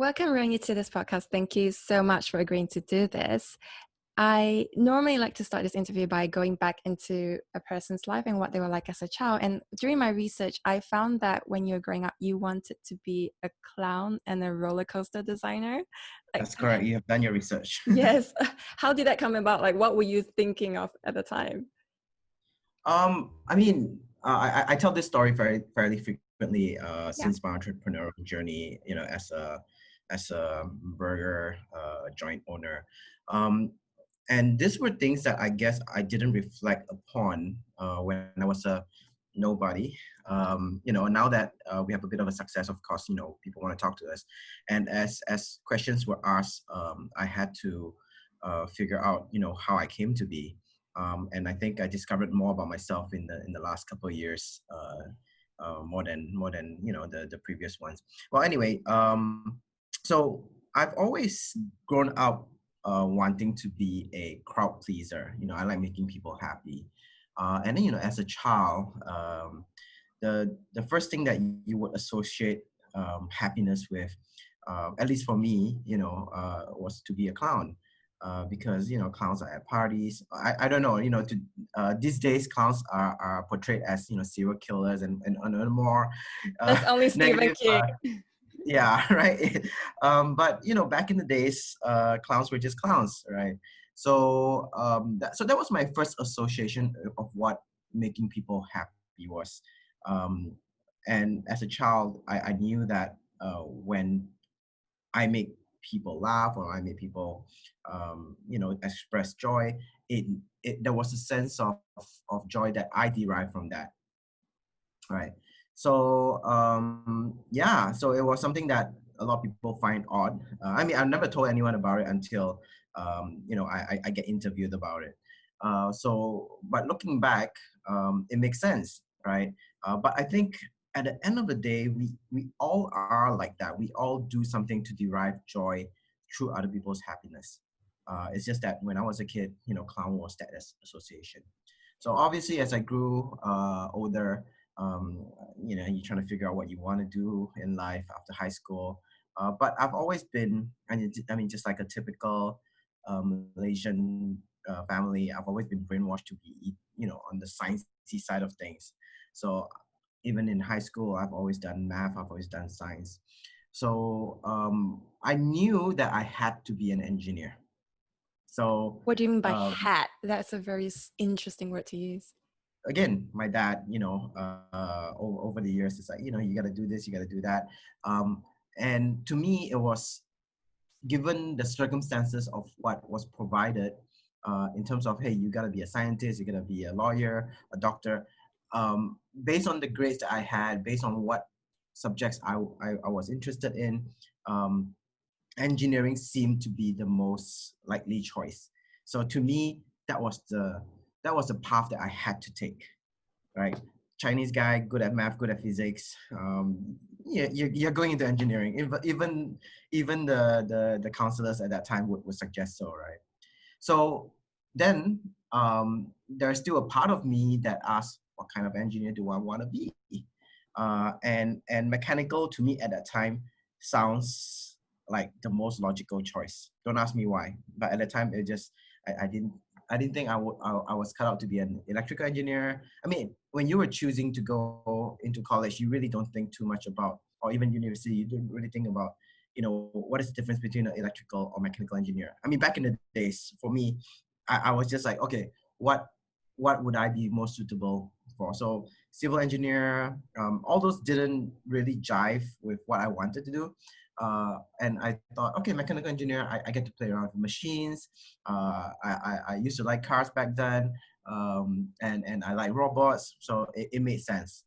Welcome, Renyi, to this podcast. Thank you so much for agreeing to do this. I normally like to start this interview by going back into a person's life and what they were like as a child. And during my research, I found that when you were growing up, you wanted to be a clown and a roller coaster designer. That's correct. You have done your research. Yes. How did that come about? Like, what were you thinking of at the time? I tell this story fairly frequently Yeah. since my entrepreneurial journey. As a burger joint owner, and these were things that I guess I didn't reflect upon when I was a nobody. Now that we have a bit of a success, of course, people want to talk to us, and as questions were asked, I had to figure out, how I came to be. And I think I discovered more about myself in the last couple of years, more than the previous ones. Well, anyway, so I've always grown up wanting to be a crowd pleaser. I like making people happy, and then as a child, the first thing that you would associate happiness with, at least for me, was to be a clown. Because clowns are at parties. I don't know, these days clowns are portrayed as serial killers and more That's only Stephen negative, King. yeah, right. But back in the days, clowns were just clowns, right? So that was my first association of what making people happy was. And as a child, I knew that when I make people laugh or I make people, express joy, there was a sense of joy that I derived from that, right? So so it was something that a lot of people find odd. I've never told anyone about it until I get interviewed about it. But looking back, it makes sense, right? But I think at the end of the day, we all are like that. We all do something to derive joy through other people's happiness. It's just that when I was a kid, clown was that association. So obviously, as I grew older, you're trying to figure out what you want to do in life after high school. But I've always been, just like a typical Malaysian family, I've always been brainwashed to be, on the sciencey side of things. So even in high school, I've always done math, I've always done science. So I knew that I had to be an engineer. So What do you mean by hat? That's a very interesting word to use. Again, my dad, over the years, it's like, you got to do this, you got to do that. And to me, it was given the circumstances of what was provided in terms of, hey, you got to be a scientist, you got to be a lawyer, a doctor. Based on the grades that I had, based on what subjects I was interested in, engineering seemed to be the most likely choice. So to me, that was the path that I had to take, right? Chinese guy, good at math, good at physics. You're going into engineering. Even the counselors at that time would suggest so, right? So then there's still a part of me that asks, what kind of engineer do I want to be? And mechanical to me at that time sounds like the most logical choice. Don't ask me why, but at the time it just I didn't think I was cut out to be an electrical engineer. I mean, when you were choosing to go into college, you really don't think too much about, or even university, you don't really think about, what is the difference between an electrical or mechanical engineer. I mean, back in the days, for me, I was just like, okay, what would I be most suitable for? So civil engineer, all those didn't really jive with what I wanted to do. And I thought, okay, mechanical engineer, I get to play around with machines. I used to like cars back then, and I like robots, so it made sense.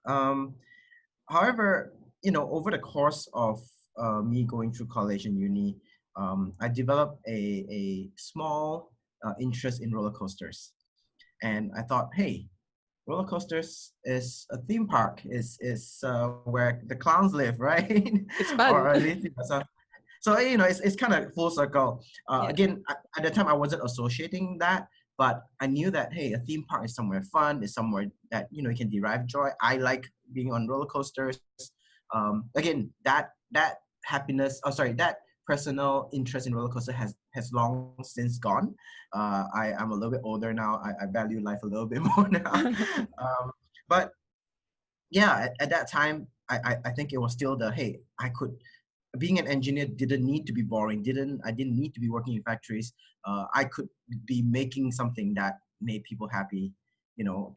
However, over the course of me going through college and uni, I developed a small interest in roller coasters. And I thought, hey, roller coasters is a theme park, is where the clowns live, right? It's fun. Or at least so it's kind of full circle. Again, at the time I wasn't associating that, but I knew that, hey, a theme park is somewhere fun, is somewhere that you can derive joy. I like being on roller coasters. Again, that happiness, oh sorry, that personal interest in roller coaster has long since gone. I am a little bit older now. I value life a little bit more now. But yeah, at that time, I think it was still the, hey, I could, being an engineer didn't need to be boring. I didn't need to be working in factories. I could be making something that made people happy,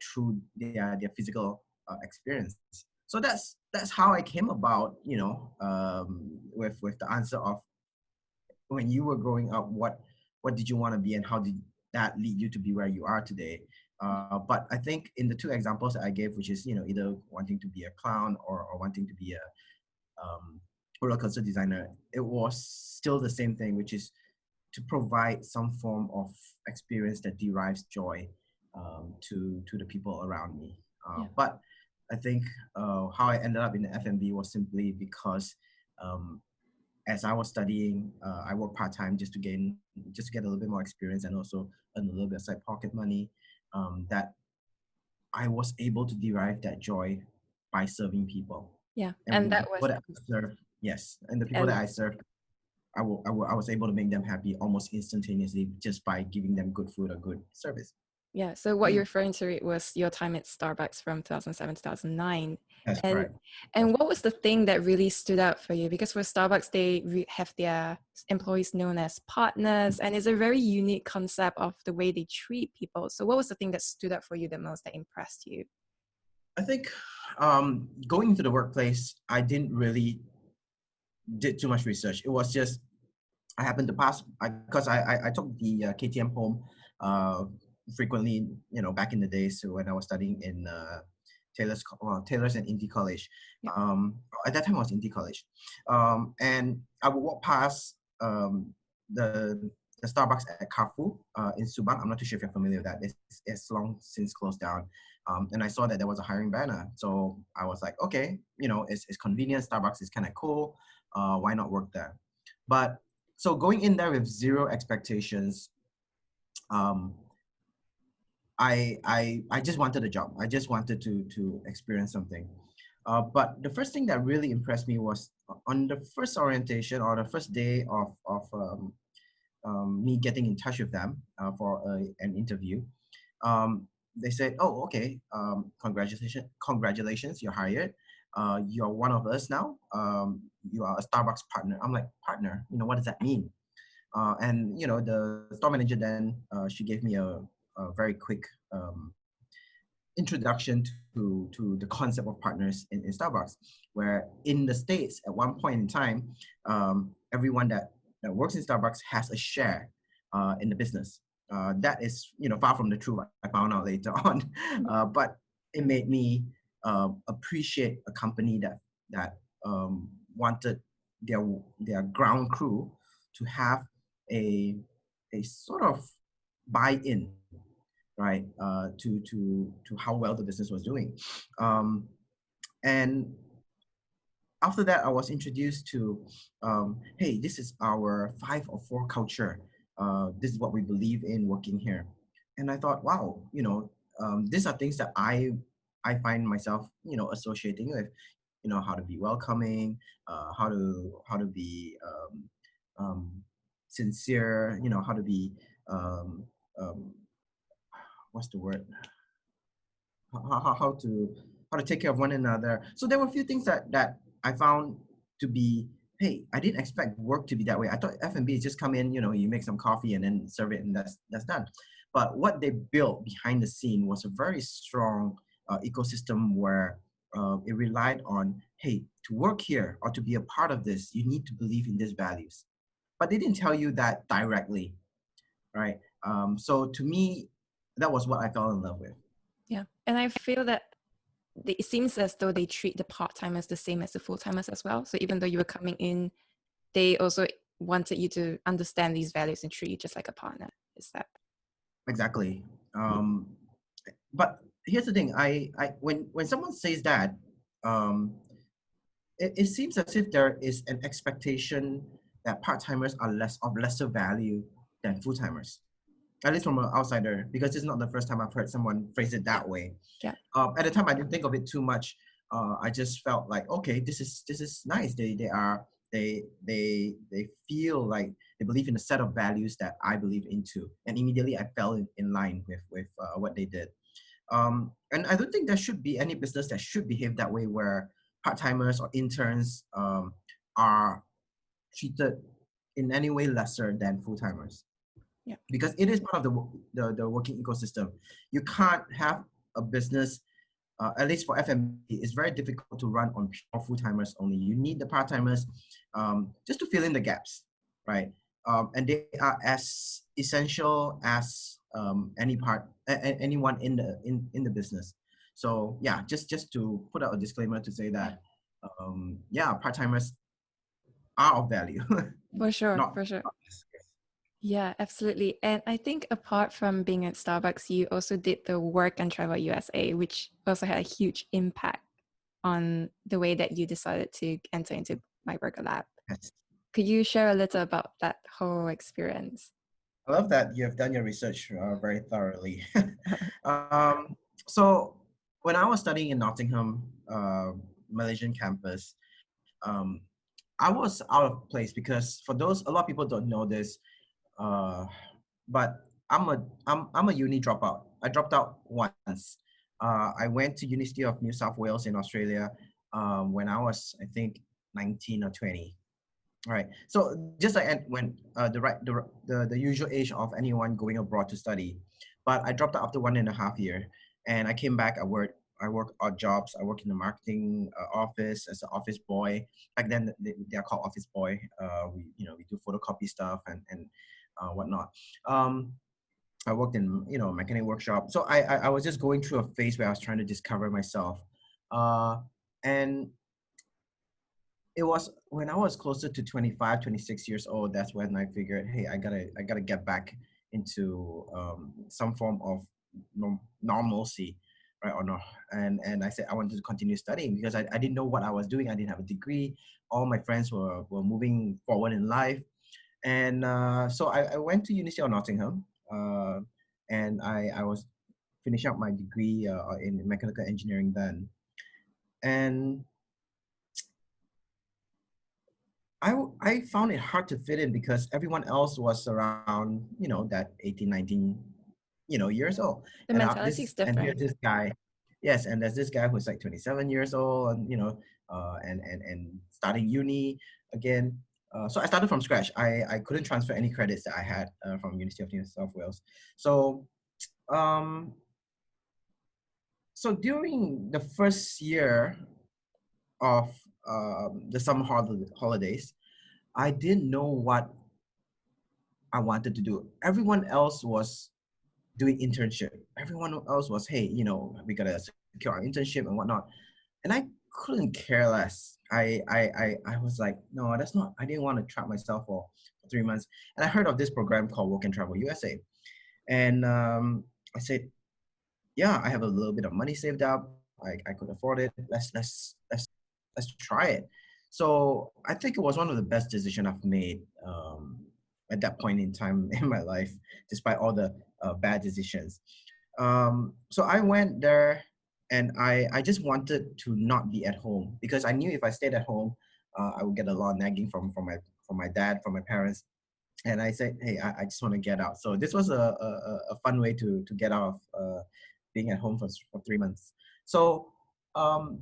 through their physical experience. So that's how I came about, with the answer of, when you were growing up, what did you want to be, and how did that lead you to be where you are today? But I think in the two examples that I gave, which is, either wanting to be a clown, or wanting to be a roller coaster designer, it was still the same thing, which is to provide some form of experience that derives joy to the people around me. But I think how I ended up in the F&B was simply because as I was studying, I worked part-time just to get a little bit more experience, and also earn a little bit of side pocket money, that I was able to derive that joy by serving people. Yeah, And and with the that people was that I served, yes, and the people and that I served, I was able to make them happy almost instantaneously just by giving them good food or good service. yeah. So what you're referring to was your time at Starbucks from 2007 2009, That's and correct. what was the thing that really stood out for you? Because for Starbucks, they have their employees known as partners, and it's a very unique concept of the way they treat people. So what was the thing that stood out for you the most, that impressed you? I think going into the workplace, I didn't really did too much research. It was just I happened to pass because I took the KTM home frequently, back in the days when I was studying in Taylor's and Indy College. Yeah. At that time, I was Indy College, and I would walk past the Starbucks at Carrefour in Subang. I'm not too sure if you're familiar with that. It's long since closed down. And I saw that there was a hiring banner. So I was like, okay, it's convenient. Starbucks is kind of cool. Why not work there? But so going in there with zero expectations, I just wanted a job. I just wanted to experience something. But the first thing that really impressed me was on the first orientation, or the first day of me getting in touch with them for an interview. They said, "Oh, okay. Congratulations, you're hired. You're one of us now. You are a Starbucks partner." I'm like, "Partner? What does that mean?" And the store manager then she gave me a very quick introduction to the concept of partners in Starbucks, where in the States at one point in time, everyone that works in Starbucks has a share in the business. That is far from the truth. I found out later on, but it made me appreciate a company that wanted their ground crew to have a sort of buy-in, right, to how well the business was doing. And after that, I was introduced to, hey, this is our 504 culture. This is what we believe in working here. And I thought, wow, these are things that I find myself, associating with, how to be welcoming, how to be sincere, how to be, what's the word? How to take care of one another. So there were a few things that I found to be, hey, I didn't expect work to be that way. I thought F&B is just come in, you make some coffee and then serve it, and that's done. But what they built behind the scene was a very strong ecosystem where it relied on, hey, to work here or to be a part of this, you need to believe in these values. But they didn't tell you that directly, right? So to me, that was what I fell in love with. Yeah, and I feel that it seems as though they treat the part-timers the same as the full-timers as well. So even though you were coming in, they also wanted you to understand these values and treat you just like a partner. Is that? Exactly. But here's the thing. When someone says that, it seems as if there is an expectation that part-timers are lesser value than full-timers. At least from an outsider, because it's not the first time I've heard someone phrase it that way. Yeah. At the time, I didn't think of it too much. I just felt like, okay, this is nice. They are They feel like they believe in a set of values that I believe into, and immediately I fell in line with what they did. And I don't think there should be any business that should behave that way, where part-timers or interns are treated in any way lesser than full-timers, Yeah. because it is part of the working ecosystem. You can't have a business, at least for F&B, it's very difficult to run on pure full-timers only. You need the part-timers just to fill in the gaps, right? And they are as essential as anyone in the business. So yeah, just to put out a disclaimer to say that, yeah, part-timers are of value. For sure, Not, for sure. not less. Yeah, absolutely. And I think apart from being at Starbucks, you also did the Work and Travel USA, which also had a huge impact on the way that you decided to enter into MyBurgerLab. Yes. Could you share a little about that whole experience? I love that you have done your research very thoroughly. um, so when I was studying in Nottingham, Malaysian campus, um, I was out of place because for those, a lot of people don't know this, uh, but I'm a uni dropout. I dropped out once. I went to University of New South Wales in Australia when I was, I think, 19 or 20. All right. So just like when the usual age of anyone going abroad to study, but I dropped out after 1.5 years, and I came back. I work odd jobs. I work in the marketing office as an office boy. Back then they are called office boy. We do photocopy stuff and whatnot. I worked in mechanic workshop. So I was just going through a phase where I was trying to discover myself, and it was when I was closer to 25, 26 years old, that's when I figured, hey, I gotta get back into some form of normalcy, right? Or no. And I said I wanted to continue studying because I didn't know what I was doing. I didn't have a degree. All my friends were moving forward in life. And so I went to University of Nottingham, and I was finishing up my degree in mechanical engineering then. And I found it hard to fit in because everyone else was around, that 18, 19, years old. The mentality is And different. here's this guy, yes, and there's this guy who's like 27 years old and, and starting uni again. So I started from scratch. I couldn't transfer any credits that I had from University of New South Wales. So, um, so during the first year of the summer holidays, I didn't know what I wanted to do. Everyone else was doing internship. Everyone else was, hey, we gotta secure our internship and whatnot. And I couldn't care less. I was like, no, that's not. I didn't want to trap myself for 3 months. And I heard of this program called Work and Travel USA, and I said, yeah, I have a little bit of money saved up. I could afford it. Let's try it. So I think it was one of the best decisions I've made at that point in time in my life, despite all the bad decisions. So I went there, and I just wanted to not be at home because I knew if I stayed at home, I would get a lot of nagging from my dad, from my parents. And I said, hey, I just want to get out. So this was a fun way to get out of being at home for 3 months. So um,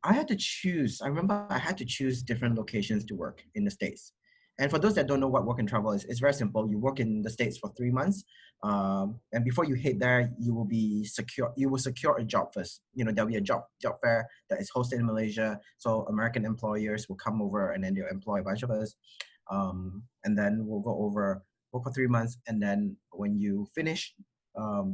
I had to choose. I remember I had to choose different locations to work in the States. And for those that don't know what work and travel is, it's very simple. You work in the States for 3 months, and before you head there, you will be secure. You will secure a job first. There'll be a job fair that is hosted in Malaysia. So American employers will come over, and then they'll employ a bunch of us, and then we'll go over work for 3 months, and then when you finish,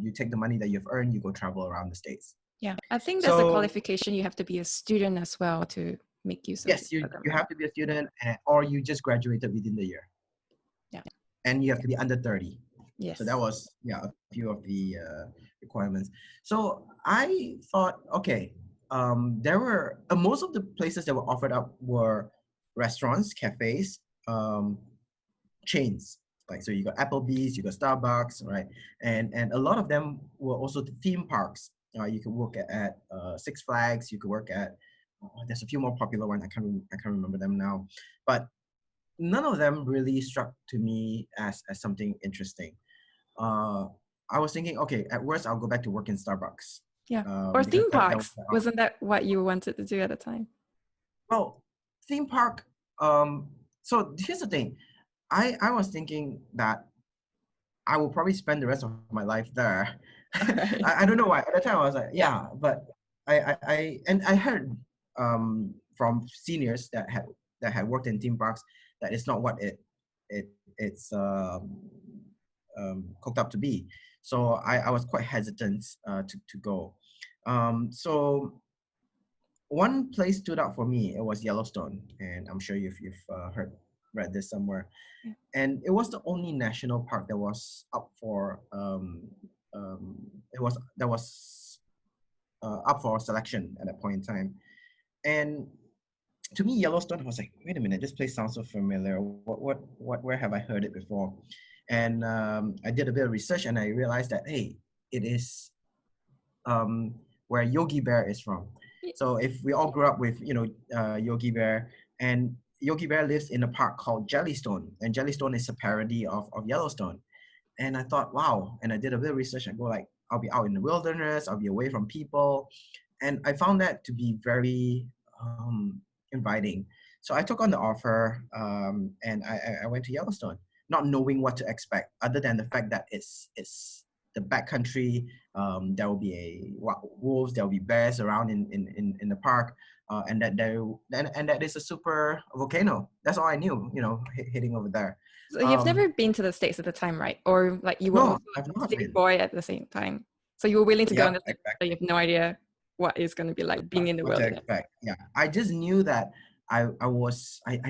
you take the money that you've earned, you go travel around the States. Yeah, I think there's a So qualification. You have to be a student as well to make use of yes, this you program. have to be a student, or you just graduated within the year, Yeah. and you have to be under 30. So that Yes. was a few of the requirements. So I thought, okay, there were most of the places that were offered up were restaurants, cafes, chains. Like, so you got Applebee's, you got Starbucks, right? And a lot of them were also the theme parks. You could work at Six Flags, you could work at there's a few more popular ones. I can't remember them now, but none of them really struck to me as something interesting. Uh, I was thinking, okay, at worst I'll go back to work in Starbucks, Yeah. Or because theme that was parks. Wasn't that what you wanted to do at the time? well, theme park. Um, so here's the thing, I was thinking that I will probably spend the rest of my life there. All right. I don't know why. At the time, I was like, Yeah. yeah, but I heard from seniors that had worked in theme parks that it's not what it's cooked up to be. So I was quite hesitant to go. So one place stood out for me. It was Yellowstone, and I'm sure you've read this somewhere. Yeah. And it was the only national park that was up for it was that was up for selection at that point in time. And to me, Yellowstone, I was like, wait a minute, this place sounds so familiar. Where have I heard it before? And I did a bit of research, and I realized that hey, it is where Yogi Bear is from. So if we all grew up with Yogi Bear, and Yogi Bear lives in a park called Jellystone, and Jellystone is a parody of Yellowstone. And I thought, wow. And I did a bit of research. I go like, I'll be out in the wilderness. I'll be away from people, and I found that to be very inviting. So I took on the offer, and I went to Yellowstone, not knowing what to expect, other than the fact that it's the backcountry. There will be wolves, there will be bears around in the park, and that is a super volcano. That's all I knew, hitting over there. So you've never been to the States at the time, right? Or like you were No, also I've a not city been. boy at the same time. So you were willing to go on Yep, the States, but you exactly. have no idea what it's going to be like being in the What to wilderness. expect. Yeah, I just knew that I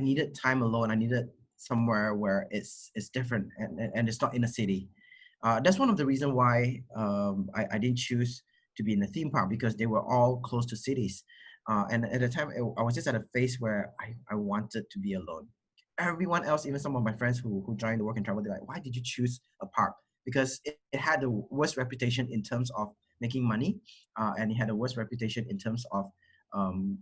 needed time alone. I needed somewhere where it's different, and it's not in a city. That's one of the reasons why I didn't choose to be in a theme park, because they were all close to cities. And at the time, I was just at a phase where I wanted to be alone. Everyone else, even some of my friends who joined the work and travel, they're like, why did you choose a park? Because it had the worst reputation in terms of making money, and it had a worse reputation in terms of um,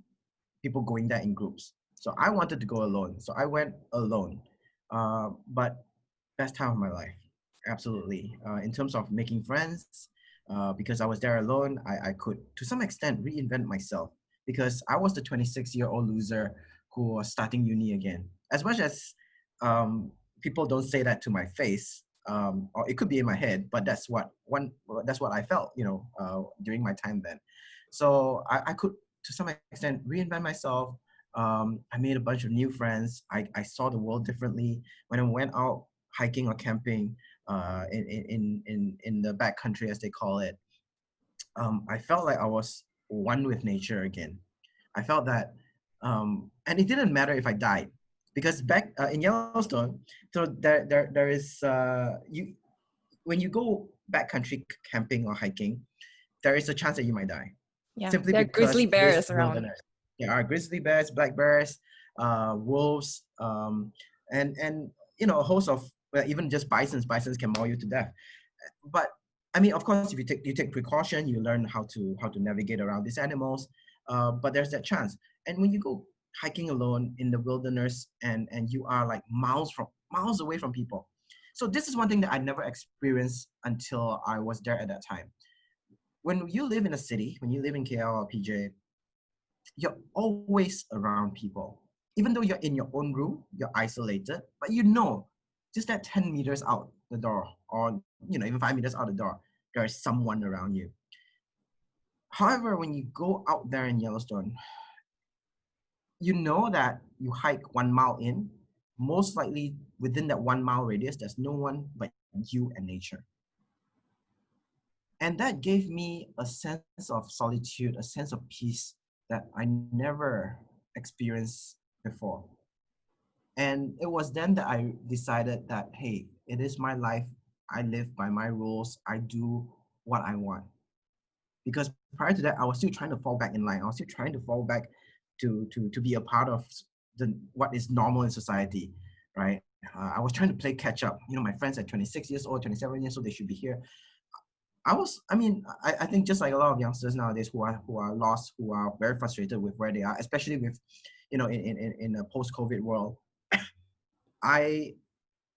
people going there in groups. So I wanted to go alone. So I went alone. But best time of my life, absolutely. In terms of making friends, because I was there alone, I could, to some extent, reinvent myself, because I was the 26-year-old loser who was starting uni again. As much as um, people don't say that to my face, or it could be in my head, but that's what I felt, during my time then. So I could, to some extent, reinvent myself. I made a bunch of new friends. I saw the world differently when I went out hiking or camping in the backcountry, as they call it. I felt like I was one with nature again. I felt that, and it didn't matter if I died, because back in Yellowstone, so there is you when you go backcountry camping or hiking, there is a chance that you might die, Yeah, simply there are because grizzly it is bears around. wilderness. There are grizzly bears, black bears, wolves, and a host of, well, even just bisons. Bisons can maul you to death. But I mean, of course, if you take precaution, you learn how to navigate around these animals. But there's that chance. And when you go hiking alone in the wilderness, and you are like miles away from people. So this is one thing that I never experienced until I was there at that time. When you live in a city, when you live in KL or PJ, you're always around people. Even though you're in your own room, you're isolated, but just that 10 meters out the door, or even 5 meters out the door, there is someone around you. However, when you go out there in Yellowstone, you know that you hike 1 mile in, most likely within that 1 mile radius, there's no one but you and nature. And that gave me a sense of solitude, a sense of peace that I never experienced before. And it was then that I decided that, hey, it is my life. I live by my rules. I do what I want. Because prior to that, I was still trying to fall back in line. I was still trying to fall back to be a part of what is normal in society, right? I was trying to play catch up. My friends at 26 years old, 27 years old, they should be here. I think just like a lot of youngsters nowadays who are lost, who are very frustrated with where they are, especially with, in a post-COVID world, I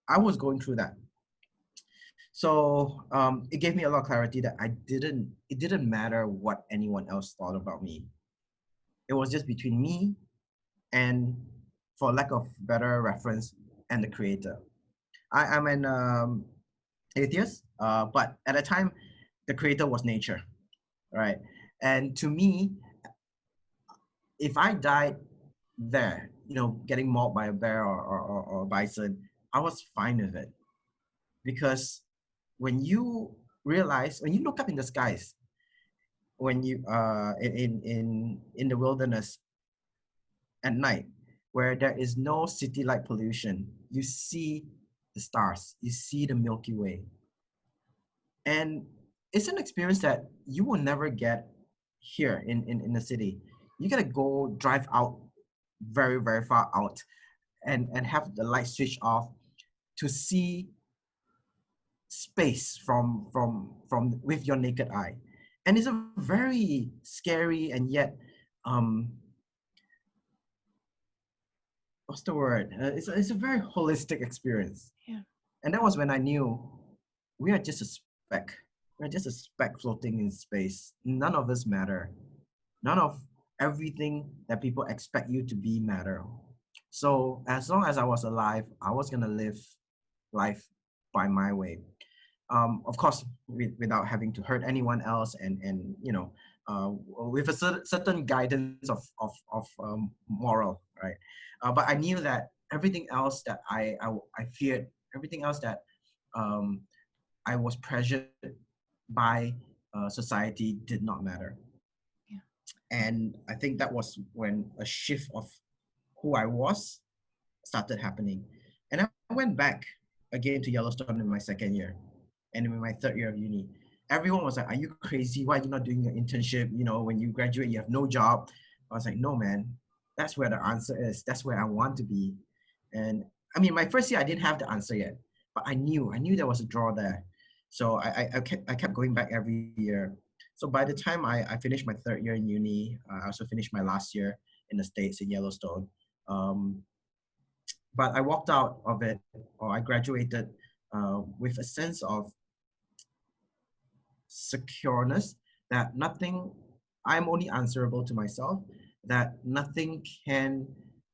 I was going through that. So it gave me a lot of clarity that it didn't matter what anyone else thought about me. It was just between me and, for lack of better reference, and the creator. I'm an atheist, but at the time, the creator was nature, right? And to me, if I died there, getting mauled by a bear or a bison, I was fine with it. Because when you when you look up in the skies, when you in the wilderness at night, where there is no city light pollution, you see the stars, you see the Milky Way. And it's an experience that you will never get here in the city. You gotta go drive out very, very far out and have the light switch off to see space from with your naked eye. And it's a very scary and yet what's the word? It's a very holistic experience. Yeah. And that was when I knew we are just a speck. We're just a speck floating in space. None of us matter. None of everything that people expect you to be matter. So as long as I was alive, I was gonna live life by my way. Of course, without having to hurt anyone else, and with a certain guidance of moral, right? But I knew that everything else that I feared, everything else that um, I was pressured by society did not matter. Yeah. And I think that was when a shift of who I was started happening. And I went back again to Yellowstone in my second year and in my third year of uni. Everyone was like, "Are you crazy? Why are you not doing your internship? When you graduate, you have no job." I was like, "No, man, that's where the answer is. That's where I want to be." And I mean, my first year, I didn't have the answer yet, but I knew there was a draw there. So I kept going back every year. So by the time I finished my third year in uni, I also finished my last year in the States in Yellowstone. Um, but I walked out of it, or I graduated with a sense of secureness that I'm only answerable to myself, that nothing can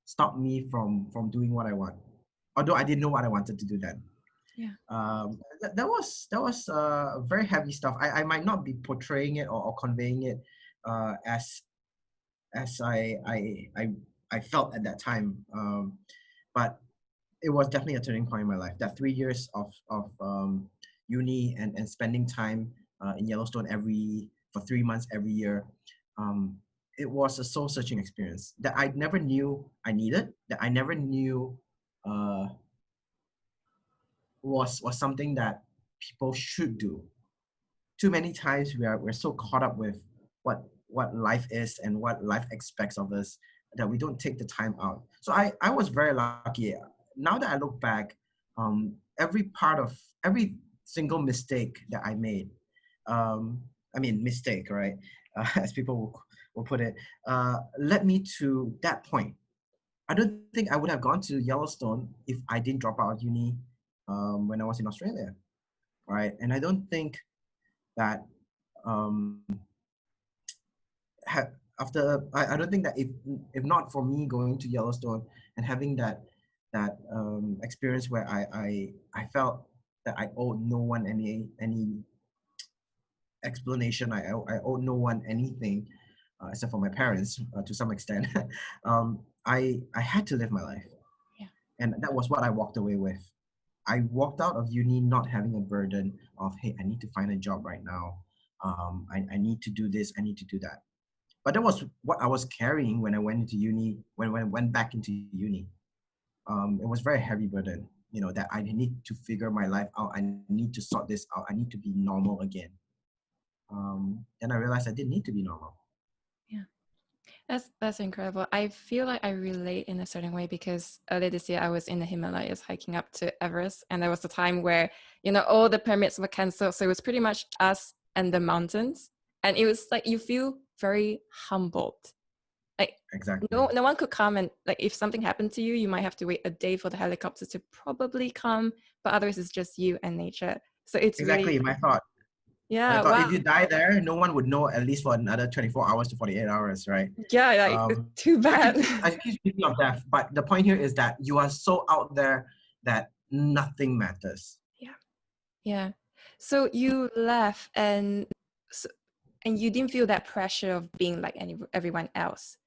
stop me from doing what I want. Although I didn't know what I wanted to do then. Yeah. That was very heavy stuff. I might not be portraying it or conveying it as I felt at that time. But it was definitely a turning point in my life. That 3 years of uni and spending time in Yellowstone for 3 months every year, it was a soul searching experience that I never knew I needed. That I never knew was something that people should do. Too many times we're so caught up with what life is and what life expects of us that we don't take the time out. So I was very lucky. Now that I look back, every single mistake that I made, mistake, right? As people will put it, led me to that point. I don't think I would have gone to Yellowstone if I didn't drop out of uni when I was in Australia, right? And I don't think that um, I don't think that if not for me going to Yellowstone and having that experience where I felt that I owed no one any explanation, I owed no one anything except for my parents to some extent. I had to live my life, Yeah. and that was what I walked away with. I walked out of uni not having a burden of, hey, I need to find a job right now. I need to do this, I need to do that. But that was what I was carrying when I went into uni, when I went back into uni. It was very heavy burden, that I need to figure my life out. I need to sort this out. I need to be normal again. Then I realized I didn't need to be normal. Yeah. That's incredible. I feel like I relate in a certain way because earlier this year I was in the Himalayas hiking up to Everest, and there was a time where all the permits were cancelled, so it was pretty much us and the mountains. And it was like you feel very humbled. Like Exactly. no one could come, and like if something happened to you, you might have to wait a day for the helicopter to probably come, but otherwise it's just you and nature. So it's really, Exactly. My thought. My yeah, thought. wow. If you die there, no one would know at least for another 24 hours to 48 hours, right? Yeah, like too So bad. I keep speaking of death, but the point here is that you are so out there that nothing matters. Yeah. Yeah. So you left, and and you didn't feel that pressure of being like everyone else.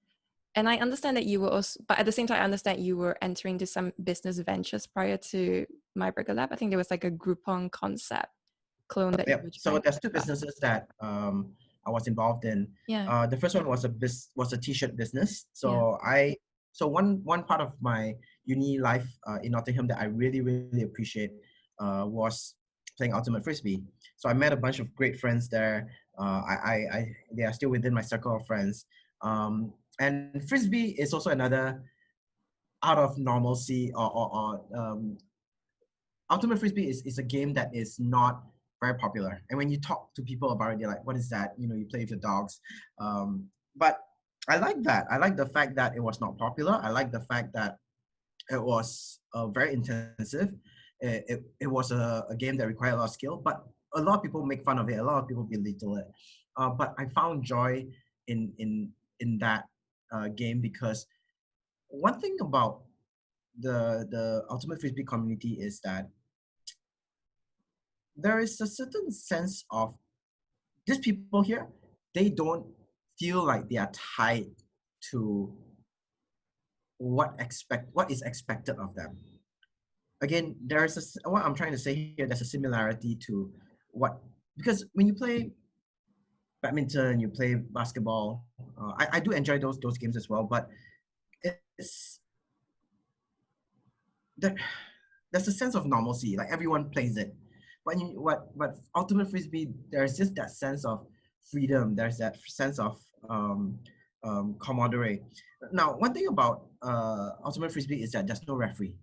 And I understand that you were also, but at the same time, I understand you were entering into some business ventures prior to MyBurgerLab. I think there was like a Groupon concept clone that you Yep. were So trying to there's two develop. businesses that I was involved in. Yeah. The first one was a t-shirt business. Yeah. So one part of my uni life in Nottingham that I really appreciate was playing ultimate frisbee. So I met a bunch of great friends there. They are still within my circle of friends. And frisbee is also another out of normalcy or ultimate frisbee is a game that is not very popular. And when you talk to people about it, they're like, "What is that?" You know, you play with your dogs. But I like that. I like the fact that it was not popular. I like the fact that it was very intensive. It was a game that required a lot of skill, but a lot of people make fun of it. A lot of people belittle it. But I found joy in that game because one thing about the ultimate frisbee community is that there is a certain sense of these people here, they don't feel like they are tied to what is expected of them. Again, what I'm trying to say here, there's a similarity to what, because when you play badminton, you play basketball, I do enjoy those games as well, but it's there, there's a sense of normalcy, like everyone plays it. But ultimate frisbee, there's just that sense of freedom. There's that sense of camaraderie. Now, one thing about ultimate frisbee is that there's no referee,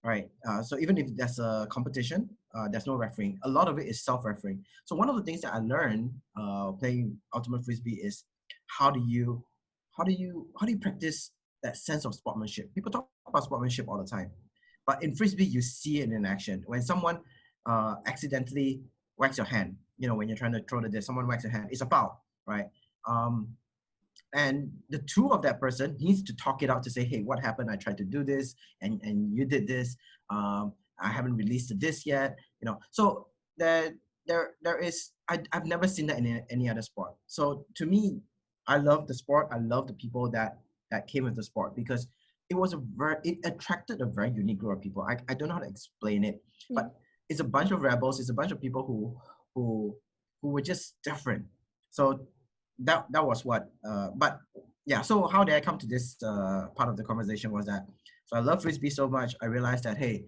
right? So even if there's a competition, there's no refereeing. A lot of it is self-refereeing. So one of the things that I learned playing ultimate frisbee is how do you how do you practice that sense of sportsmanship? People talk about sportsmanship all the time, but in frisbee you see it in action. When someone accidentally whacks your hand, you know, when you're trying to throw the disc, someone whacks your hand, it's a foul, right? Um, and the two of that person needs to talk it out to say, hey, what happened? I tried to do this, and you did this. I haven't released the disc yet, you know. So there is, I've never seen that in any other sport. So to me, I love the sport. I love the people that came with the sport because it attracted a very unique group of people. I don't know how to explain it, Yeah. but it's a bunch of rebels. It's a bunch of people who who were just different. So that was what. But yeah. So how did I come to this part of the conversation was that. So I love frisbee so much. I realized that hey,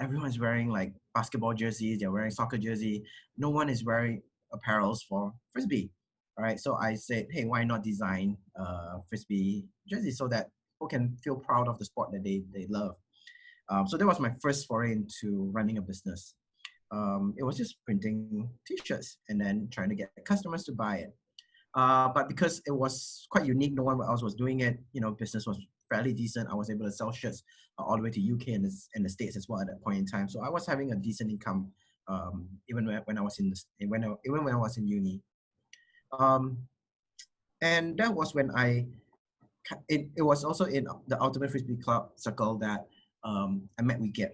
everyone's wearing like basketball jerseys. They're wearing soccer jersey. No one is wearing apparels for frisbee. All right. So I said, hey, why not design frisbee jersey so that people can feel proud of the sport that they love. So that was my first foray into running a business. It was just printing t-shirts and then trying to get customers to buy it. But because it was quite unique, no one else was doing it. You know, business was fairly decent. I was able to sell shirts all the way to UK and the States as well at that point in time. So I was having a decent income even when I was even when I was in uni. Um, and that was when it was also in the Ultimate Frisbee Club circle that I met Kiat,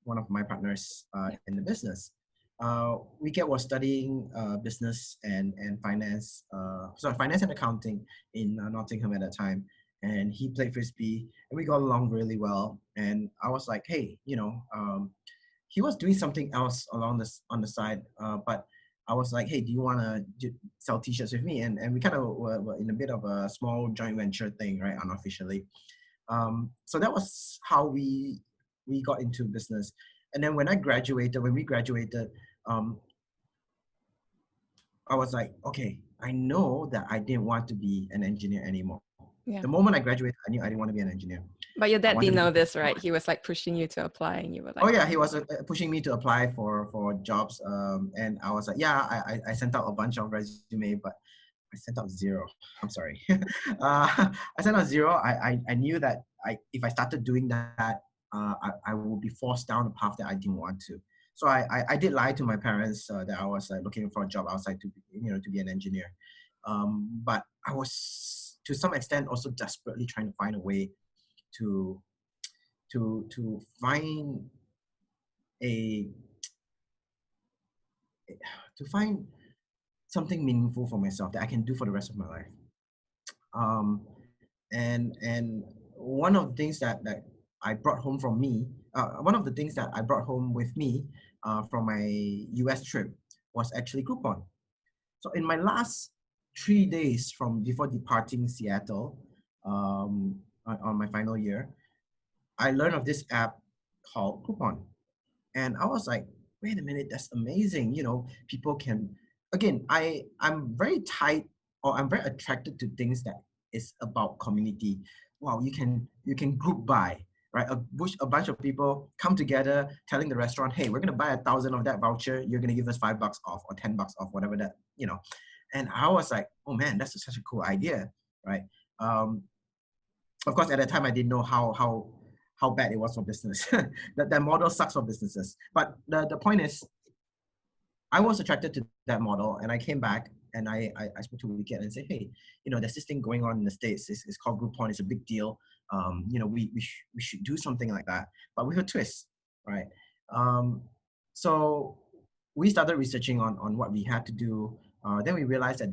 one of my partners in the business. Kiat was studying business and finance, finance and accounting in Nottingham at that time. And he played frisbee, and we got along really well. And I was like, hey, you know, he was doing something else along this on the side, but I was like, hey, do you want to sell t-shirts with me? And we kind of were in a bit of a small joint venture thing, right, unofficially. So that was how we got into business. And then when we graduated, I was like, okay, I know that I didn't want to be an engineer anymore. Yeah. The moment I graduated, I knew I didn't want to be an engineer. But your I dad wanted didn't to know go to this, right? He was like pushing you to apply, and you were Oh like, yeah, he was pushing me to apply for jobs, and I was like, yeah, I sent out a bunch of resume, but I sent out zero. I'm sorry. I sent out zero. I knew that if I started doing that, I would be forced down a path that I didn't want to. So I did lie to my parents that I was looking for a job outside to to be an engineer. But I was to some extent also desperately trying to find a way to find a to find something meaningful for myself that I can do for the rest of my life. Um, and one of the things that I brought home from me, one of the things that I brought home with me from my US trip was actually Groupon. So in my last 3 days from before departing Seattle on my final year, I learned of this app called Groupon. And I was like, wait a minute, that's amazing. People can, again, I'm very tight, or I'm very attracted to things that is about community. Wow, you can group buy, right? A bunch of people come together telling the restaurant, hey, we're gonna buy 1,000 of that voucher, you're gonna give us $5 off or $10 off, whatever that. And I was like, oh man, that's such a cool idea, right? Um, of course, at that time, I didn't know how bad it was for business. that model sucks for businesses. But the point is, I was attracted to that model, and I came back and I spoke to Kiat and said, hey, there's this thing going on in the States. It's called Groupon. It's a big deal. We should do something like that, but with a twist, right? Um, so we started researching on what we had to do. Then we realized that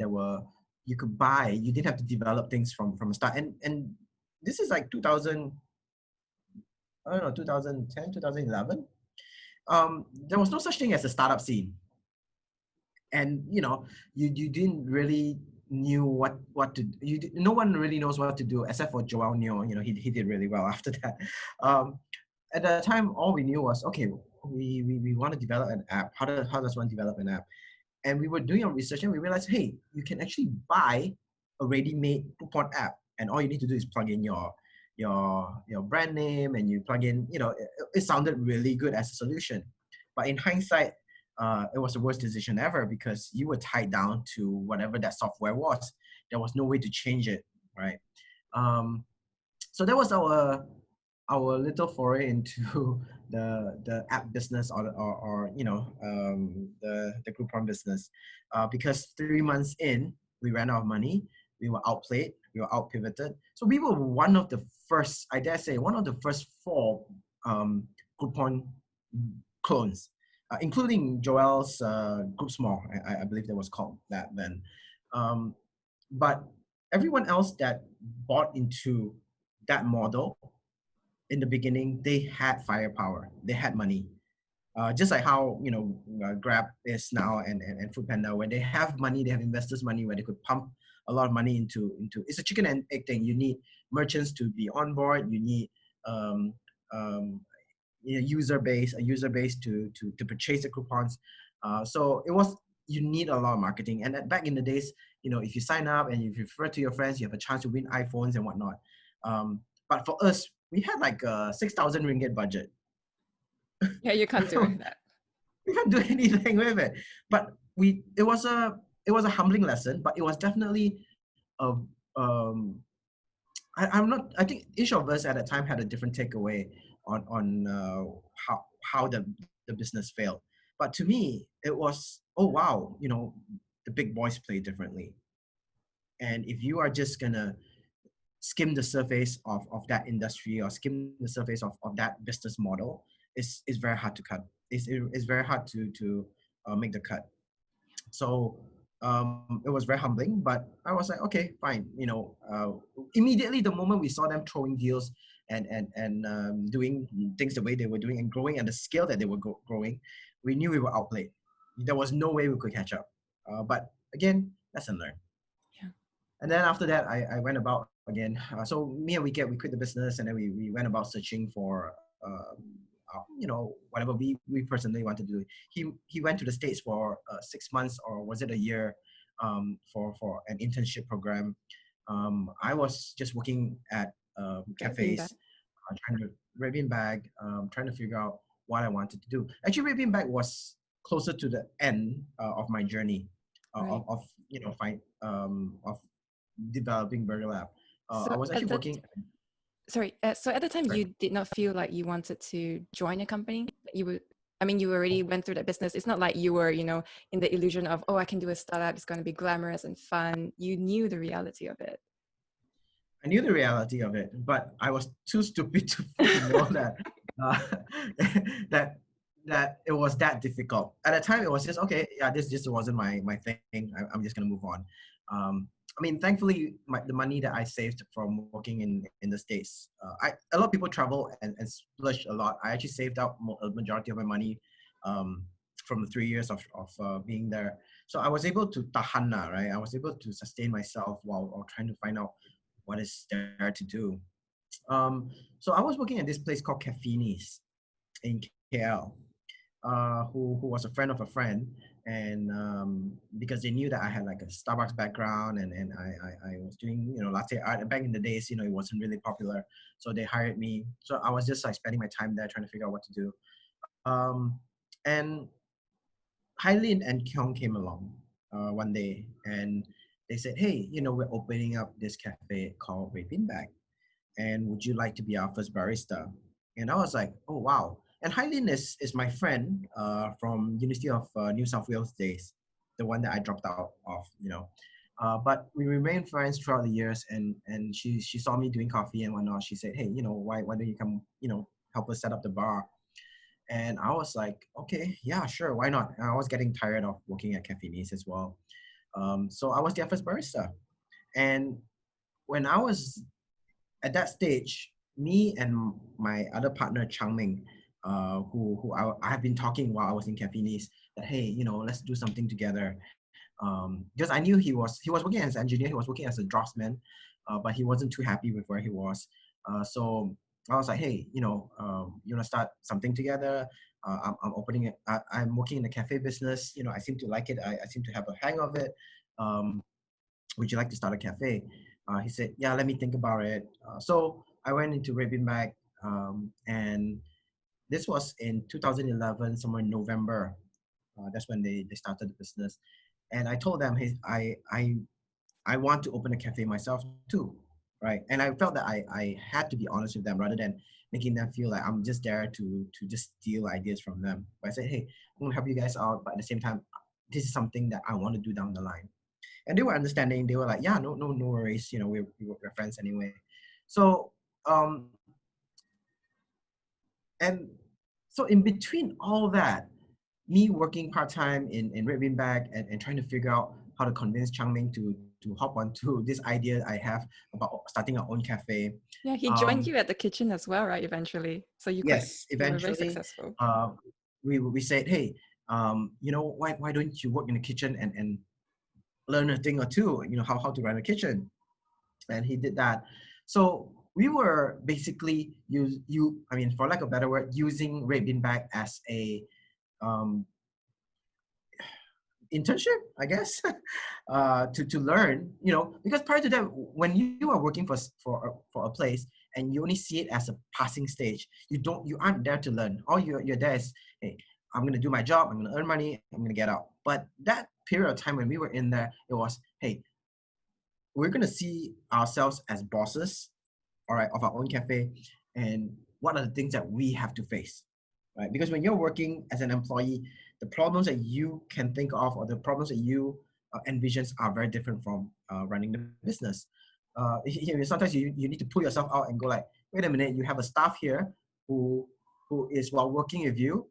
you didn't have to develop things from the start. And this is like 2000, I don't know, 2010, 2011. There was no such thing as a startup scene. And you didn't really knew what to no one really knows what to do except for Joel Neo. He did really well after that. At that time, all we knew was, okay, we want to develop an app. How does one develop an app? And we were doing our research and we realized, hey, you can actually buy a ready-made coupon app, and all you need to do is plug in your brand name, and you plug in, it sounded really good as a solution. But in hindsight, it was the worst decision ever, because you were tied down to whatever that software was. There was no way to change it, right? So that was our little foray into the app business, or the Groupon business. Because 3 months in, we ran out of money, we were outplayed, we were out pivoted. So we were one of the first, I dare say, one of the first 4 Groupon clones, including Joel's Group Small, I believe that was called that then. But everyone else that bought into that model in the beginning, they had firepower, they had money. Just like how Grab is now, and Foodpanda, where they have money, they have investors' money, where they could pump a lot of money into. It's a chicken and egg thing. You need merchants to be on board. You need a user base to purchase the coupons. So you need a lot of marketing. And back in the days, if you sign up and if you refer to your friends, you have a chance to win iPhones and whatnot. But for us, we had like a 6,000 ringgit budget. yeah, you can't do that. We can't do anything with it. But it was a humbling lesson, but it was definitely a I think each of us at that time had a different takeaway on how the business failed. But to me, it was, oh wow, the big boys play differently. And if you are just gonna skim the surface of that industry, or skim the surface of that business model, it's very hard to cut. It's very hard to make the cut. So it was very humbling, but I was like, okay, fine. Immediately the moment we saw them throwing deals and doing things the way they were doing and growing at the scale that they were growing, we knew we were outplayed. There was no way we could catch up. But again, lesson learned. Yeah. And then after that, I went about again. So me and we quit the business, and then we went about searching for whatever we personally wanted to do. He went to the States for 6 months, or was it a year, for an internship program. I was just working at cafes. trying to red bean bag, trying to figure out what I wanted to do. Actually, red bean bag was closer to the end of my journey Right. of developing Burger Lab. I So was at actually that, working. sorry, so at the time Sorry. you did not feel like you wanted to join a company? You were, I mean, you already went through that business. It's not like you were, in the illusion of, oh, I can do a startup. It's going to be glamorous and fun. You knew the reality of it. I knew the reality of it, but I was too stupid to know that uh, that that it was that difficult. At the time, it was just okay. Yeah, this just wasn't my thing. I'm just gonna move on. I mean, thankfully, the money that I saved from working in the States, a lot of people travel and splurge a lot. I actually saved up a majority of my money from the 3 years of being there. So I was able to tahan, right? I was able to sustain myself while trying to find out what is there to do. So I was working at this place called Cafini's in KL, who was a friend of a friend, and because they knew that I had like a Starbucks background and I was doing latte art back in the days, it wasn't really popular, so they hired me. So I was just like spending my time there trying to figure out what to do. And Hailin and Kyung came along one day and they said, hey, we're opening up this cafe called Red Bean Bag, and would you like to be our first barista? And I was like, oh wow. And Hailin is my friend from University of New South Wales days, the one that I dropped out of. But we remained friends throughout the years, and she saw me doing coffee and whatnot. She said, hey, why don't you come, help us set up the bar? And I was like, okay, yeah, sure, why not? And I was getting tired of working at Cafe Nice as well. So I was their first barista. And when I was at that stage, me and my other partner, Chang Ming, who I have been talking while I was in Cafe Nice, that, hey, let's do something together. Because I knew he was working as an engineer, he was working as a draftsman, but he wasn't too happy with where he was. So I was like, hey, you want to start something together? I'm opening it. I'm working in the cafe business. I seem to like it. I seem to have a hang of it. Um, would you like to start a cafe? He said, yeah, let me think about it. So I went into Red Bean Bag, and this was in 2011, somewhere in November. That's when they started the business. And I told them, hey, I want to open a cafe myself too, right? And I felt that I had to be honest with them rather than making them feel like I'm just there to just steal ideas from them. But I said, hey, I'm gonna help you guys out, but at the same time, this is something that I want to do down the line. And they were understanding. They were like, yeah, no worries. We're friends anyway. So um, and so in between all that, me working part-time in Red Bean Bag and trying to figure out how to convince Changming to hop onto this idea I have about starting our own cafe. Yeah, he joined Um, you at the kitchen as well, right? Eventually. So yes, you were very eventually, successful. we said, hey, why don't you work in the kitchen and learn a thing or two, how to run a kitchen. And he did that. So we were basically I mean, for lack of a better word, using Red Bean Bag as a um, internship, I guess, to learn, because prior to that, when you are working for a place and you only see it as a passing stage, you aren't there to learn. All you're there is, hey, I'm gonna do my job, I'm gonna earn money, I'm gonna get out. But that period of time when we were in there, it was, hey, we're gonna see ourselves as bosses, all right, of our own cafe, and what are the things that we have to face, right? Because when you're working as an employee, the problems that you can think of or the problems that you envisions are very different from running the business. Sometimes you need to pull yourself out and go like, wait a minute, you have a staff here who is while working with you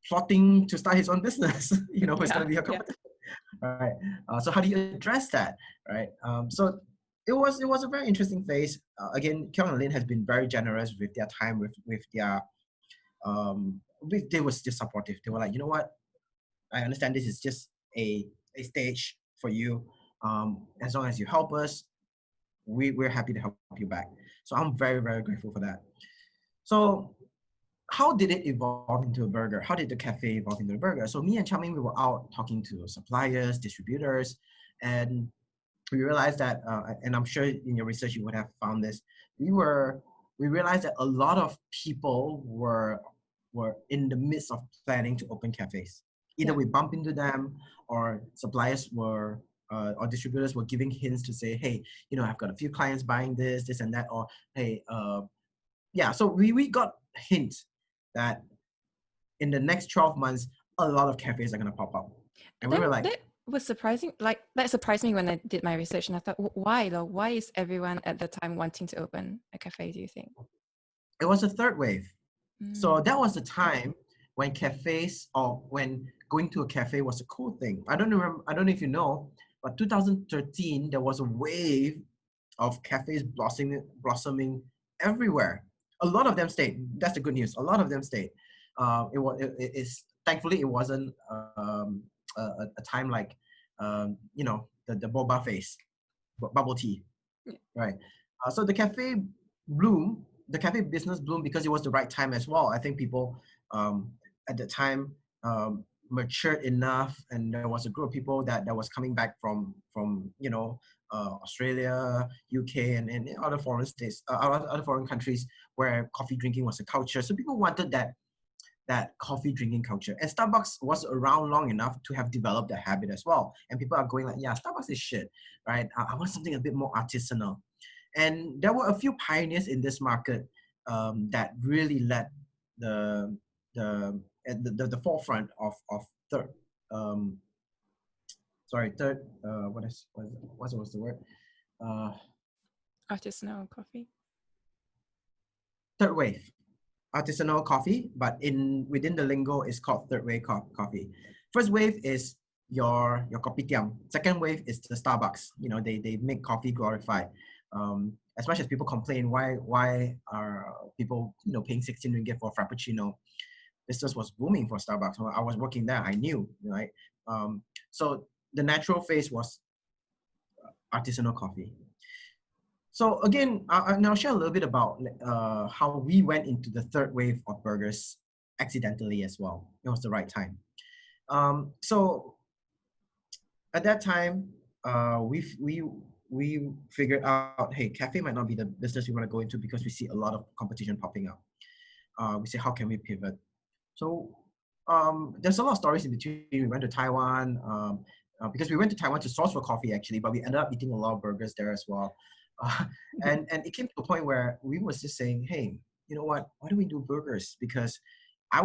plotting to start his own business, who's going Yeah, to be a yeah. competitor, right? So how do you address that, right? So it was a very interesting phase. Again, Kyung and Lin has been very generous with their time, with their they was just supportive. They were like, you know what, I understand this is just a stage for you. As long as you help us, we're happy to help you back. So I'm very, very grateful for that. So how did it evolve into a burger? How did the cafe evolve into a burger? So me and Chaming, we were out talking to suppliers, distributors, and we realized that, and I'm sure in your research you would have found this, we were we realized that a lot of people were in the midst of planning to open cafes. Either Yeah. we bump into them, or suppliers were or distributors were giving hints to say, hey, I've got a few clients buying this and that, or hey, yeah. So we got hints that in the next 12 months, a lot of cafes are gonna pop up, and we That were like, that was surprising. Like that surprised me when I did my research, and I thought, why though? Why is everyone at the time wanting to open a cafe? Do you think? it was a third wave. So Mm. that was the time when cafes, or when going to a cafe was a cool thing. I don't remember. I don't know if you know, but 2013 there was a wave of cafes blossoming everywhere. A lot of them stayed. That's the good news. A lot of them stayed. It's thankfully it wasn't a time like the boba phase, bubble tea, Yeah. right? So bloom, the cafe business bloomed because it was the right time as well. I think people um, at the time matured enough, and there was a group of people that was coming back from Australia, UK, and other foreign states, other foreign countries where coffee drinking was a culture. So people wanted that coffee drinking culture. And Starbucks was around long enough to have developed that habit as well. And people are going like, yeah, Starbucks is shit, right? I want something a bit more artisanal. And there were a few pioneers in this market that really led the the forefront of third um, third what was the word uh, Artisanal coffee. third wave artisanal coffee, but within the lingo is called third wave coffee. First wave is your kopitiam. Second wave is the Starbucks. They make coffee glorified. As much as people complain, why are people paying 16 ringgit for a frappuccino? Business was booming for Starbucks. When I was working there, I knew, right? So the natural phase was artisanal coffee. So again, I'll now share a little bit about how we went into the third wave of burgers accidentally as well. It was the right time. So at that time, we figured out, hey, cafe might not be the business we want to go into because we see a lot of competition popping up. We say, how can we pivot? So there's a lot of stories in between. We went to Taiwan because we went to Taiwan to source for coffee actually, but we ended up eating a lot of burgers there as well. Uh, and it came to a point where we was just saying, hey, you know what? Why do we do burgers? Because I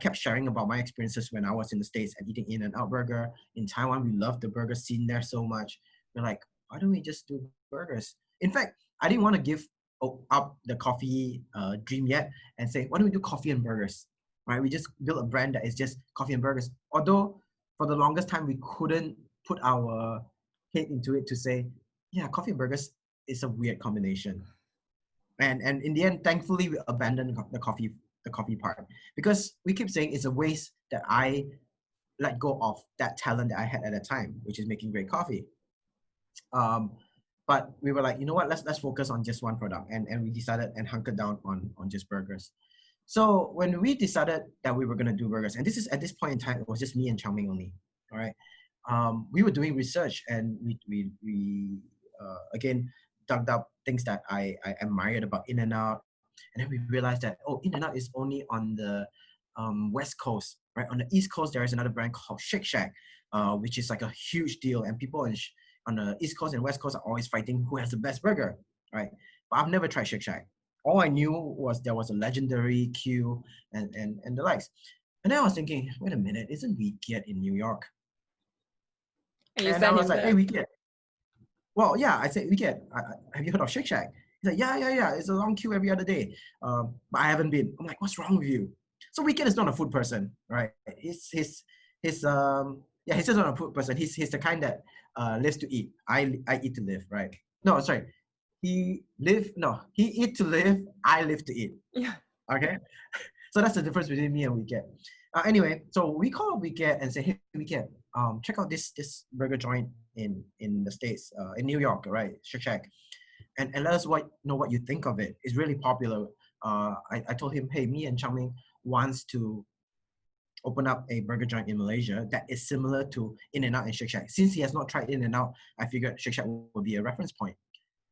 kept sharing about my experiences when I was in the States and eating In-N-Out Burger. In Taiwan, we loved the burger scene there so much. We're like, why don't we just do burgers? In fact, I didn't want to give up the coffee dream yet and say, why don't we do coffee and burgers? Right? We just built a brand that is just coffee and burgers. Although for the longest time, we couldn't put our head into it to say, yeah, coffee and burgers is a weird combination. And in the end, thankfully, we abandoned the coffee part, because we keep saying it's a waste that I let go of that talent that I had at the time, which is making great coffee. But we were like, you know what, let's focus on just one product, and we decided and hunkered down on just burgers. So when we decided that we were going to do burgers, and this is at this point in time, it was just me and Chang Ming only. All right. We were doing research, and we again dug up things that I admired about In-N-Out, and then we realized that, oh, In-N-Out is only on the West Coast, right? On the East Coast, there is another brand called Shake Shack, which is like a huge deal, and people on the East Coast and West Coast are always fighting who has the best burger, right? But I've never tried Shake Shack. All I knew was there was a legendary queue and the likes. And then I was thinking, wait a minute, isn't we Kiat in New York? And you And I sent was him like, hey, there. we Kiat. Well, yeah, I said, we Kiat. Have you heard of Shake Shack? He's like, yeah. It's a long queue every other day. But I haven't been. I'm like, what's wrong with you? So Weekend is not a food person, right? He's just not a food person. He's the kind that lives to eat. I eat to live, right? No, sorry. He eat to live, I live to eat. Yeah. Okay? So that's the difference between me and Weekend. Anyway, so we call Weekend and say, hey, Weekend, check out this burger joint in the States, in New York, right? Shake Shack. And let us know what you think of it. It's really popular. I told him, hey, me and Chang Ming wants to open up a burger joint in Malaysia that is similar to In-N-Out and Shake Shack. Since he has not tried In-N-Out, I figured Shake Shack would be a reference point.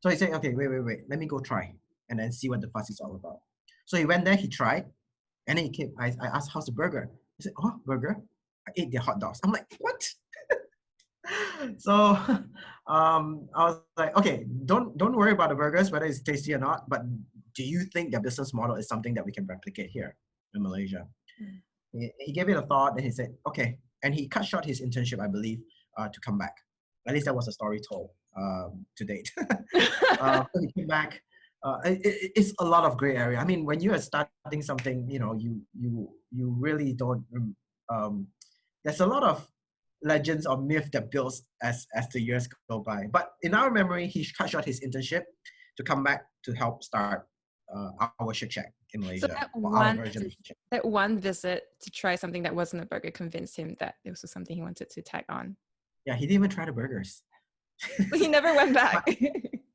So he said, okay, wait, let me go try. and then see what the fuss is all about. So he went there, he tried, and then he came. I asked, how's the burger? He said, oh, burger? I ate their hot dogs. I'm like, what? So I was like, okay, don't worry about the burgers, whether it's tasty or not, but do you think their business model is something that we can replicate here in Malaysia? He gave it a thought, and he said, okay. And he cut short his internship, I believe, to come back. At least that was a story told to date. So he came back. It's a lot of gray area. I mean, when you are starting something, you really don't. There's a lot of legends or myth that builds as the years go by. But in our memory, he cut short his internship to come back to help start our Shake Shack in Malaysia. So that one visit to try something that wasn't a burger convinced him that it was something he wanted to tag on. Yeah, he didn't even try the burgers. He never went back.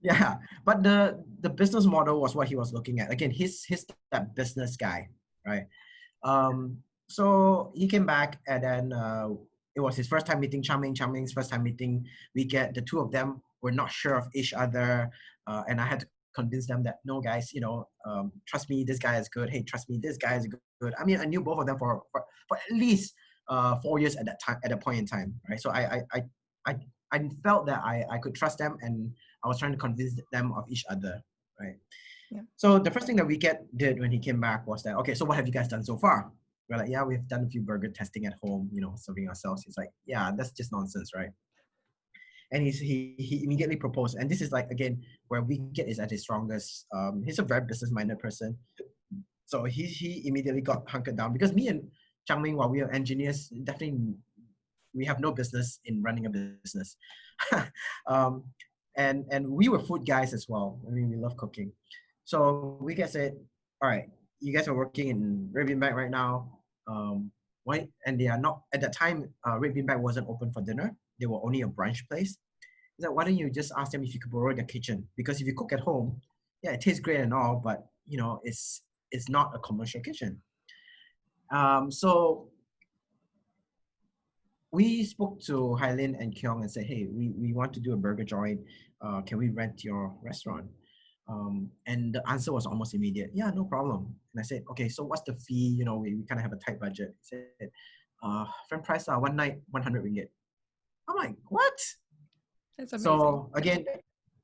Yeah, but the business model was what he was looking at. Again, he's that business guy, right? So he came back, and then it was his first time meeting Chang Ming. Chang Ming's first time meeting. The two of them were not sure of each other, and I had to convince them that no, guys, trust me, this guy is good. Hey, trust me, this guy is good. I mean, I knew both of them for at least 4 years at that point in time, right? So I felt that I could trust them, and I was trying to convince them of each other, right? Yeah. So the first thing that Kiat did when he came back was that, okay, so what have you guys done so far? We're like, yeah, we've done a few burger testing at home, serving ourselves. He's like, yeah, that's just nonsense, right? And he immediately proposed, and this is like, again, where Kiat is at his strongest. He's a very business-minded person. So he immediately got hunkered down, because me and Chang Ming, while we are engineers, definitely we have no business in running a business. And we were food guys as well. I mean, we love cooking. So we guys said, all right, you guys are working in Red Bean Bag right now. Why? And they are not, at that time, Red Bean Bag wasn't open for dinner. They were only a brunch place. He said, why don't you just ask them if you could borrow their kitchen? Because if you cook at home, yeah, it tastes great and all, but it's not a commercial kitchen. So we spoke to Hailin and Kyung and said, hey, we want to do a burger joint. Can we rent your restaurant? And the answer was almost immediate. Yeah, no problem. And I said, okay, so what's the fee? We kind of have a tight budget. He said, friend price, one night, 100 ringgit. I'm like, what? That's amazing. So again,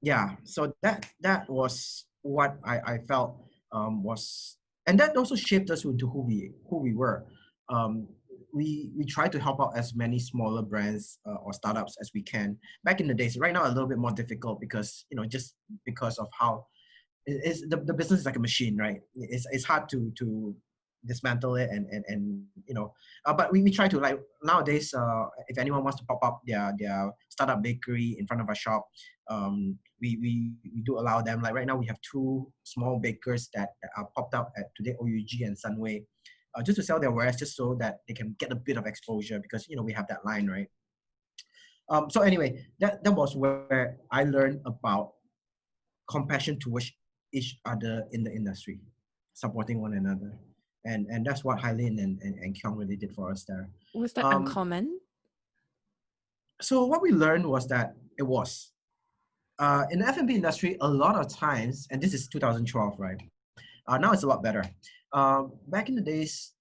yeah, so that was what I felt was, and that also shaped us into who we were. We try to help out as many smaller brands or startups as we can. Back in the days, right now a little bit more difficult because just because of how the business is like a machine, right? It's hard to dismantle it and but we try to, like, nowadays if anyone wants to pop up their startup bakery in front of our shop, we do allow them. Like right now we have 2 small bakers that are popped up at today OUG and Sunway, just to sell their wares, just so that they can get a bit of exposure, because we have that line, right? So anyway, that was where I learned about compassion towards each other in the industry, supporting one another. And that's what Hailin and Kyung really did for us there. Was that uncommon? So what we learned was that it was. In the F&B industry, a lot of times, and this is 2012, right? Now it's a lot better. Back in the days,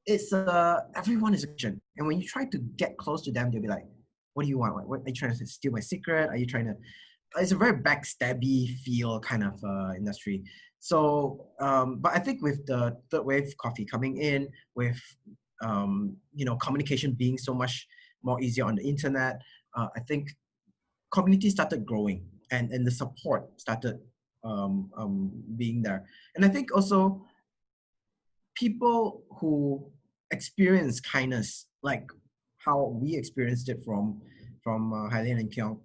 it's everyone is a Christian. And when you try to get close to them, they'll be like, what do you want? What, are you trying to steal my secret? Are you trying to... It's a very backstabby feel kind of industry. So, but I think with the third wave coffee coming in, with communication being so much more easier on the internet, I think community started growing, and the support started being there. And I think also people who experience kindness, like how we experienced it from Hailin and Kyung,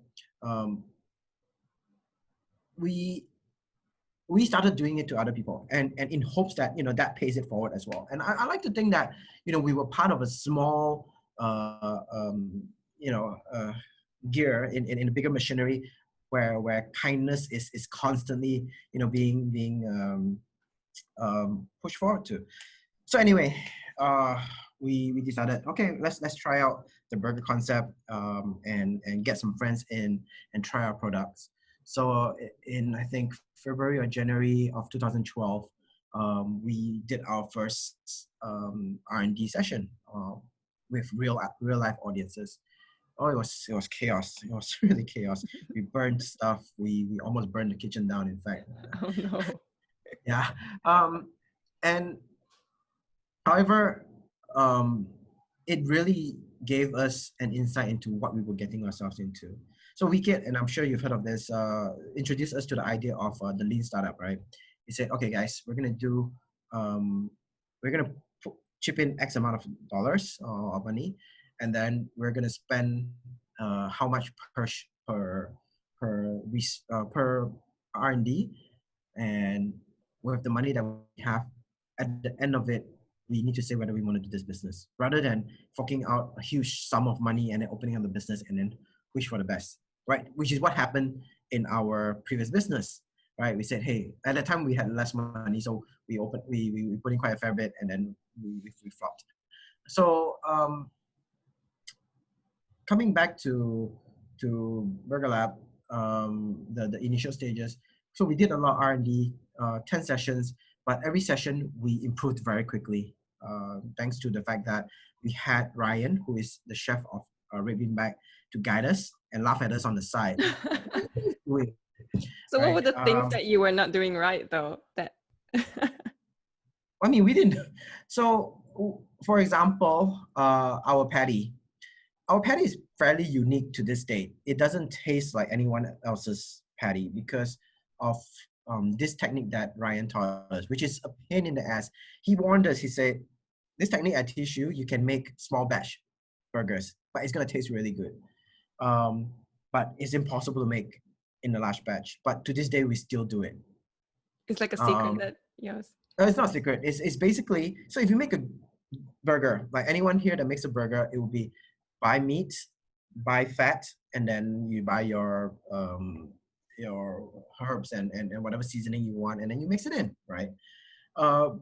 we started doing it to other people, and in hopes that that pays it forward as well. And I like to think that we were part of a small gear in a bigger machinery where kindness is constantly being pushed forward to. So anyway, we decided, okay, let's try out the burger concept and get some friends in and try our products. So in, I think, February or January of 2012, we did our first R&D session with real life audiences. Oh, it was chaos. It was really chaos. We burned stuff. We almost burned the kitchen down, in fact. Oh no. Yeah. And however, it really gave us an insight into what we were getting ourselves into. So Wicked, and I'm sure you've heard of this, introduced us to the idea of the lean startup, right? He said, okay, guys, we're gonna chip in X amount of dollars or money, and then we're gonna spend how much per R&D, and with the money that we have, at the end of it, we need to say whether we want to do this business rather than forking out a huge sum of money and then opening up the business and then wish for the best, right? Which is what happened in our previous business, right? We said, hey, at that time we had less money, so we put in quite a fair bit, and then we flopped. So coming back to BurgerLab, the initial stages. So we did a lot of R&D, 10 sessions, but every session we improved very quickly, thanks to the fact that we had Ryan, who is the chef of Red Bean Bag, to guide us and laugh at us on the side. So what Right? were the things that you were not doing right though? That I mean, we didn't. So, for example, our patty is fairly unique to this date. It doesn't taste like anyone else's patty because of this technique that Ryan taught us, which is a pain in the ass. He warned us, he said, this technique I teach you, you can make small batch burgers, but it's going to taste really good. But it's impossible to make in a large batch. But to this day, we still do it. it's like a secret that yes. It's not a secret. It's basically, so if you make a burger, like anyone here that makes a burger, it will be buy meat, buy fat, and then you buy your herbs and whatever seasoning you want, and then you mix it in, right? And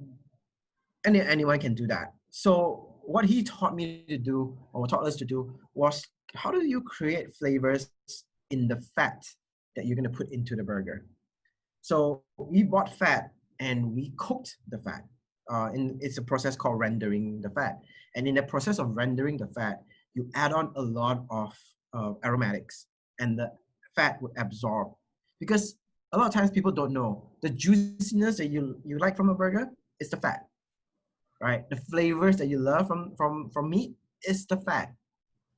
anyone can do that. So what he taught me to do, or taught us to do, was how do you create flavors in the fat that you're going to put into the burger? So we bought fat and we cooked the fat. It's a process called rendering the fat. And in the process of rendering the fat, you add on a lot of aromatics, and the fat would absorb. Because a lot of times people don't know the juiciness that you like from a burger is the fat, right? The flavors that you love from meat is the fat.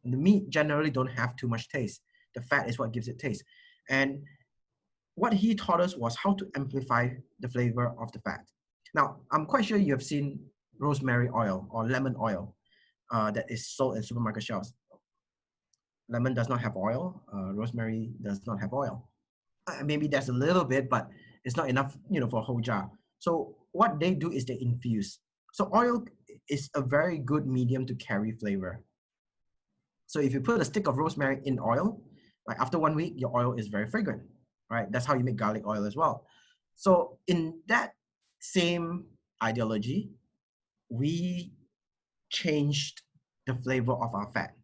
And the meat generally don't have too much taste. The fat is what gives it taste. And what he taught us was how to amplify the flavor of the fat. Now, I'm quite sure you have seen rosemary oil or lemon oil that is sold in supermarket shelves. Lemon does not have oil. Rosemary does not have oil. Maybe there's a little bit, but it's not enough, for a whole jar. So what they do is they infuse. So oil is a very good medium to carry flavor. So if you put a stick of rosemary in oil, like after 1 week, your oil is very fragrant, right? That's how you make garlic oil as well. So in that same ideology, we changed the flavor of our fat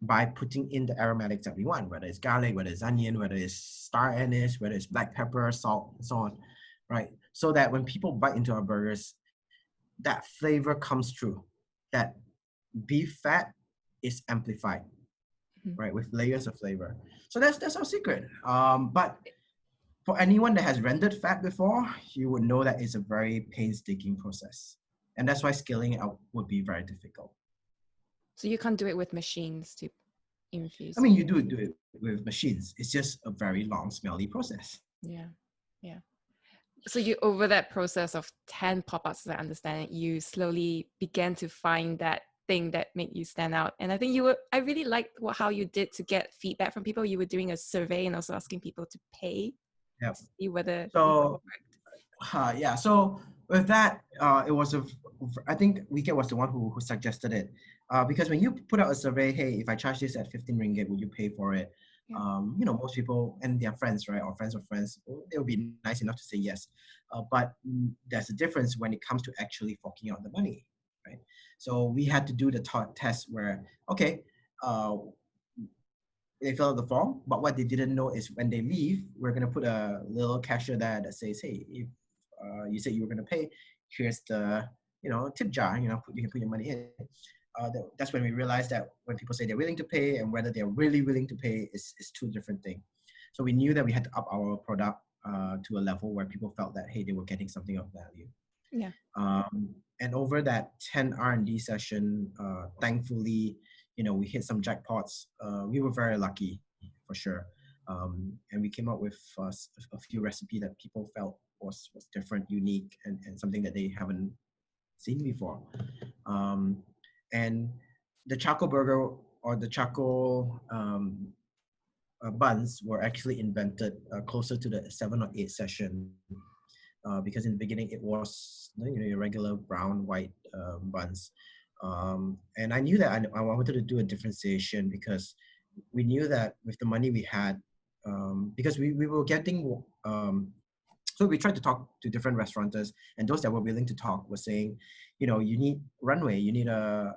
by putting in the aromatics that we want, whether it's garlic, whether it's onion, whether it's star anise, whether it's black pepper, salt, and so on, right? So that when people bite into our burgers, that flavor comes through. That beef fat is amplified, right, with layers of flavor. So that's our secret. But for anyone that has rendered fat before, you would know that it's a very painstaking process. And that's why scaling it up would be very difficult. So you can't do it with machines to infuse. I mean, you do it with machines. It's just a very long, smelly process. Yeah. So you, over that process of 10 pop-ups, as I understand it, you slowly began to find that thing that made you stand out. And I think I really liked how you did to get feedback from people. You were doing a survey and also asking people to pay to see whether so so with that, it was I think Wicked was the one who suggested it, because when you put out a survey, hey, if I charge this at 15 ringgit, would you pay for it? Most people and their friends, right, or friends of friends, they will be nice enough to say yes, but there's a difference when it comes to actually forking out the money, right? So we had to do the test where, okay, they fill out the form, but what they didn't know is when they leave, we're gonna put a little cashier there that says, "Hey, if you said you were gonna pay, here's the tip jar. You can put your money in." That's when we realized that when people say they're willing to pay and whether they're really willing to pay is two different things. So we knew that we had to up our product to a level where people felt that hey, they were getting something of value. Yeah. And over that 10 R&D session, thankfully, we hit some jackpots. We were very lucky for sure. And we came up with a few recipes that people felt was different, unique, and something that they haven't seen before. And the charcoal burger or the charcoal buns were actually invented closer to the 7 or 8 session. Because in the beginning it was your regular brown white buns, and I knew that I wanted to do a differentiation because we knew that with the money we had, because we were getting so we tried to talk to different restaurateurs, and those that were willing to talk were saying, you need runway, you need a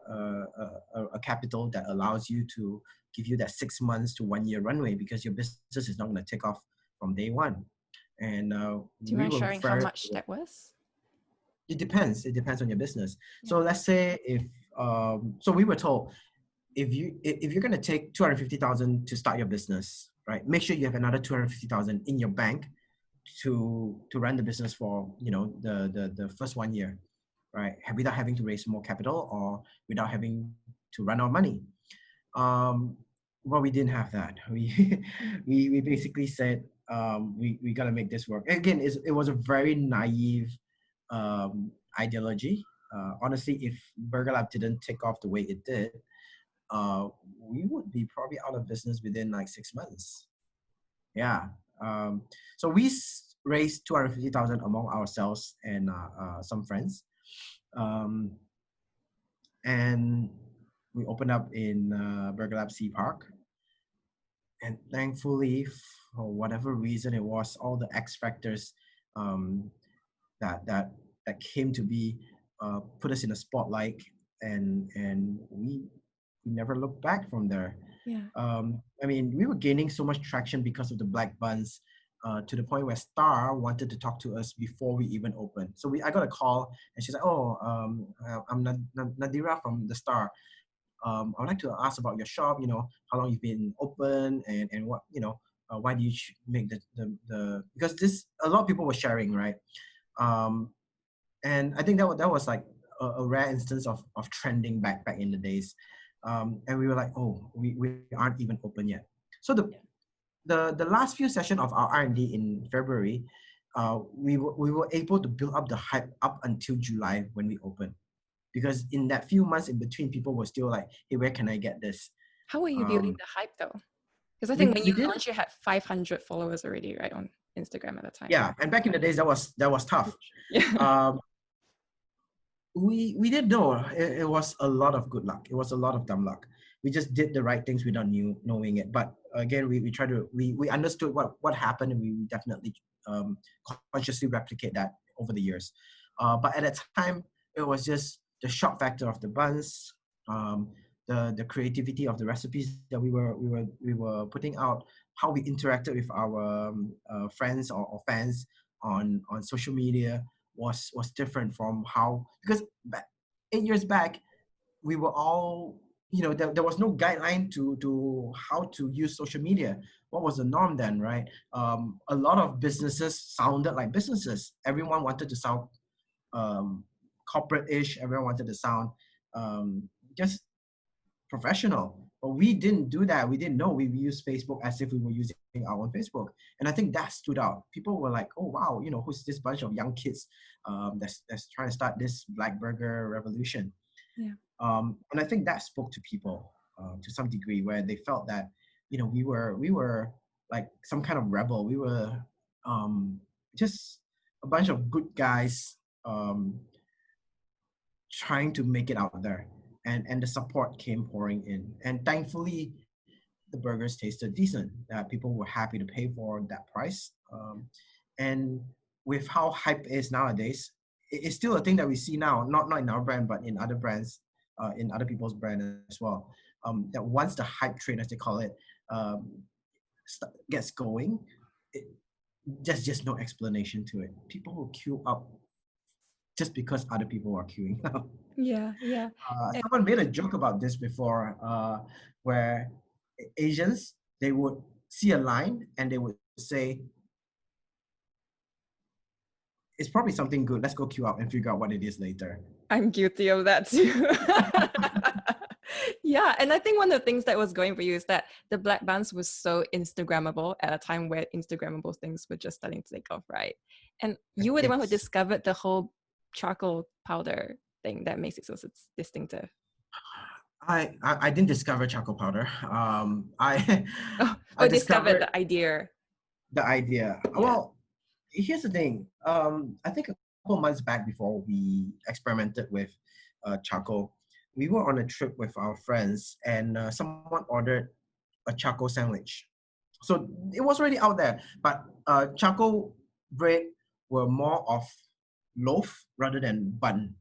capital that allows you to give you that 6 months to 1 year runway because your business is not going to take off from day one. And Do you we mind were sharing how very, much that was? it depends on your business. Yeah. So let's say if so we were told if you're going to take 250,000 to start your business, right, make sure you have another 250,000 in your bank to run the business for the first 1 year, right, without having to raise more capital or without having to run out of money. Well, we didn't have that. We basically said we got to make this work. Again, it was a very naive ideology. Honestly, if BurgerLab didn't take off the way it did, we would be probably out of business within like 6 months. Yeah. So we raised 250,000 among ourselves and some friends, and we opened up in BurgerLab Sea Park. And thankfully, for whatever reason it was, all the X factors that came to be put us in a spotlight, and we never looked back from there. Yeah. I mean, we were gaining so much traction because of the black buns, to the point where Star wanted to talk to us before we even opened. So I got a call, and she's like, "Oh, I'm Nadira from the Star. I would like to ask about your shop. How long you've been open, and what why do you make the because this a lot of people were sharing, right? And I think that was like a rare instance of trending back in the days. And we were like, oh, we aren't even open yet. So the last few sessions of our R&D in February, we were able to build up the hype up until July when we opened. Because in that few months in between, people were still like, hey, where can I get this? How were you building the hype though? Because I we think when you did, launched, you had 500 followers already, right, on Instagram at the time. yeah, and back in the days, that was tough. Yeah. We didn't know. It was a lot of good luck. It was a lot of dumb luck. We just did the right things without knowing it. But again, we tried to we understood what happened, and we definitely consciously replicate that over the years. But at that time, it was just the shock factor of the buns, the creativity of the recipes that we were putting out, how we interacted with our friends or fans on social media was different from how, because 8 years back we were all there was no guideline to how to use social media. What was the norm then, right? A lot of businesses sounded like businesses. Everyone wanted to sound corporate-ish. Everyone wanted to sound just professional, but we didn't do that. We didn't know. We used Facebook as if we were using our own Facebook, and I think that stood out. People were like, "Oh wow, who's this bunch of young kids that's trying to start this black burger revolution?" Yeah. And I think that spoke to people to some degree, where they felt that we were like some kind of rebel. We were just a bunch of good guys trying to make it out there. And the support came pouring in, and thankfully the burgers tasted decent, that people were happy to pay for that price. And with how hype is nowadays, it's still a thing that we see now, not in our brand, but in other brands, in other people's brand as well. That once the hype train, as they call it, um, gets going, it, there's just no explanation to it. People will queue up just because other people are queuing up. Yeah, yeah. And Someone made a joke about this before, where Asians, they would see a line and they would say, it's probably something good. Let's go queue up and figure out what it is later. I'm guilty of that too. Yeah, and I think one of the things that was going for you is that the black buns was so Instagrammable at a time where Instagrammable things were just starting to take off, right? And you were the one who It's discovered the whole charcoal powder thing that makes it so distinctive. I didn't discover charcoal powder. I Oh, I discovered discovered the idea. the idea. Yeah. Well, here's the thing. I think a couple months back before we experimented with charcoal, we were on a trip with our friends and someone ordered a charcoal sandwich. So it was already out there, but charcoal bread were more of loaf rather than bun.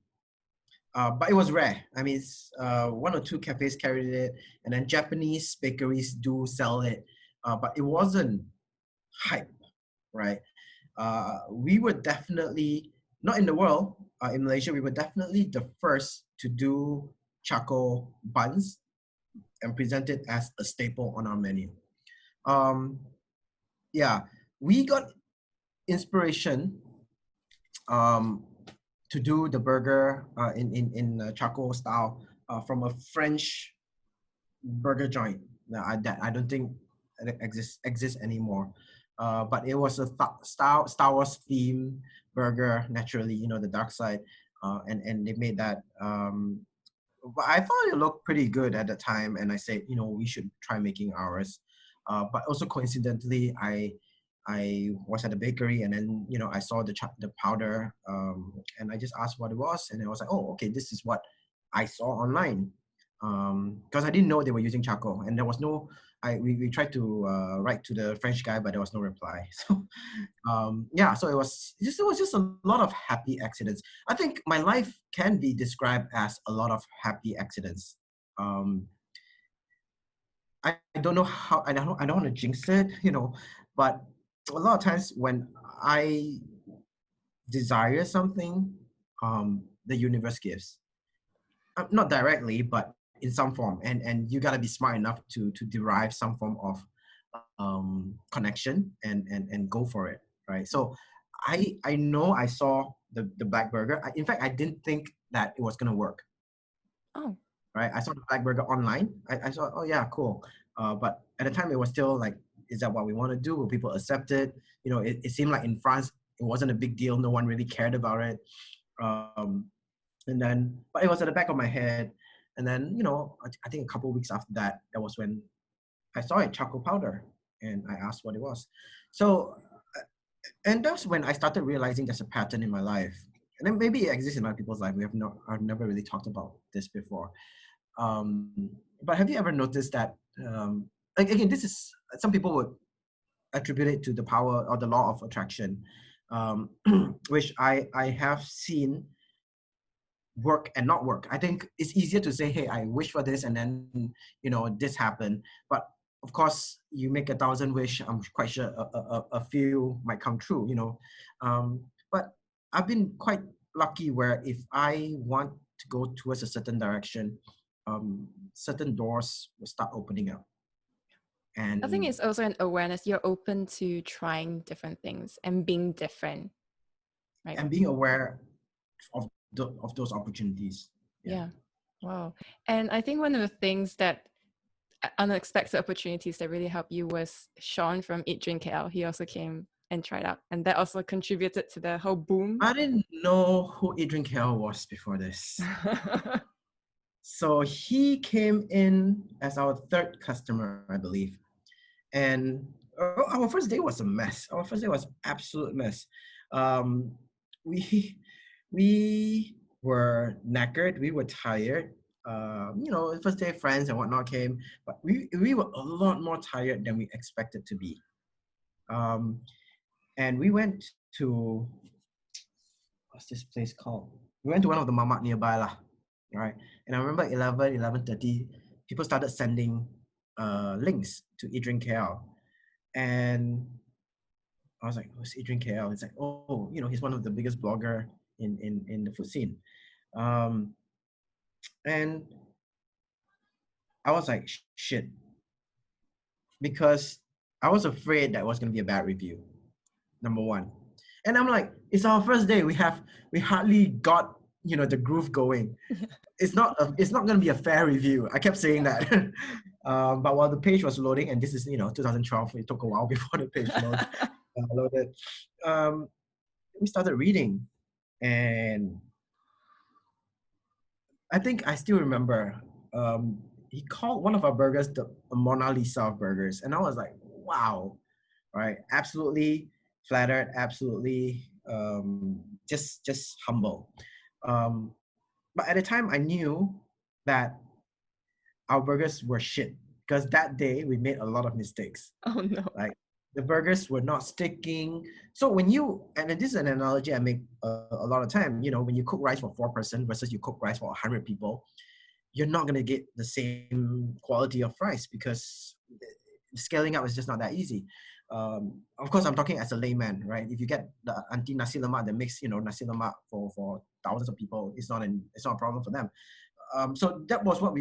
But it was rare. I mean, one or two cafes carried it, and then Japanese bakeries do sell it, but it wasn't hype, right? We were definitely not in the world. In Malaysia, we were definitely the first to do charcoal buns and present it as a staple on our menu. Um, yeah, we got inspiration um, to do the burger in charcoal style from a French burger joint. That I don't think it exists anymore. But it was a Star Wars themed burger. Naturally, you know, the dark side, and they made that. But I thought it looked pretty good at the time, and I said, you know, we should try making ours. But also coincidentally, I was at the bakery, and then you know I saw the powder, and I just asked what it was, and I was like, oh, okay, this is what I saw online, because I didn't know they were using charcoal, and there was no. We tried to write to the French guy, but there was no reply. So yeah, so it was just a lot of happy accidents. I think my life can be described as a lot of happy accidents. Um, I don't know how I don't want to jinx it, you know, but a lot of times when I desire something, the universe gives. Not directly, but in some form, and you gotta be smart enough to derive some form of connection and go for it, right? So I know I saw the black burger. In fact, I didn't think that it was gonna work, Oh, right? I saw the black burger online. I saw, oh yeah, cool. But at the time, it was still like, is that what we want to do? Will people accept it? You know, it seemed like in France, it wasn't a big deal. No one really cared about it. Um, and then, but it was at the back of my head. And then, you know, I think a couple of weeks after that, that was when I saw it, charcoal powder, and I asked what it was. So, and that's when I started realizing there's a pattern in my life. And then maybe it exists in other people's life. I've never really talked about this before. Um, but have you ever noticed that, like, again, this is, some people would attribute it to the power or the law of attraction, um, which I have seen work and not work. I think it's easier to say, hey, I wish for this and then, you know, this happened. But of course, you make 1,000 wish, I'm quite sure a few might come true, you know. But I've been quite lucky where if I want to go towards a certain direction, certain doors will start opening up. I think And it's also an awareness. You're open to trying different things and being different, right? being aware of of those opportunities. Yeah. Yeah. Wow. And I think one of the things that unexpected opportunities that really helped you was Sean from Eat Drink KL. He also came and tried out, and that also contributed to the whole boom. I didn't know who Adrian Kell was before this. So he came in as our third customer, I believe. And our first day was a mess. Our first day was absolute mess. Um, we we were knackered. We were tired. You know, first day friends and whatnot came, but we were a lot more tired than we expected to be. Um, and we went to, what's this place called? We went to one of the mamak nearby lah, right? And I remember 11:30, people started sending links to Eat Drink KL. And I was like, who's Eat Drink KL? It's like, oh, he's one of the biggest blogger in the food scene. Um, and I was like, shit, because I was afraid that it was going to be a bad review, number one. And I'm like, it's our first day. We hardly got, the groove going. It's not going to be a fair review. I kept saying that. But while the page was loading, and this is, 2012, it took a while before the page loaded. We started reading, and I think I still remember, he called one of our burgers the Mona Lisa of burgers. And I was like, wow, right? Absolutely flattered, absolutely just humble. But at the time, I knew that our burgers were shit, because that day we made a lot of mistakes. Oh no. Like, the burgers were not sticking. So and this is an analogy I make a lot of time, when you cook rice for 4 person versus you cook rice for 100 people, you're not going to get the same quality of rice, because scaling up is just not that easy. Of course, I'm talking as a layman, right? If you get the auntie nasi lemak that makes, nasi lemak for thousands of people, it's not a problem for them. So that was what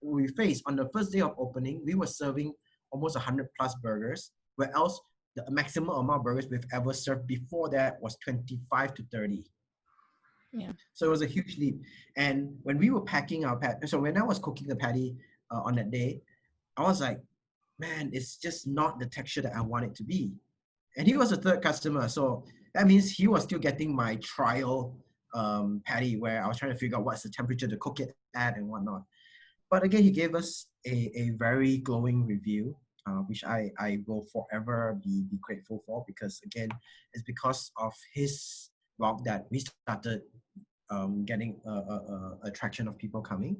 we faced. On the first day of opening, we were serving almost 100 plus burgers, where else the maximum amount of burgers we've ever served before that was 25 to 30. Yeah. So it was a huge leap. And when we were packing our so when I was cooking the patty on that day, I was like, man, it's just not the texture that I want it to be. And he was a third customer, so that means he was still getting my trial patty, where I was trying to figure out what's the temperature to cook it at and whatnot. But again, he gave us a very glowing review, which I will forever be grateful for, because again, it's because of his blog that we started getting a traction of people coming.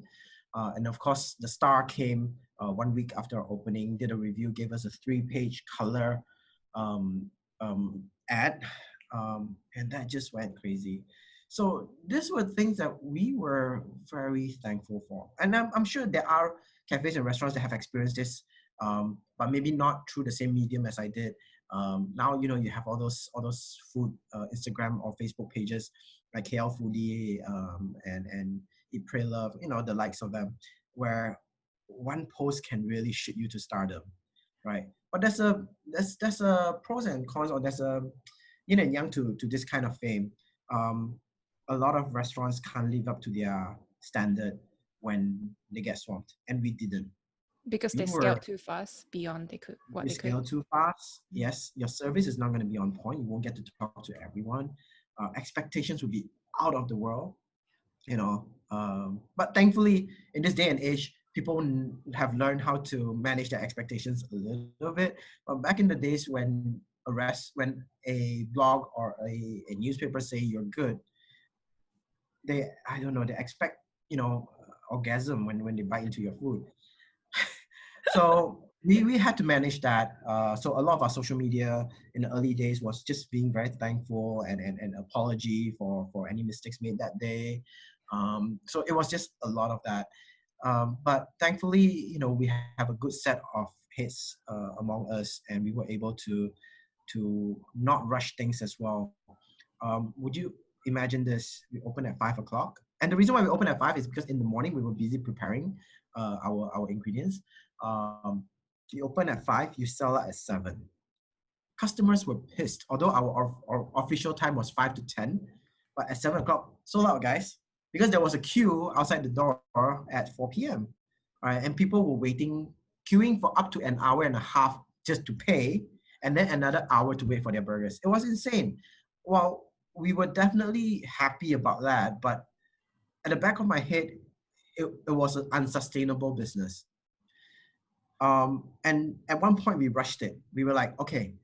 And of course, the star came 1 week after our opening, did a review, gave us a 3-page color ad, and that just went crazy. So these were things that we were very thankful for. And I'm sure there are cafes and restaurants that have experienced this, but maybe not through the same medium as I did. Now, you have all those food Instagram or Facebook pages like KL Foodie and Eat, Pray, Love, the likes of them, where one post can really shoot you to stardom, right? But there's a pros and cons, or there's a yin and yang to this kind of fame. A lot of restaurants can't live up to their standard when they get swamped, and we didn't. Because they scaled too fast beyond what they could. Scale too fast. Yes, your service is not going to be on point. You won't get to talk to everyone. Expectations will be out of the world, But thankfully, in this day and age, people have learned how to manage their expectations a little bit. But back in the days when a blog or a newspaper say you're good, they expect orgasm when they bite into your food. So we had to manage that. So a lot of our social media in the early days was just being very thankful and apology for any mistakes made that day. So it was just a lot of that. But thankfully, we have a good set of heads among us, and we were able to not rush things as well. Would you imagine this? We open at 5 o'clock. And the reason why we open at 5 is because in the morning we were busy preparing our ingredients. You open at 5, you sell out at 7. Customers were pissed, although our official time was 5 to 10, but at 7 o'clock, sold out, guys, because there was a queue outside the door at 4 p.m. All right, and people were queuing for up to an hour and a half just to pay, and then another hour to wait for their burgers. It was insane. Well, we were definitely happy about that, but at the back of my head, it was an unsustainable business. And at one point we rushed it. We were like, okay,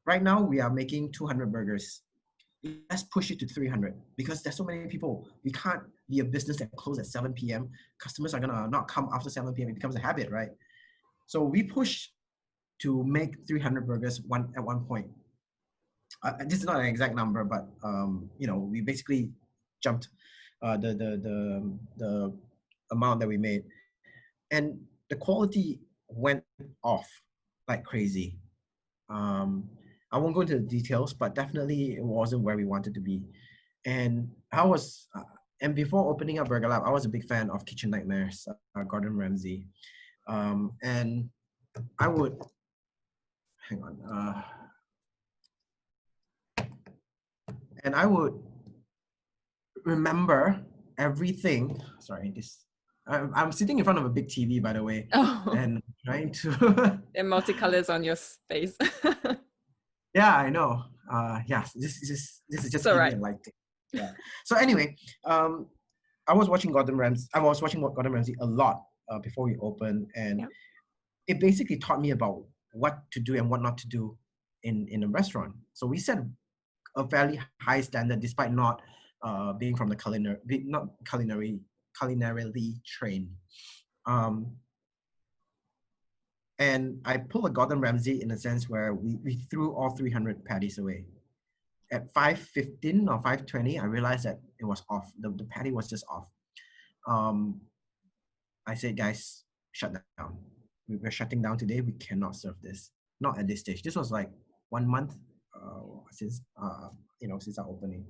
right now we are making 200 burgers. Let's push it to 300, because there's so many people. We can't be a business that closes at 7 p.m. Customers are gonna not come after 7 p.m. It becomes a habit, right? So we pushed to make 300 burgers at one point. This is not an exact number, but we basically jumped the amount that we made. And the quality went off like crazy. I won't go into the details, but definitely it wasn't where we wanted to be. And and before opening up Burger Lab, I was a big fan of Kitchen Nightmares, Gordon Ramsay. And I would, hang on, and I would remember everything. Sorry, I'm sitting in front of a big TV, by the way, and trying to. There are multicolors on your face. Yeah, I know. Yeah, this is just all giving right. a lighting. Yeah. So anyway, I was watching Gordon Ramsay. I was watching Gordon Ramsay a lot before we opened, and it basically taught me about what to do and what not to do in a restaurant. So we set a fairly high standard, despite not being from the culinarily trained. And I pulled a Gordon Ramsay in a sense where we threw all 300 patties away. At 5:15 or 5:20, I realized that it was off. The patty was just off. I said, guys, shut down. We're shutting down today. We cannot serve this. Not at this stage. This was like 1 month since since our opening.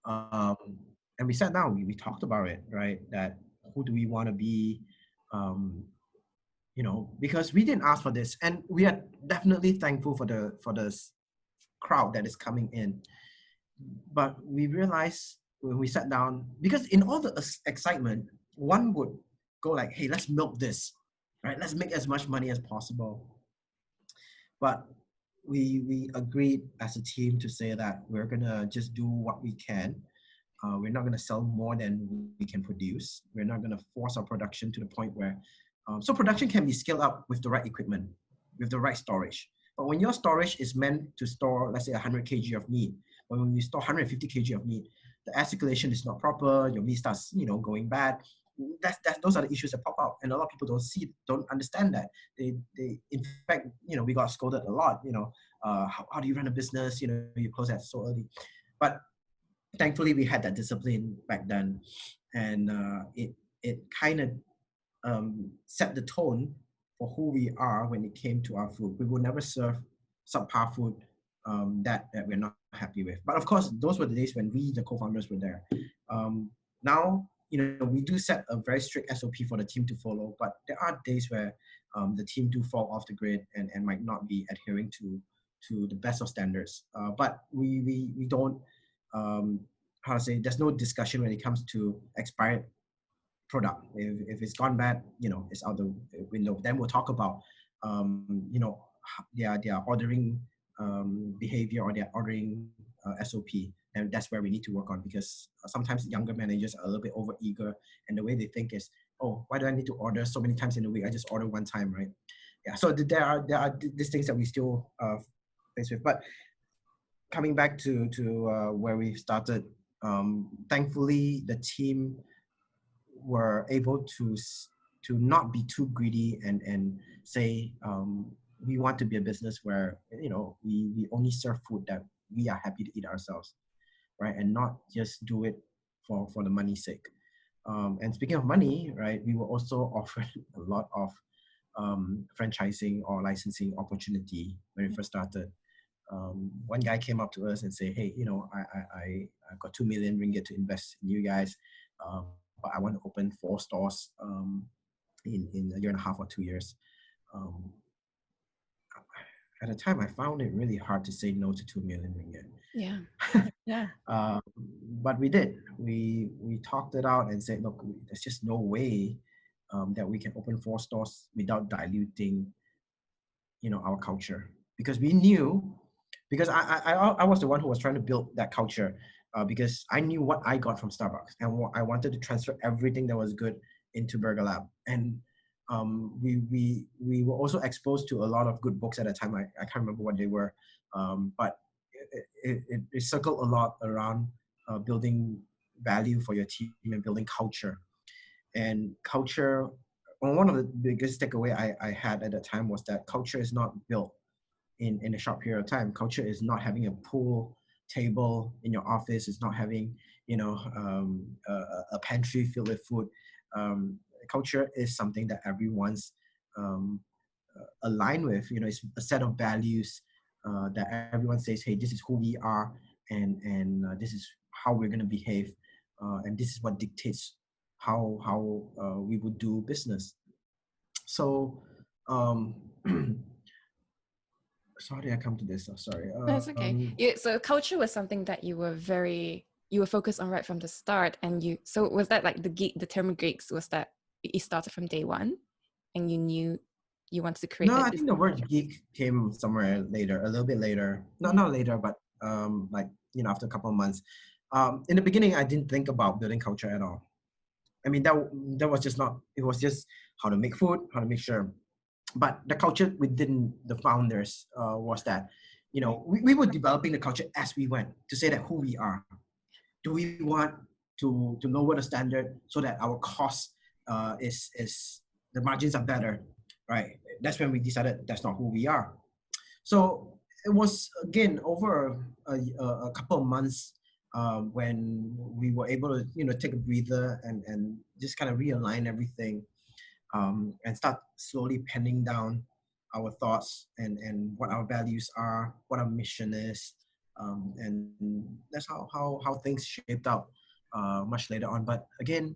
And we sat down. We talked about it, right? That who do we want to be? Because we didn't ask for this, and we are definitely thankful for the crowd that is coming in. But we realized when we sat down, because in all the excitement, one would go like, hey, let's milk this, right? Let's make as much money as possible. But we agreed as a team to say that we're gonna just do what we can. We're not gonna sell more than we can produce. We're not gonna force our production to the point where, so production can be scaled up with the right equipment, with the right storage. But when your storage is meant to store, let's say 100 kg of meat, when you store 150 kg of meat, the air circulation is not proper, your meat starts, going bad. Those are the issues that pop up, and a lot of people don't understand that. They in fact, we got scolded a lot. How do you run a business? You close that so early. But thankfully, we had that discipline back then, and it kind of set the tone for who we are when it came to our food. We will never serve subpar food that we're not happy with. But of course, those were the days when we, the co-founders, were there. Now, we do set a very strict SOP for the team to follow, but there are days where the team do fall off the grid and might not be adhering to the best of standards. But we don't, there's no discussion when it comes to expired product. If it's gone bad, it's out the window. Then we'll talk about, their ordering behavior or their ordering SOP. And that's where we need to work on, because sometimes younger managers are a little bit over eager, and the way they think is, oh, why do I need to order so many times in a week? I just order one time, right? Yeah. So there are these things that we still face with. But coming back to where we started, thankfully the team were able to not be too greedy and say, we want to be a business where we only serve food that we are happy to eat ourselves, right? And not just do it for the money's sake. And speaking of money, right, we were also offered a lot of franchising or licensing opportunity when we first started. One guy came up to us and say, hey, I got 2 million ringgit to invest in you guys, but I want to open 4 stores in a year and a half or 2 years. At the time, I found it really hard to say no to 2 million ringgit. Yeah. But we did. We talked it out and said, look, there's just no way that we can open 4 stores without diluting, our culture. Because we knew, because I was the one who was trying to build that culture, because I knew what I got from Starbucks, and I wanted to transfer everything that was good into BurgerLab. And we were also exposed to a lot of good books at the time. I can't remember what they were, but it circled a lot around building value for your team and building culture. And culture, one of the biggest takeaway I had at the time was that culture is not built in a short period of time. Culture is not having a pool table in your office. It's not having, a pantry filled with food. Culture is something that everyone's align with. It's a set of values that everyone says, hey, this is who we are, and this is how we're going to behave, and this is what dictates how we would do business. So um, so how did I come to this? Oh, sorry. No, it's okay. So culture was something that you were focused on right from the start, and so was that like the term geeks, was that it started from day one, and you knew you wanted to create No, that I think the distinct word culture? geek came somewhere later, a little bit later. No, Mm. not later, but like after a couple of months. In the beginning, I didn't think about building culture at all. I mean, that was just not. It was just how to make food, how to make sure. But the culture within the founders was that, we were developing the culture as we went to say that who we are. Do we want to lower the standard so that our cost is the margins are better, right? That's when we decided that's not who we are. So it was again over a couple of months when we were able to take a breather and just kind of realign everything, and start slowly penning down our thoughts and what our values are, what our mission is, and that's how things shaped out much later on. But again,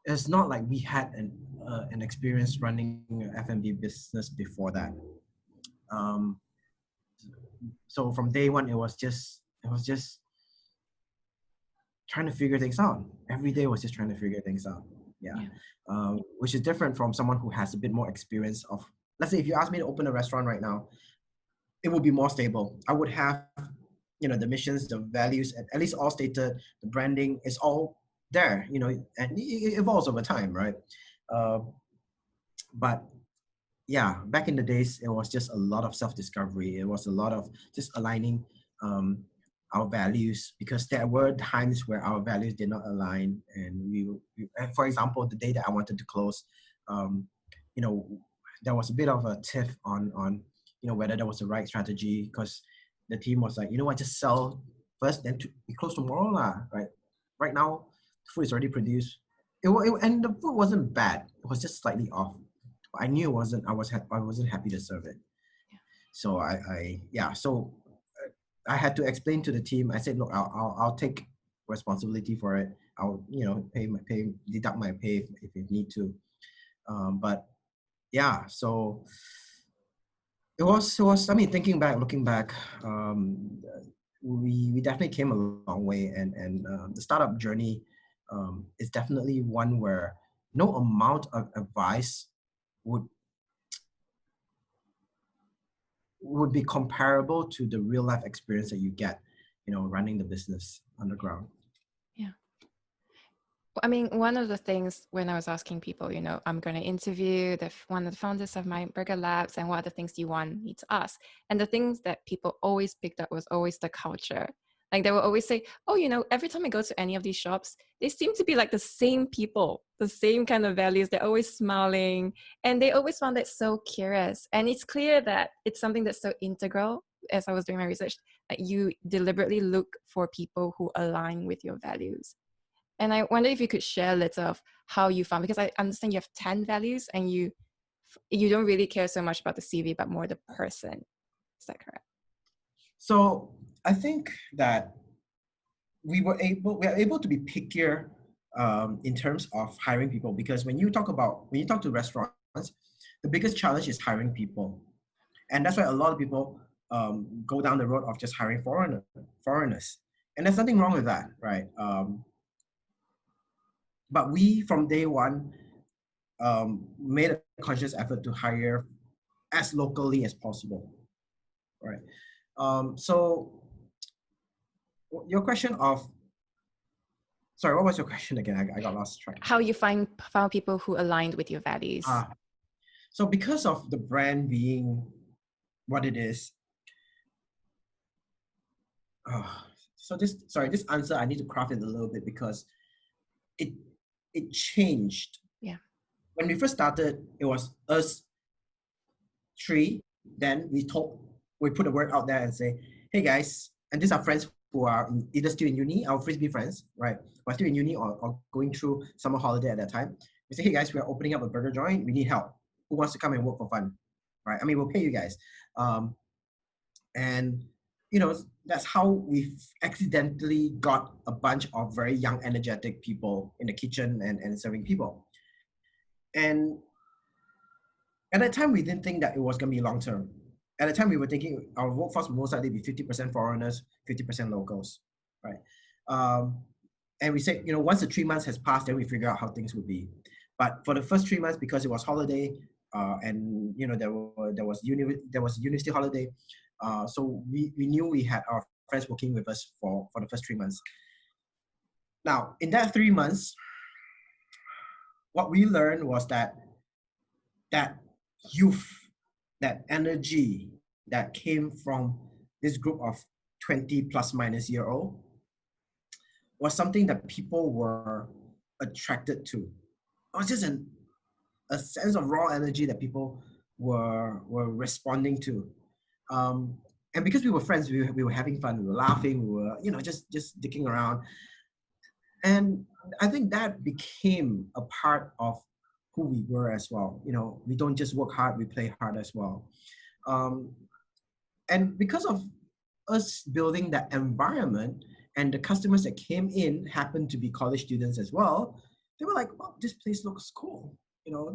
it's not like we had an experience running an F&B business before that. Um, so from day one, it was just trying to figure things out. Every day was just trying to figure things out. Yeah. Yeah. Which is different from someone who has a bit more experience of, let's say if you ask me to open a restaurant right now, it would be more stable. I would have, the missions, the values, at least all stated, the branding is all there, and it evolves over time, right? Uh, but yeah, back in the days, it was just a lot of self-discovery. It was a lot of just aligning our values, because there were times where our values did not align, and for example, the day that I wanted to close, um, you know, there was a bit of a tiff on whether that was the right strategy, because the team was like, you know what, just sell first, then we close tomorrow lah, right? Right now, food is already produced. And the food wasn't bad. It was just slightly off. I knew it wasn't. I wasn't happy to serve it. So So I had to explain to the team. I said, look, I'll take responsibility for it. I'll deduct my pay if you need to. But yeah, so it was. I mean, looking back, we definitely came a long way, and the startup journey is definitely one where no amount of advice would be comparable to the real life experience that you get, running the business underground. Yeah. I mean, one of the things when I was asking people, I'm going to interview one of the founders of MyBurgerLabs, and what are the things you want me to ask? And the things that people always picked up was always the culture. Like they will always say, oh, every time I go to any of these shops, they seem to be like the same people, the same kind of values. They're always smiling, and they always found it so curious. And it's clear that it's something that's so integral. As I was doing my research, that you deliberately look for people who align with your values. And I wonder if you could share a little of how you found, because I understand you have 10 values and you don't really care so much about the CV, but more the person. Is that correct? So I think that we are able to be pickier in terms of hiring people, because when you talk to restaurants, the biggest challenge is hiring people, and that's why a lot of people go down the road of just hiring foreigners, and there's nothing wrong with that, right? But we from day one made a conscious effort to hire as locally as possible, right? So your question of, sorry, what was your question again? I got lost track. How you found people who aligned with your values. So because of the brand being what it is, this answer I need to craft it a little bit, because it changed. Yeah. When we first started, it was us three. Then we put the word out there and say, hey guys, and these are friends who are either still in uni, our frisbee friends, right? Who are still in uni or going through summer holiday at that time. We say, hey guys, we are opening up a burger joint. We need help. who wants to come and work for fun, right? I mean, we'll pay you guys. And you know, that's how we accidentally got a bunch of very young, energetic people in the kitchen and serving people. And at that time, we didn't think that it was going to be long term. At the time, we were thinking our workforce would most likely be 50% foreigners, 50% locals, right? And we said, you know, once the 3 months has passed, then we figure out how things would be. But for the first 3 months, because it was holiday, and you know there was university holiday, so we knew we had our friends working with us for the first 3 months. Now, in that 3 months, what we learned was that youth, that energy that came from this group of 20 plus minus year old was something that people were attracted to. It was just a sense of raw energy that people were responding to. And because we were friends, we were having fun, we were laughing, we were, you know, just dicking around. And I think that became a part of who we were as well. You know, we don't just work hard, we play hard as well. And because of us building that environment, and the customers that came in happened to be college students as well, they were like, "Well, this place looks cool. You know,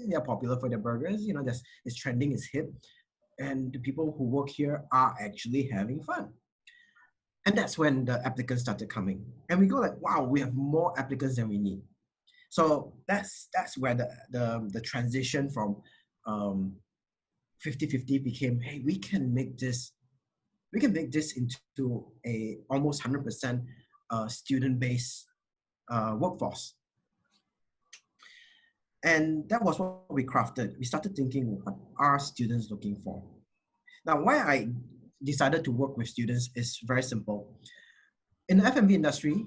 they're popular for their burgers. You know, it's trending, it's hip, and the people who work here are actually having fun." And that's when the applicants started coming, and we go like, "Wow, we have more applicants than we need." So that's where the transition from 50-50 became, hey, we can make this into a almost 100% student-based workforce. And that was what we crafted. We started thinking, what are students looking for? Now, why I decided to work with students is very simple. In the F&B industry,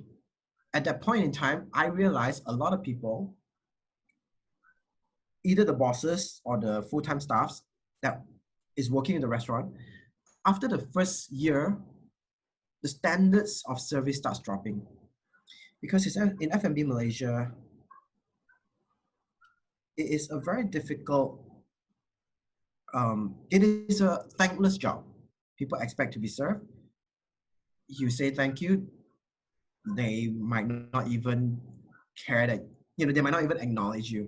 at that point in time, I realized a lot of people, either the bosses or the full-time staffs that is working in the restaurant, after the first year, the standards of service starts dropping. Because it's in F&B Malaysia, it is a very difficult, it is a thankless job. People expect to be served. You say thank you, they might not even care that, you know, they might not even acknowledge you.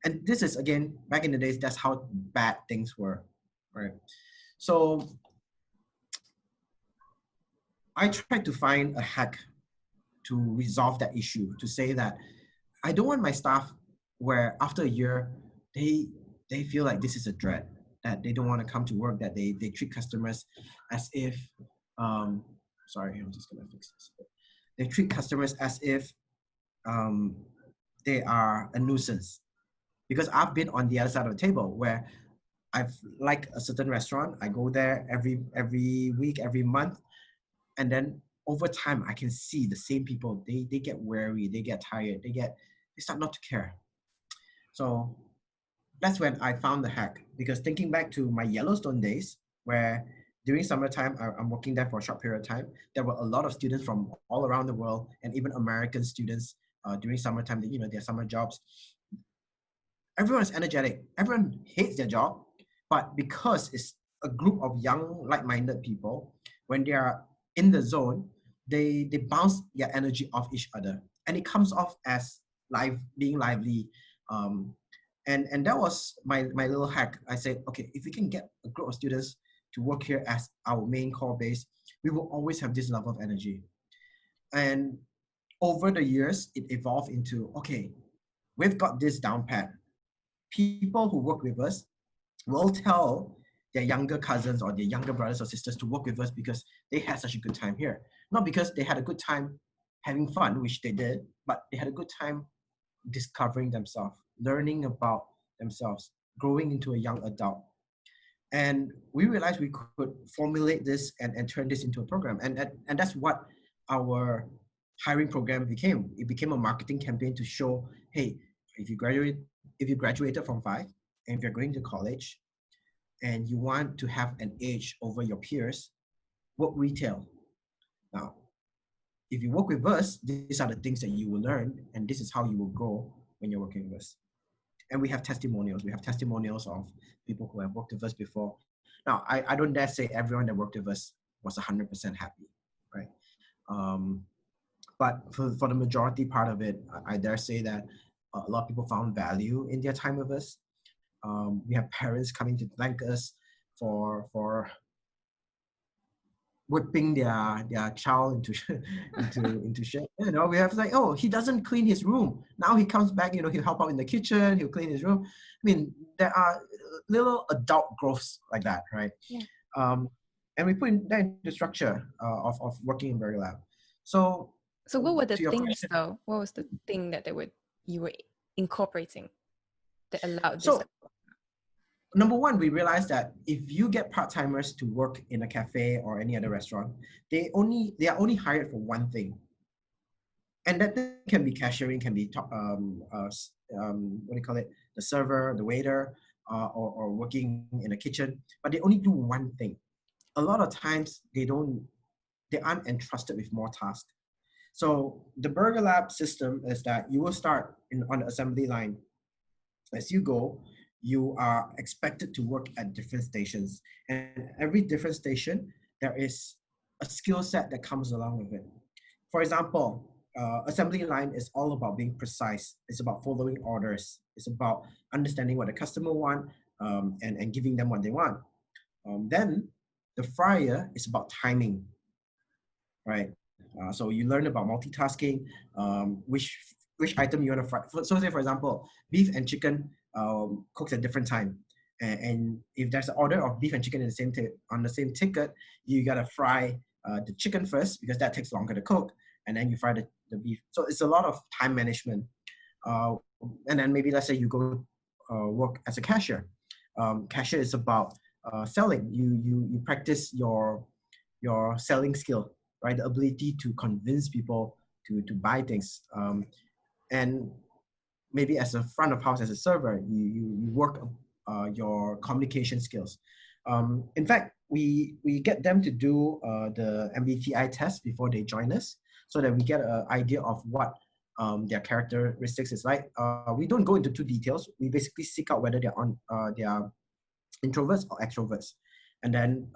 And this is, again, back in the days, that's how bad things were, right? So I tried to find a hack to resolve that issue, to say that I don't want my staff where after a year, they feel like this is a dread, that they don't want to come to work, that they treat customers as if, sorry, I'm just gonna fix this. They treat customers as if they are a nuisance. Because I've been on the other side of the table where I've like a certain restaurant, I go there every week, every month, and then over time I can see the same people, they get weary, they get tired, they start not to care. So that's when I found the hack, because thinking back to my Yellowstone days, where during summertime, I'm working there for a short period of time, there were a lot of students from all around the world, and even American students during summertime, you know, their summer jobs. Everyone is energetic, everyone hates their job, but because it's a group of young, like-minded people, when they are in the zone, they bounce their energy off each other, and it comes off as being lively. And that was my little hack. I said, okay, if we can get a group of students to work here as our main core base, we will always have this level of energy. And over the years, it evolved into, okay, we've got this down pat. People who work with us will tell their younger cousins or their younger brothers or sisters to work with us because they had such a good time here. Not because they had a good time having fun, which they did, but they had a good time discovering themselves, learning about themselves, growing into a young adult. And we realized we could formulate this and turn this into a program. And that's what our hiring program became. It became a marketing campaign to show, hey, if you graduated from 5, and if you're going to college and you want to have an edge over your peers, work retail. Now, if you work with us, these are the things that you will learn, and this is how you will grow when you're working with us. And we have testimonials. We have testimonials of people who have worked with us before. Now, I don't dare say everyone that worked with us was 100% happy, right? But for the majority part of it, I dare say that a lot of people found value in their time with us. We have parents coming to thank us for whipping their child into into shape. You know, we have like, oh, he doesn't clean his room. Now he comes back, you know, he'll help out in the kitchen, he'll clean his room. I mean, there are little adult growths like that, right? Yeah. And we put that into structure of working in BurgerLab. So what were the to your things question, though? What was the thing that you were incorporating that allowed this? so number one, we realized that if you get part-timers to work in a cafe or any other restaurant, they are only hired for one thing. And that thing can be cashiering, can be what do you call it, the server, the waiter, or working in a kitchen, but they only do one thing. A lot of times they aren't entrusted with more tasks. So the BurgerLab system is that you will start on the assembly line. As you go, you are expected to work at different stations, and every different station there is a skill set that comes along with it. For example, assembly line is all about being precise. It's about following orders. It's about understanding what the customer want, and giving them what they want. Then the fryer is about timing, right? So you learn about multitasking, which item you want to fry. So say for example, beef and chicken cooks at different time. And if there's an order of beef and chicken in on the same ticket, you gotta fry the chicken first because that takes longer to cook, and then you fry the beef. So it's a lot of time management. And then maybe let's say you go work as a cashier. Cashier is about selling. You practice your selling skill, right? The ability to convince people to buy things. And maybe as a front of house, as a server, you work your communication skills. In fact, we get them to do the MBTI test before they join us, so that we get an idea of what their characteristics is like. We don't go into too details. We basically seek out whether they are introverts or extroverts. And then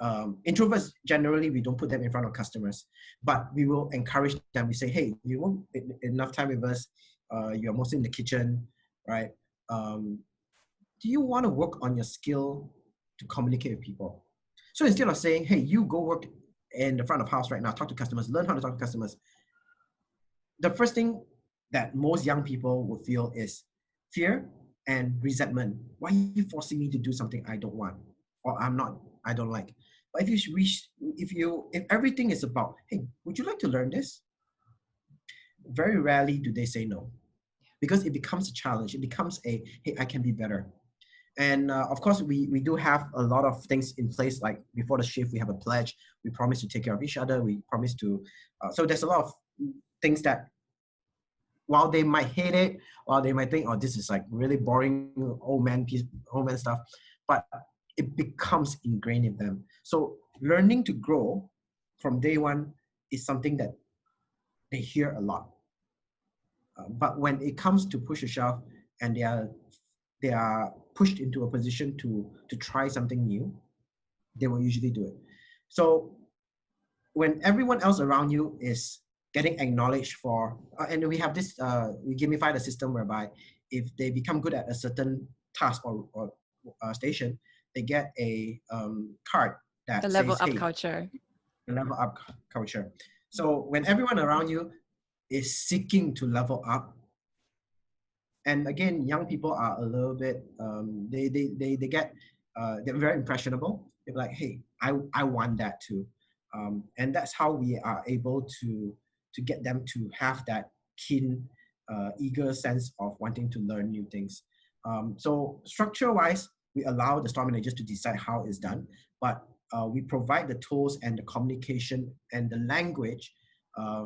introverts, generally, we don't put them in front of customers, but we will encourage them. We say, hey, you won't enough time with us. You're mostly in the kitchen, right? Do you want to work on your skill to communicate with people? So instead of saying, hey, you go work in the front of house right now, talk to customers, learn how to talk to customers, the first thing that most young people will feel is fear and resentment. Why are you forcing me to do something I don't want, or I don't like? But if everything is about, hey, would you like to learn this? Very rarely do they say no, because it becomes a challenge. It becomes hey, I can be better. And of course, we do have a lot of things in place. Like before the shift, we have a pledge. We promise to take care of each other. We promise to. So there's a lot of things that, while they might hate it, while they might think, oh, this is like really boring old man stuff, but it becomes ingrained in them. So learning to grow from day one is something that they hear a lot. But when it comes to push a shove, and they are pushed into a position to try something new, they will usually do it. So when everyone else around you is getting acknowledged for, and we have this, we gamify the system whereby if they become good at a certain task or station, they get a card that The level says, up hey, culture. level up culture. So when everyone around you is seeking to level up, and again, young people are a little bit, they get, they're very impressionable. They're like, hey, I want that too. And that's how we are able to get them to have that keen, eager sense of wanting to learn new things. So structure-wise, we allow the store managers to decide how it's done, but we provide the tools and the communication and the language,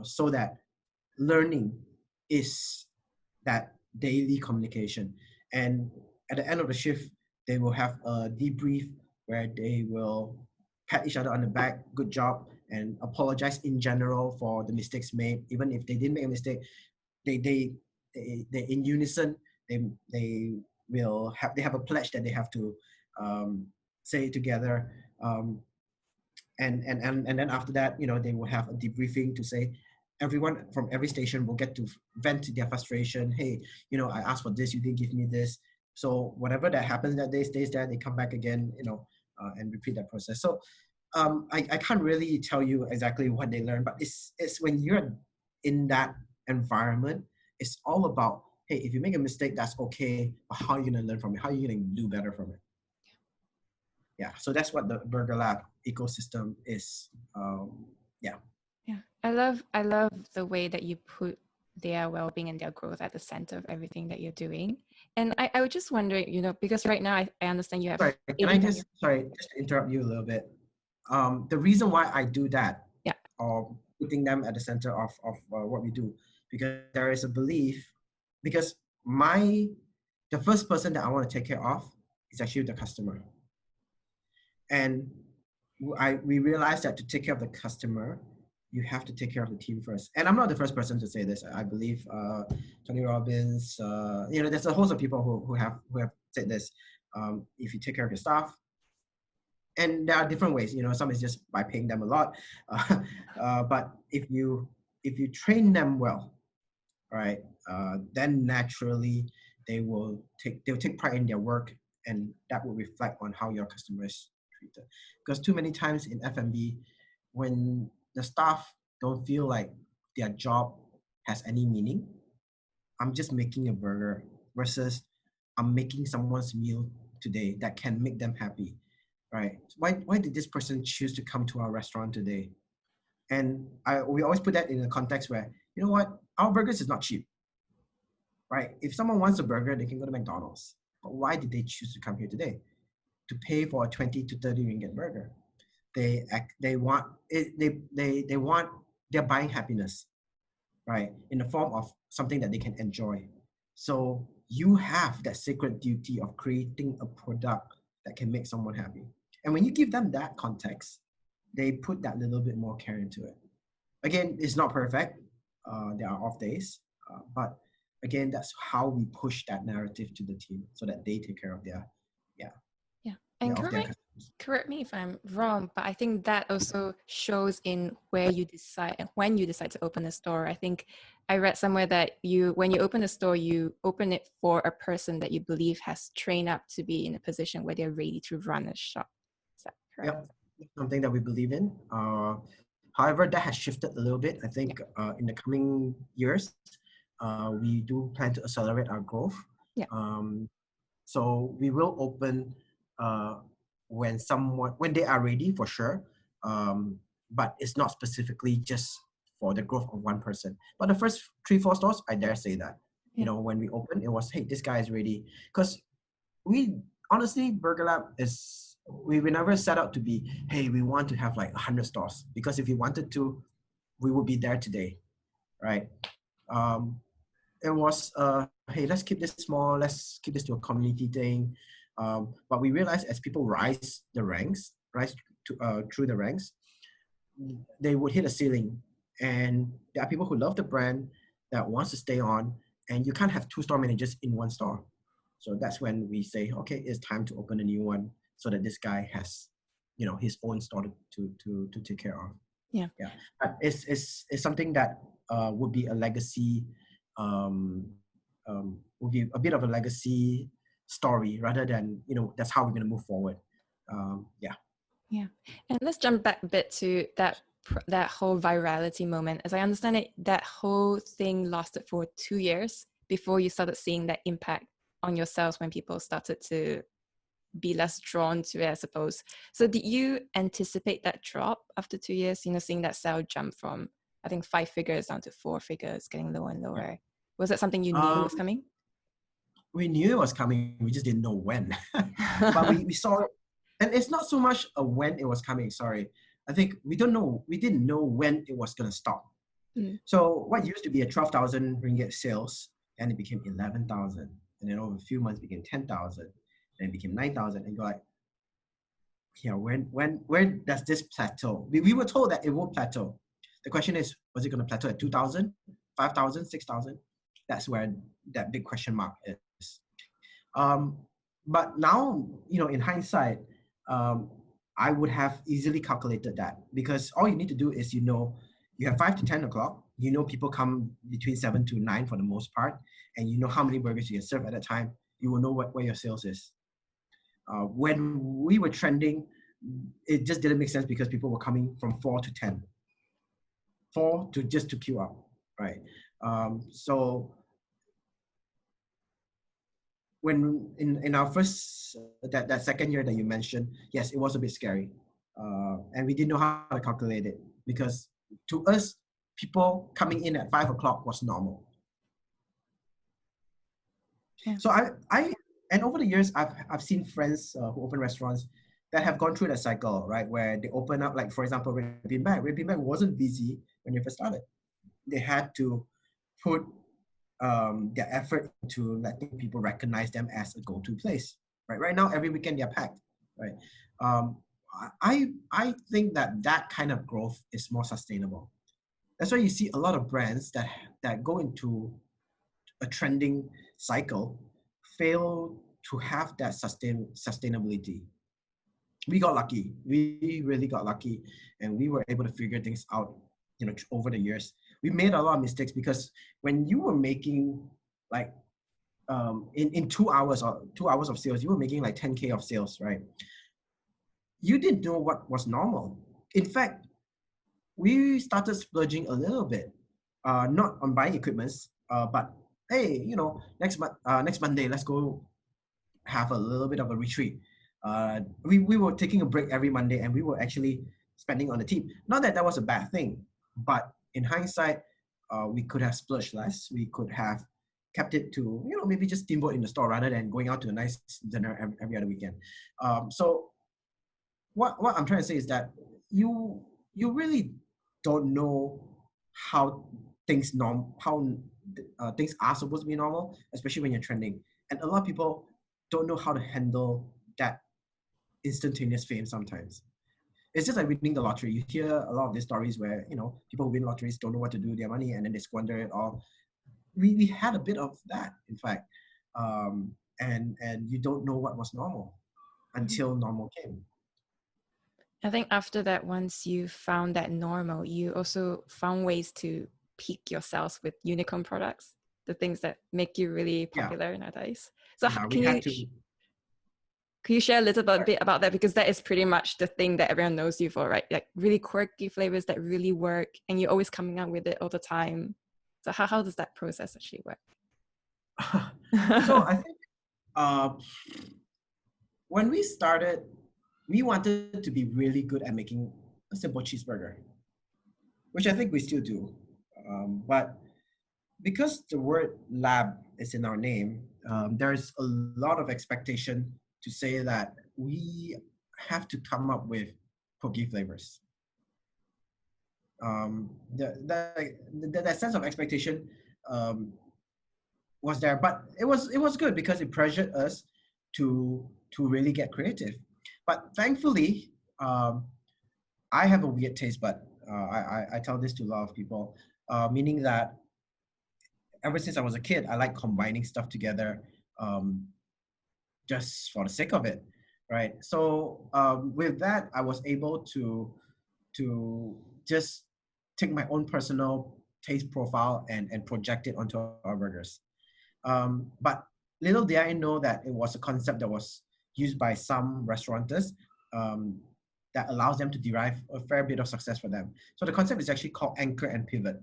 so that learning is that daily communication. And at the end of the shift, they will have a debrief where they will pat each other on the back, good job, and apologize in general for the mistakes made. Even if they didn't make a mistake, they in unison, they they have a pledge that they have to say together. And then after that, they will have a debriefing to say everyone from every station will get to vent their frustration. Hey, I asked for this, you didn't give me this. So whatever that happens that day stays there. They come back again, and repeat that process. So I can't really tell you exactly what they learn, but it's when you're in that environment, it's all about, hey, if you make a mistake, that's okay, but how are you gonna learn from it? How are you gonna do better from it? Yeah, so that's what the Burger Lab ecosystem is. Yeah. Yeah, I love the way that you put their well-being and their growth at the center of everything that you're doing. And I was just wondering, because right now I understand you have Sorry, can I 80 just just to interrupt you a little bit? The reason why I do that, Yeah. or putting them at the center of what we do, because there is a belief, because the first person that I want to take care of is actually the customer. And we realized that to take care of the customer, you have to take care of the team first. And I'm not the first person to say this. I believe Tony Robbins, there's a host of people who have said this. If you take care of your staff, and there are different ways, some is just by paying them a lot. But if you train them well, right, then naturally they'll take pride in their work, and that will reflect on how your customers treated. Because too many times in F&B, when the staff don't feel like their job has any meaning, I'm just making a burger versus I'm making someone's meal today that can make them happy, right? Why did this person choose to come to our restaurant today? And we always put that in a context where, you know what, our burgers is not cheap, right? If someone wants a burger, they can go to McDonald's. But why did they choose to come here today? To pay for a 20 to 30 ringgit burger. They want it, they want, they're buying happiness, right? In the form of something that they can enjoy. So you have that sacred duty of creating a product that can make someone happy. And when you give them that context, they put that little bit more care into it. Again, it's not perfect. There are off days, but again, that's how we push that narrative to the team so that they take care of their, And of their customers. correct me if I'm wrong, but I think that also shows in where you decide and when you decide to open a store. I think I read somewhere that when you open a store, you open it for a person that you believe has trained up to be in a position where they're ready to run a shop. Is that correct? Yep, something that we believe in. However, that has shifted a little bit. I think in the coming years, we do plan to accelerate our growth. Yeah. So we will open when they are ready, for sure. But it's not specifically just for the growth of one person. But the first 3-4 stores, I dare say that. Yeah. When we open, it was, hey, this guy is ready. Because we honestly, BurgerLab is, we never set out to be, hey, we want to have like 100 stores. Because if we wanted to, we would be there today, right? It was, hey, let's keep this small, let's keep this to a community thing. But we realized as people rise through the ranks, they would hit a ceiling. And there are people who love the brand that wants to stay on, and you can't have 2 store managers in 1 store. So that's when we say, okay, it's time to open a new one so that this guy has, his own store to take care of. Yeah. But it's something that would be a legacy, would be a bit of a legacy story rather than, that's how we're going to move forward. Yeah. And let's jump back a bit to that whole virality moment. As I understand it, that whole thing lasted for 2 years before you started seeing that impact on your sales when people started to be less drawn to it, I suppose. So did you anticipate that drop after 2 years, seeing that sale jump from, I think, 5 figures down to 4 figures, getting lower and lower? Yeah. Was that something you knew was coming? We knew it was coming. We just didn't know when. But we saw it. And it's not so much a when it was coming, sorry. I think we didn't know when it was going to stop. So what used to be a 12,000 ringgit sales, and it became 11,000. And then over a few months, it became 10,000. Then it became 9,000. And you're like, when does this plateau? We were told that it will plateau. The question is, was it going to plateau at 2,000, 5,000, 6,000? That's where that big question mark is. Um, but now, in hindsight, um, I would have easily calculated that, because all you need to do is, you have 5 to 10 o'clock, people come between 7 to 9 for the most part, and you know how many burgers you can serve at a time. You will know where your sales is. When we were trending, it just didn't make sense because people were coming from 4 to 10, 4 to queue up, right? So when in our first that second year that you mentioned, yes, it was a bit scary, and we didn't know how to calculate it, because to us, people coming in at 5 o'clock was normal. Yeah. So and over the years, I've seen friends who open restaurants that have gone through that cycle, right, where they open up, like for example, Renyi Chin wasn't busy when they first started. They had to put their effort into letting people recognize them as a go-to place. Right now, every weekend they're packed. Right. I think that kind of growth is more sustainable. That's why you see a lot of brands that go into a trending cycle fail to have that sustainability. We got lucky. We really got lucky, and we were able to figure things out, over the years. We made a lot of mistakes, because when you were making like in 2 hours or 2 hours of sales, you were making like 10K of sales, right? You didn't know what was normal. In fact, we started splurging a little bit, not on buying equipments, but hey, next Monday, let's go have a little bit of a retreat. We were taking a break every Monday, and we were actually spending on the team. Not that that was a bad thing, but in hindsight, we could have splurged less. We could have kept it to, maybe just steamboat in the store rather than going out to a nice dinner every other weekend. So what I'm trying to say is that you really don't know how things are supposed to be normal, especially when you're trending. And a lot of people don't know how to handle that instantaneous fame sometimes. It's just like winning the lottery. You hear a lot of these stories where, people who win lotteries don't know what to do with their money, and then they squander it all. We had a bit of that, in fact. And you don't know what was normal until normal came. I think after that, once you found that normal, you also found ways to peak yourselves with unicorn products, the things that make you really popular nowadays. So Yeah, we can had to. you share a little bit about that? Because that is pretty much the thing that everyone knows you for, right? Like really quirky flavors that really work, and you're always coming out with it all the time. So how does that process actually work? So I think when we started, we wanted to be really good at making a simple cheeseburger, which I think we still do. But because the word lab is in our name, there's a lot of expectation to say that we have to come up with quirky flavors. That sense of expectation was there, but it was good because it pressured us to really get creative. But thankfully, I have a weird taste, but I tell this to a lot of people, meaning that ever since I was a kid, I like combining stuff together, just for the sake of it, right? So with that, I was able to just take my own personal taste profile and project it onto our burgers. But little did I know that it was a concept that was used by some restaurateurs, that allows them to derive a fair bit of success for them. So the concept is actually called anchor and pivot.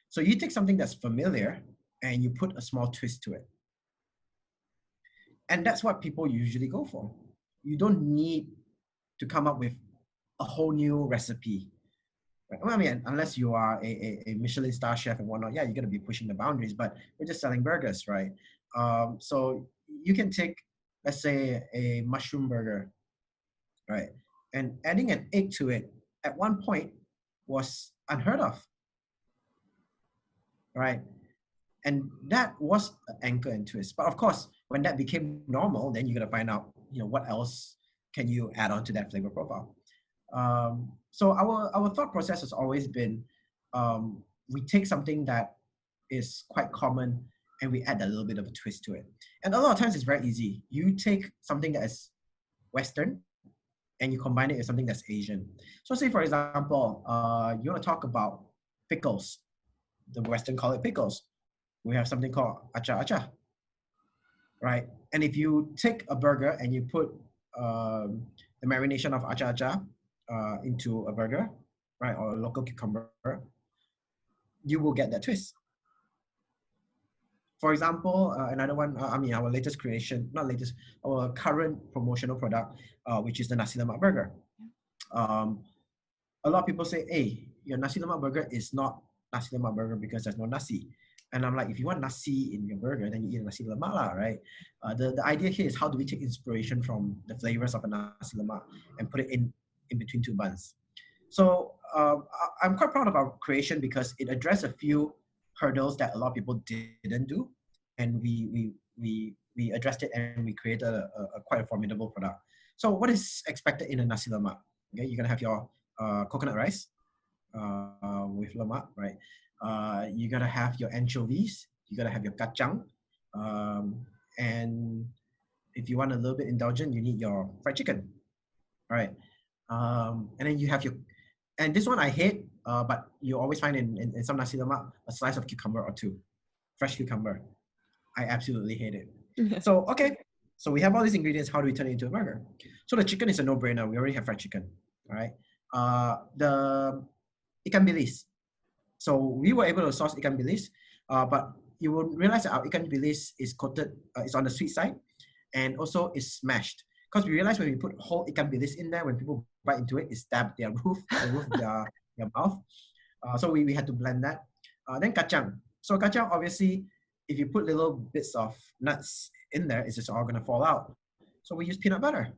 So you take something that's familiar and you put a small twist to it. And that's what people usually go for. You don't need to come up with a whole new recipe. Right? Well, I mean, unless you are a Michelin star chef and whatnot, yeah, you're going to be pushing the boundaries, but we're just selling burgers, right? So you can take, let's say, a mushroom burger, right? And adding an egg to it at one point was unheard of, right? And that was an anchor and twist. But of course, when that became normal, then you're gonna find out, what else can you add on to that flavor profile. So our thought process has always been, we take something that is quite common and we add a little bit of a twist to it. And a lot of times it's very easy. You take something that is Western and you combine it with something that's Asian. So say for example, you want to talk about pickles. The Western call it pickles. We have something called acha acha, right? And if you take a burger and you put the marination of acha acha into a burger, right, or a local cucumber, you will get that twist. For example, another one, our latest creation, not latest, our current promotional product, which is the Nasi Lemak burger. Um, a lot of people say, hey, your Nasi Lemak burger is not Nasi Lemak burger because there's no nasi. And I'm like, if you want nasi in your burger, then you eat a Nasi Lemak lah, right? The idea here is how do we take inspiration from the flavors of a Nasi Lemak and put it in between two buns. So I'm quite proud of our creation because it addressed a few hurdles that a lot of people didn't do, and we addressed it and we created a quite a formidable product. So what is expected in a Nasi Lemak? Okay, you're gonna have your coconut rice with lemak, right? You gotta have your anchovies. You gotta have your kacang, and if you want a little bit indulgent, you need your fried chicken, right? And then you have your, and this one I hate, but you always find in some nasi lemak a slice of cucumber or two, fresh cucumber. I absolutely hate it. Yeah. So okay, so we have all these ingredients. How do we turn it into a burger? So the chicken is a no-brainer. We already have fried chicken, right? The ikan bilis. So we were able to source ikan bilis, but you will realize that our ikan bilis is coated, it's on the sweet side, and also is smashed. Because we realized when we put whole ikan bilis in there, when people bite into it, it stabbed their roof, the roof of their mouth. So we had to blend that. Then kacang. So kacang, obviously, if you put little bits of nuts in there, it's just all gonna fall out. So we use peanut butter.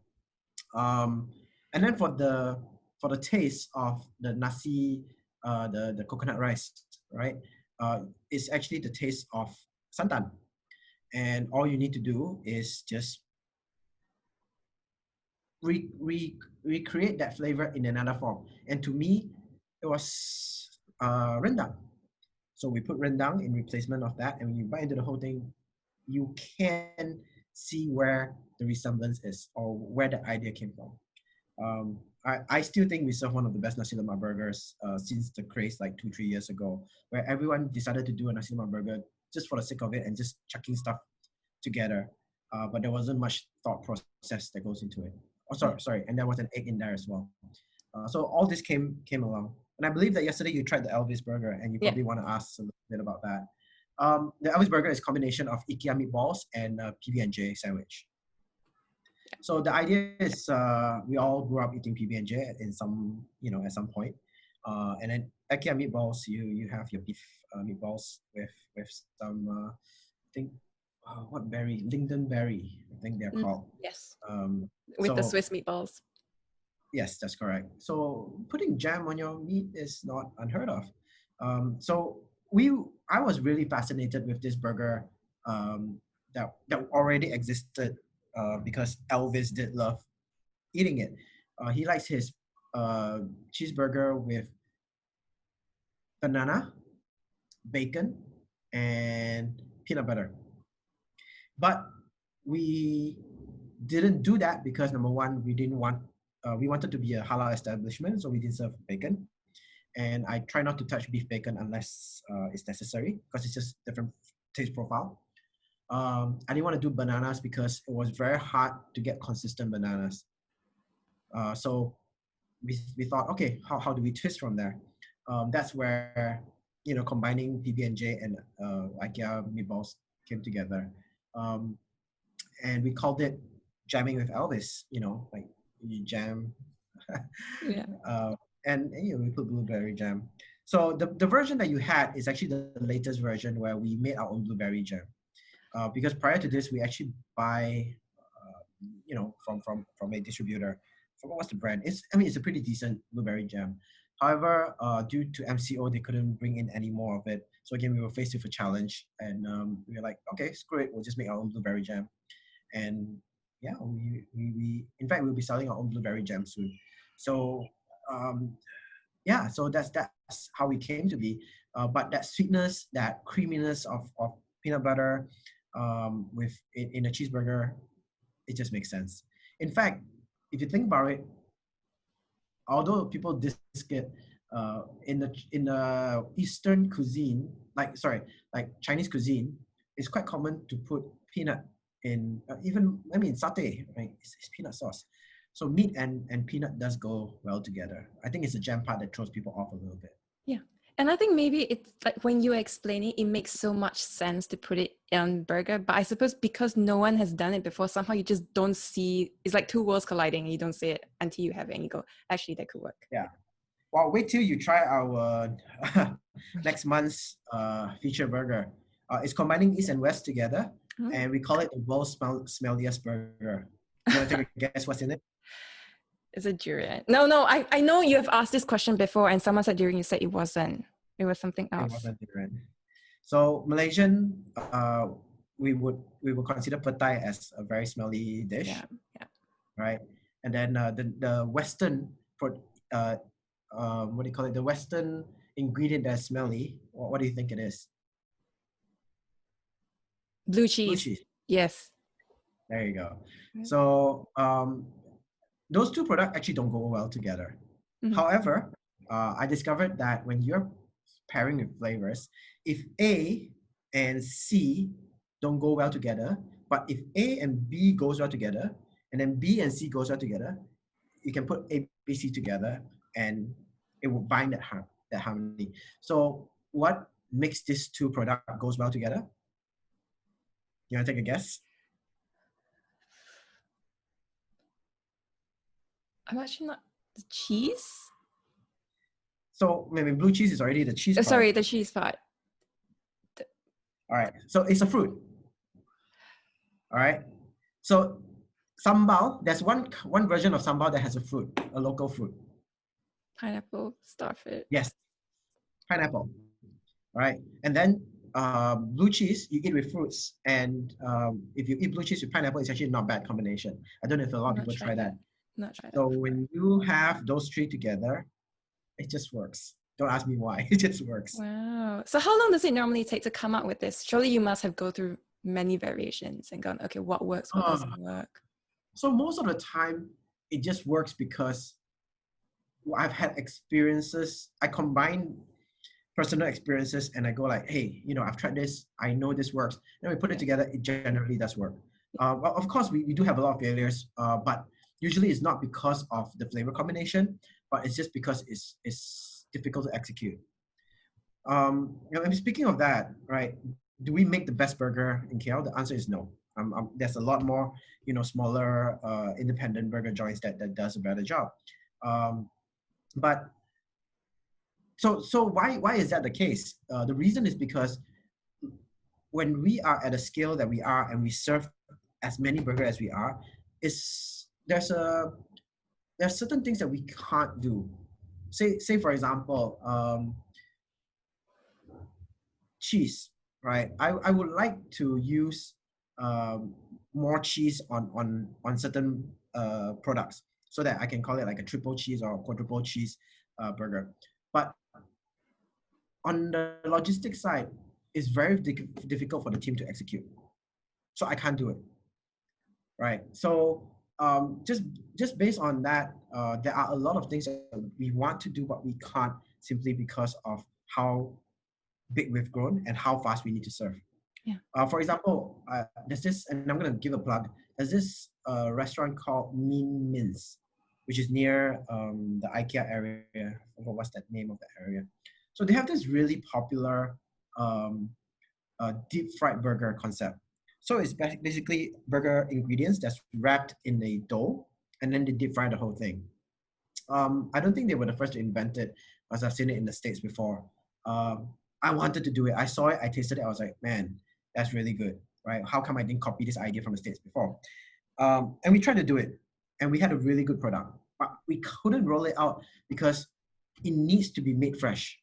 And then for the taste of the nasi, the coconut rice, right? It's actually the taste of santan. And all you need to do is just recreate that flavor in another form. And to me, it was rendang. So we put rendang in replacement of that. And when you bite into the whole thing, you can see where the resemblance is or where the idea came from. I still think we serve one of the best Nasi Lemak burgers since the craze like 2-3 years ago, where everyone decided to do a Nasi Lemak burger just for the sake of it and just chucking stuff together. But there wasn't much thought process that goes into it. Oh, sorry, and there was an egg in there as well. So all this came along. And I believe that yesterday you tried the Elvis Burger, and you probably want to ask a little bit about that. The Elvis Burger is a combination of IKEA meatballs and PB&J sandwich. So the idea is we all grew up eating PB&J in some, at some point. And then IKEA meatballs, you have your beef meatballs with some, I think, what berry? Lingonberry, I think they're called. Yes. With the So, Swiss meatballs. Yes, that's correct. So putting jam on your meat is not unheard of. So I was really fascinated with this burger that already existed because Elvis did love eating it. He likes his cheeseburger with banana, bacon, and peanut butter. But we didn't do that because number one, we wanted to be a halal establishment, so we didn't serve bacon. And I try not to touch beef bacon unless it's necessary because it's just different taste profile. I didn't want to do bananas because it was very hard to get consistent bananas. So we thought, okay, how do we twist from there? That's where, combining PB&J and IKEA meatballs came together. And we called it jamming with Elvis, like you jam. Yeah. And we put blueberry jam. So the version that you had is actually the latest version where we made our own blueberry jam. Because prior to this, we actually buy, from a distributor. I forgot what's the brand. It's a pretty decent blueberry jam. However, due to MCO, they couldn't bring in any more of it. So again, we were faced with a challenge, and we were like, okay, screw it, we'll just make our own blueberry jam. And yeah, we in fact we'll be selling our own blueberry jam soon. So so that's how we came to be. But that sweetness, that creaminess of peanut butter with in a cheeseburger, it just makes sense. In fact, if you think about it, although people disk it in the Eastern cuisine, like Chinese cuisine, it's quite common to put peanut in even satay, right? It's peanut sauce. So meat and peanut does go well together. I think it's a jam part that throws people off a little bit. Yeah. And I think maybe it's like when you explain it, it makes so much sense to put it on burger. But I suppose because no one has done it before, somehow you just don't see, it's like two worlds colliding and you don't see it until you have it and you go, actually, that could work. Yeah. Well, wait till you try our next month's feature burger. It's combining East and West together, and we call it the world's smelliest burger. You want to take a guess what's in it? Is it durian? No, I know you have asked this question before and someone said durian, you said it wasn't. It was something else. It wasn't durian. So Malaysian, we would consider petai as a very smelly dish. Yeah. Right? And then the Western, what do you call it? The Western ingredient that's smelly. What do you think it is? Blue cheese. Blue cheese. Yes. There you go. So those two products actually don't go well together. However, I discovered that when you're pairing with flavors, if A and C don't go well together, but if A and B goes well together, and then B and C goes well together, you can put A, B, C together, and it will bind that harmony. So what makes these two products goes well together? You want to take a guess? I'm actually not the cheese. So maybe blue cheese is already the cheese part. Sorry, the cheese part. All right. So it's a fruit. All right. So sambal, there's one version of sambal that has a fruit, a local fruit. Pineapple, starfruit. Yes. Pineapple. All right. And then blue cheese, you eat with fruits. And if you eat blue cheese with pineapple, it's actually not a bad combination. I don't know if a lot of people try that. Not tried so when you have those three together, it just works. Don't ask me why. It just works. Wow. So how long does it normally take to come up with this? Surely you must have go through many variations and gone, okay, what works, what doesn't work? So most of the time, it just works because I've had experiences. I combine personal experiences and I go like, hey, I've tried this. I know this works. And we put it together. It generally does work. Of course, we do have a lot of failures, but usually it's not because of the flavor combination, but it's just because it's difficult to execute. And speaking of that, right? Do we make the best burger in KL? The answer is no. There's a lot more, smaller independent burger joints that does a better job. But so why is that the case? The reason is because when we are at a scale that we are and we serve as many burgers as we are, there's certain things that we can't do. Say for example, cheese, right? I would like to use more cheese on certain products so that I can call it like a triple cheese or a quadruple cheese burger. But on the logistics side, it's very difficult for the team to execute. So I can't do it, right? So just based on that, there are a lot of things that we want to do, but we can't simply because of how big we've grown and how fast we need to serve. Yeah. For example, there's this, and I'm going to give a plug. There's this restaurant called Ming, which is near the IKEA area. I forgot what's that name of the area. So they have this really popular deep fried burger concept. So it's basically burger ingredients that's wrapped in a dough, and then they deep fry the whole thing. I don't think they were the first to invent it, because I've seen it in the States before. I wanted to do it. I saw it, I tasted it, I was like, man, that's really good, right? How come I didn't copy this idea from the States before? And we tried to do it, and we had a really good product, but we couldn't roll it out because it needs to be made fresh.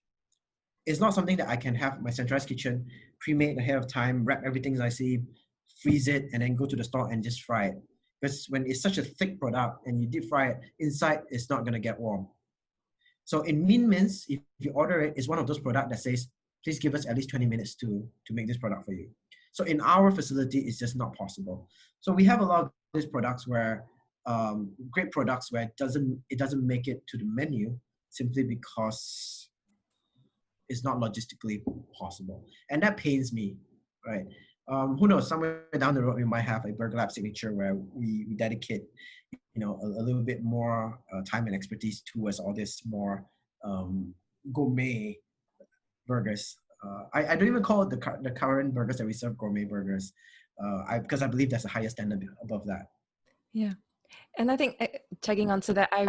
It's not something that I can have my centralized kitchen pre-made ahead of time, wrap everything as I see, freeze it, and then go to the store and just fry it. Because when it's such a thick product and you deep fry it, inside it's not going to get warm. So in Min Mints, if you order it, it's one of those products that says, please give us at least 20 minutes to make this product for you. So in our facility, it's just not possible. So we have a lot of these products where great products where it doesn't make it to the menu simply because it's not logistically possible, and that pains me, right? Who knows? Somewhere down the road, we might have a BurgerLab signature where we dedicate, a little bit more time and expertise towards all this more gourmet burgers. I don't even call it the current burgers that we serve gourmet burgers, because I believe there's a higher standard above that. Yeah. And I think tagging on to that, I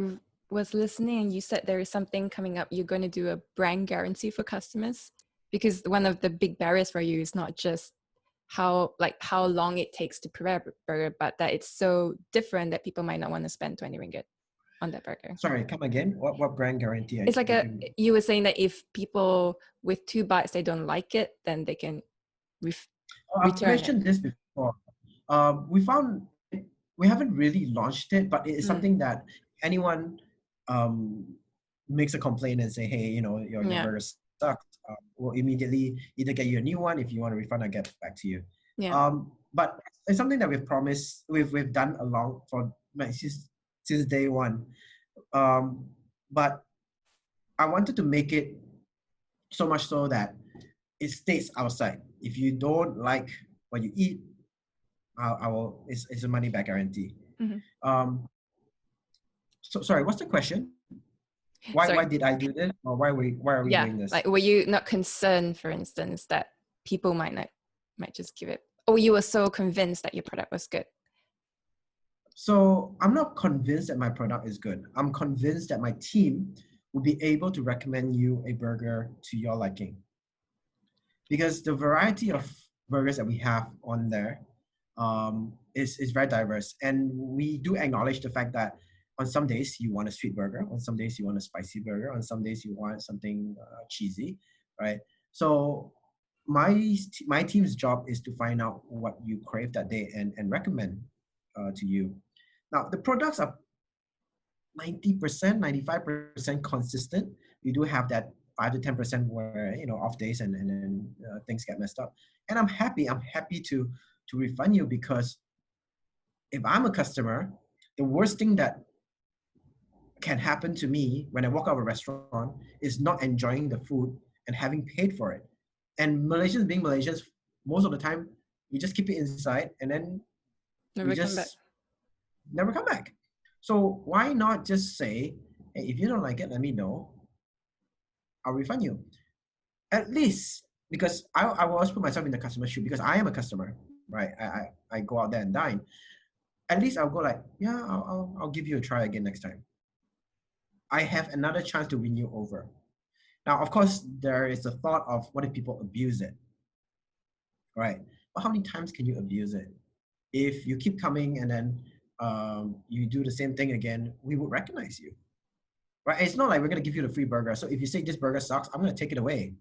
was listening and you said there is something coming up. You're going to do a brand guarantee for customers, because one of the big barriers for you is not just how long it takes to prepare a burger, but that it's so different that people might not want to spend 20 ringgit on that burger. Sorry, come again. What brand guarantee? It's like you were saying that if people with 2 bites they don't like it, then they can I've return it. mentioned this before. We found we haven't really launched it, but it is something that anyone makes a complaint and say, hey, your burger sucks. We'll immediately either get you a new one. If you want a refund, I'll get back to you. Yeah. But it's something that we've promised, we've done along for since day one. But I wanted to make it so much so that it stays outside. If you don't like what you eat, I will. It's a money back guarantee. Mm-hmm. So sorry, what's the question? Why did I do this, or why are we doing this? Like, were you not concerned, for instance, that people might just give it, or you were so convinced that your product was good? So I'm not convinced that my product is good. I'm convinced that my team will be able to recommend you a burger to your liking, because the variety of burgers that we have on there is very diverse, and we do acknowledge the fact that on some days you want a sweet burger, on some days you want a spicy burger, on some days you want something cheesy, right? So my team's job is to find out what you crave that day and recommend to you. Now the products are 90%, 95% consistent. We do have that 5 to 10% where off days and then things get messed up. And I'm happy to refund you, because if I'm a customer, the worst thing that can happen to me when I walk out of a restaurant is not enjoying the food and having paid for it. And Malaysians being Malaysians, most of the time we just keep it inside and then Never come back. So why not just say, hey, if you don't like it, let me know. I'll refund you. At least, because I will always put myself in the customer's shoe, because I am a customer, right? I go out there and dine. At least I'll go like, yeah, I'll give you a try again next time. I have another chance to win you over. Now, of course, there is a thought of what if people abuse it, right? But how many times can you abuse it? If you keep coming and then you do the same thing again, we would recognize you, right? It's not like we're going to give you the free burger. So if you say this burger sucks, I'm going to take it away,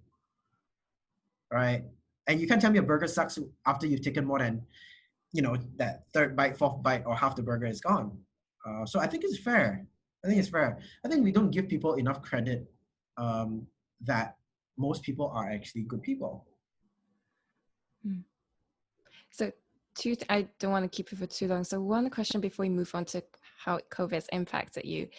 right? And you can't tell me a burger sucks after you've taken more than, that third bite, fourth bite, or half the burger is gone. So I think it's fair. I think we don't give people enough credit that most people are actually good people. So I don't want to keep you for too long. So one question before we move on to how COVID has impacted you.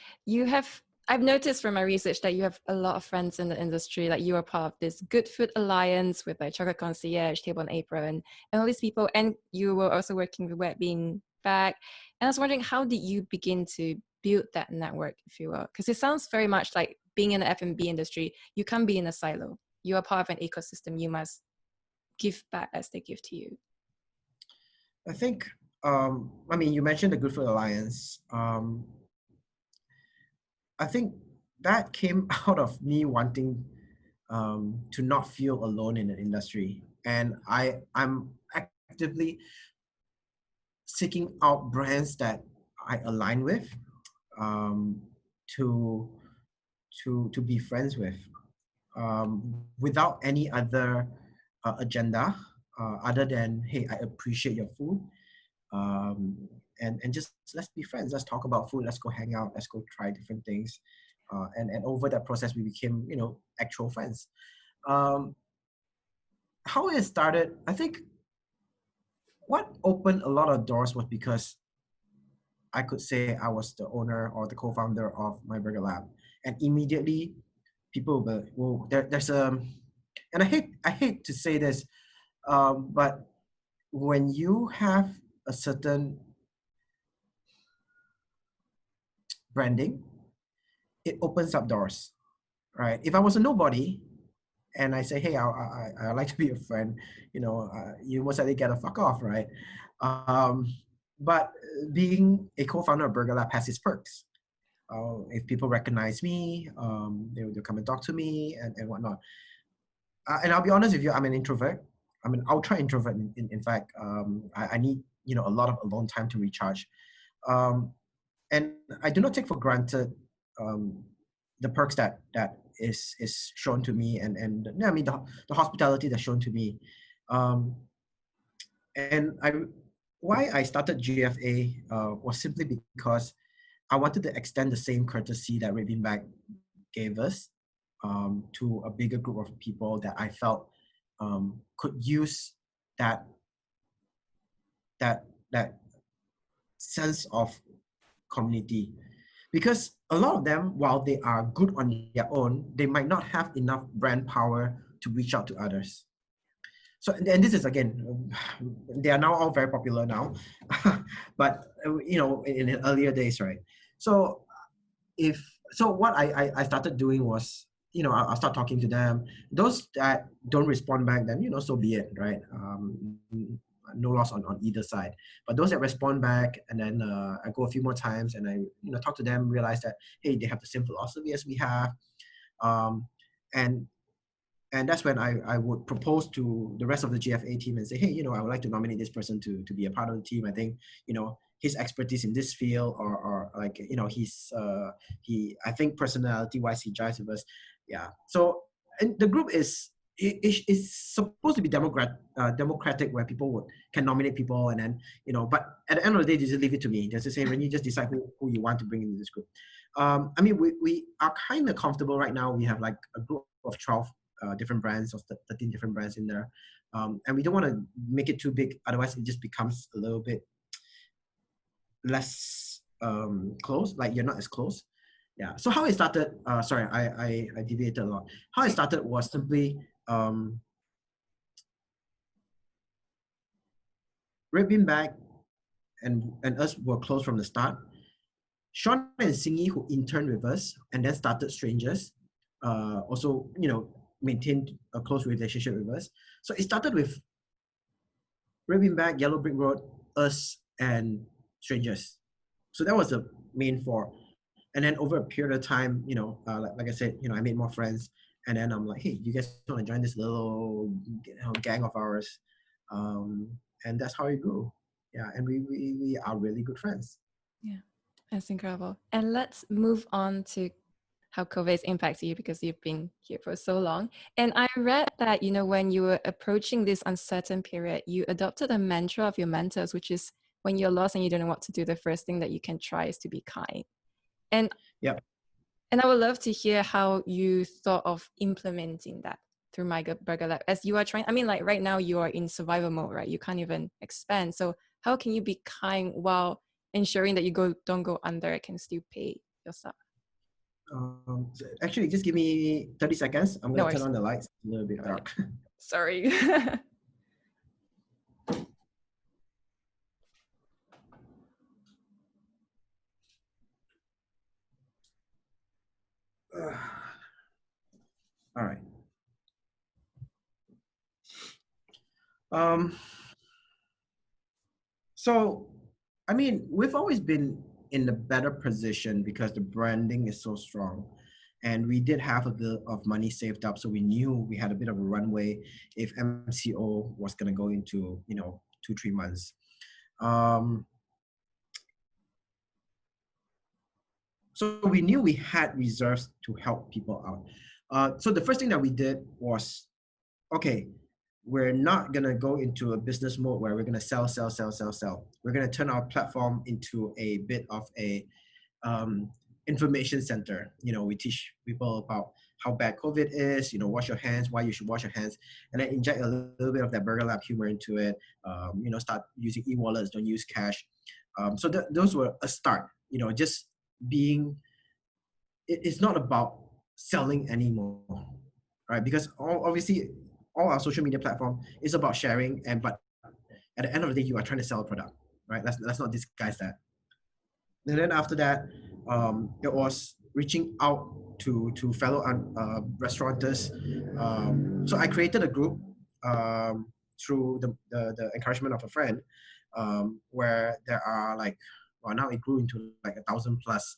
I've noticed from my research that you have a lot of friends in the industry. Like, you are part of this Good Food Alliance with like Chocolate Concierge, Table and Apron, and all these people. And you were also working with Wet Bean Bag. And I was wondering, how did you begin to build that network, if you will? Because it sounds very much like being in the F&B industry, you can't be in a silo. You are part of an ecosystem. You must give back as they give to you. I think, you mentioned the Good Food Alliance. I think that came out of me wanting to not feel alone in the industry. And I'm actively seeking out brands that I align with, to be friends with, without any other agenda other than, hey, I appreciate your food, and just let's be friends. Let's talk about food. Let's go hang out. Let's go try different things. And over that process, we became, actual friends. How it started, I think what opened a lot of doors was because I could say I was the owner or the co-founder of MyBurgerLab, and immediately people were, well, there's a, and I hate to say this, but when you have a certain branding, it opens up doors, right? If I was a nobody and I say, hey, I like to be a friend, you most likely get a fuck off, right? Um, but being a co-founder of Burger Lab has its perks. If people recognize me, they'll come and talk to me and whatnot. And I'll be honest with you, I'm an introvert. I'm an ultra introvert. In fact, I need a lot of alone time to recharge. Um, and I do not take for granted um, the perks that is shown to me, and yeah, I mean the hospitality that's shown to me. Um, and why I started GFA was simply because I wanted to extend the same courtesy that Red Bean Bag gave us to a bigger group of people that I felt could use that that sense of community. Because a lot of them, while they are good on their own, they might not have enough brand power to reach out to others. So, and this is again, they are now all very popular now, but in earlier days, right? So what I started doing was, I'll start talking to them. Those that don't respond back, then so be it, right? No loss on either side. But those that respond back, and then I go a few more times, and I talk to them, realize that hey, they have the same philosophy as we have, um, and and that's when I would propose to the rest of the GFA team and say, hey, I would like to nominate this person to be a part of the team. I think, his expertise in this field, or like, he's I think personality wise, he jives with us. Yeah. So, and the group is supposed to be democratic, where people can nominate people, and then but at the end of the day, they just leave it to me. Just to say, when you just decide who you want to bring into this group. I mean, we are kind of comfortable right now. We have like a group of 12 different brands, or 13 different brands in there, and we don't want to make it too big, otherwise it just becomes a little bit less close, like you're not as close. Yeah. So how it started, sorry, I deviated a lot. How it started was simply Red Bean Bag and us were close from the start. Sean and Singy, who interned with us and then started Strangers, also maintained a close relationship with us. So it started with Red Bean Bag, Yellow Brick Road, us, and Strangers. So that was the main four. And then over a period of time, like I said, I made more friends. And then I'm like, hey, you guys want to join this little gang of ours? And that's how it grew. Yeah, and we are really good friends. Yeah, that's incredible. And let's move on to how COVID impacts you, because you've been here for so long. And I read that, when you were approaching this uncertain period, you adopted a mantra of your mentors, which is when you're lost and you don't know what to do, the first thing that you can try is to be kind. And yeah. And I would love to hear how you thought of implementing that through MyBurgerLab as you are trying. I mean, like right now you are in survival mode, right? You can't even expand. So how can you be kind while ensuring that you don't go under and can still pay yourself? Actually, just give me 30 seconds. I'm going to turn worries. on the lights. It's a little bit dark. Sorry. All right. So, I mean, we've always been in a better position because the branding is so strong. And we did have a bit of money saved up. So we knew we had a bit of a runway if MCO was going to go into, 2-3 months. So we knew we had reserves to help people out. So the first thing that we did was, okay, we're not going to go into a business mode where we're going to sell. We're going to turn our platform into a bit of a information center. We teach people about how bad COVID is, wash your hands, why you should wash your hands, and then inject a little bit of that BurgerLab humor into it. Start using e-wallets, don't use cash. So those were a start. Just being. It's not about selling anymore, right? Because obviously all our social media platform is about sharing, but at the end of the day, you are trying to sell a product, right? Let's not disguise that. And then after that, it was reaching out to fellow restaurateurs. So I created a group through the encouragement of a friend, where there are now it grew into like 1,000 plus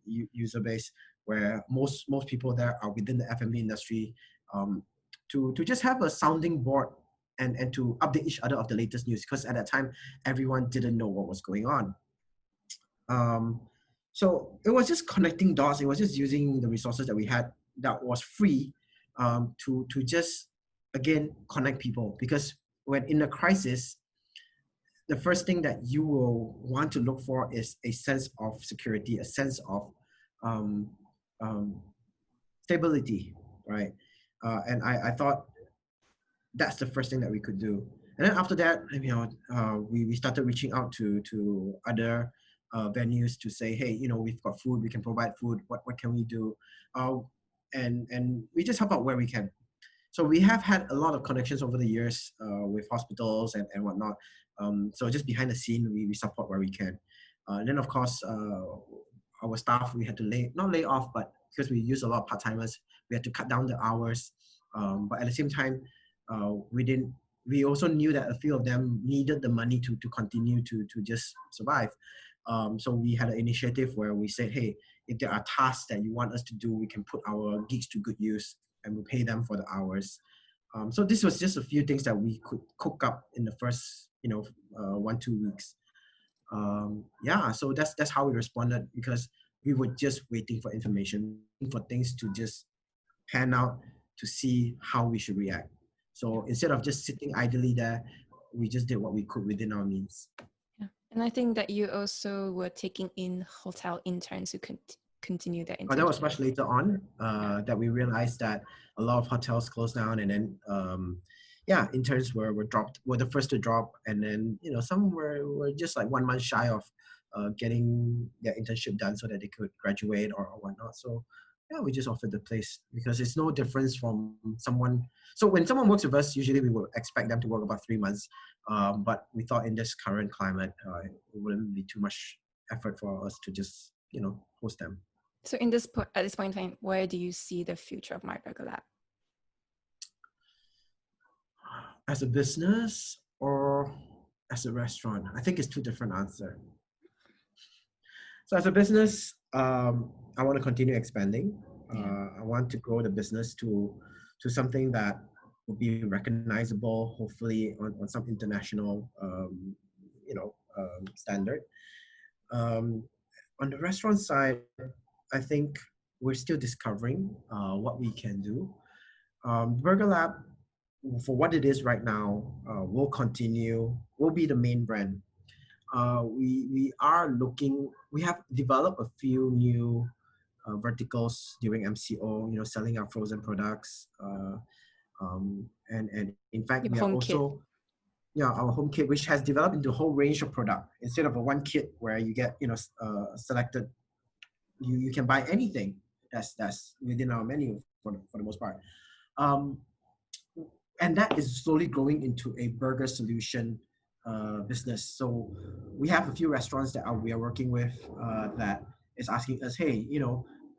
user base, where most people there are within the F&B industry, to just have a sounding board and to update each other of the latest news, because at that time everyone didn't know what was going on. So it was just connecting dots. It was just using the resources that we had that was free, to just again connect people, because when in a crisis, the first thing that you will want to look for is a sense of security, a sense of stability, right? And I thought that's the first thing that we could do. And then after that, we started reaching out to other venues to say, hey, we've got food, we can provide food. What can we do? And we just help out where we can. So we have had a lot of connections over the years with hospitals and whatnot. So just behind the scene, we support where we can. And then of course, our staff, we had to not lay off, but because we use a lot of part-timers, we had to cut down the hours. But at the same time, we also knew that a few of them needed the money to continue to just survive. So we had an initiative where we said, hey, if there are tasks that you want us to do, we can put our gigs to good use and we'll pay them for the hours. So this was just a few things that we could cook up in the first 1-2 weeks. So that's how we responded, because we were just waiting for information, for things to just pan out to see how we should react. So instead of just sitting idly there, we just did what we could within our means. Yeah. And I think that you also were taking in hotel interns who could continue their internship. That was much later on that we realized that a lot of hotels closed down, and then interns were the first to drop, and then some were just like 1 month shy of getting their internship done so that they could graduate or whatnot. So we just offered the place, because it's no difference from someone. So when someone works with us, usually we would expect them to work about 3 months, but we thought in this current climate, it wouldn't be too much effort for us to just host them. So at this point in time, where do you see the future of MyBurgerLab? As a business or as a restaurant? I think it's two different answers. So as a business, I want to continue expanding. I want to grow the business to something that will be recognizable, hopefully on some international, standard. On the restaurant side, I think we're still discovering what we can do. BurgerLab, for what it is right now, will continue, will be the main brand. We have developed a few new verticals during MCO, selling our frozen products. And in fact, we are also, our home kit, which has developed into a whole range of product. Instead of a one kit where you get, selected, you can buy anything that's within our menu for the most part. And that is slowly growing into a burger solution business. So we have a few restaurants that we are working with that is asking us, hey,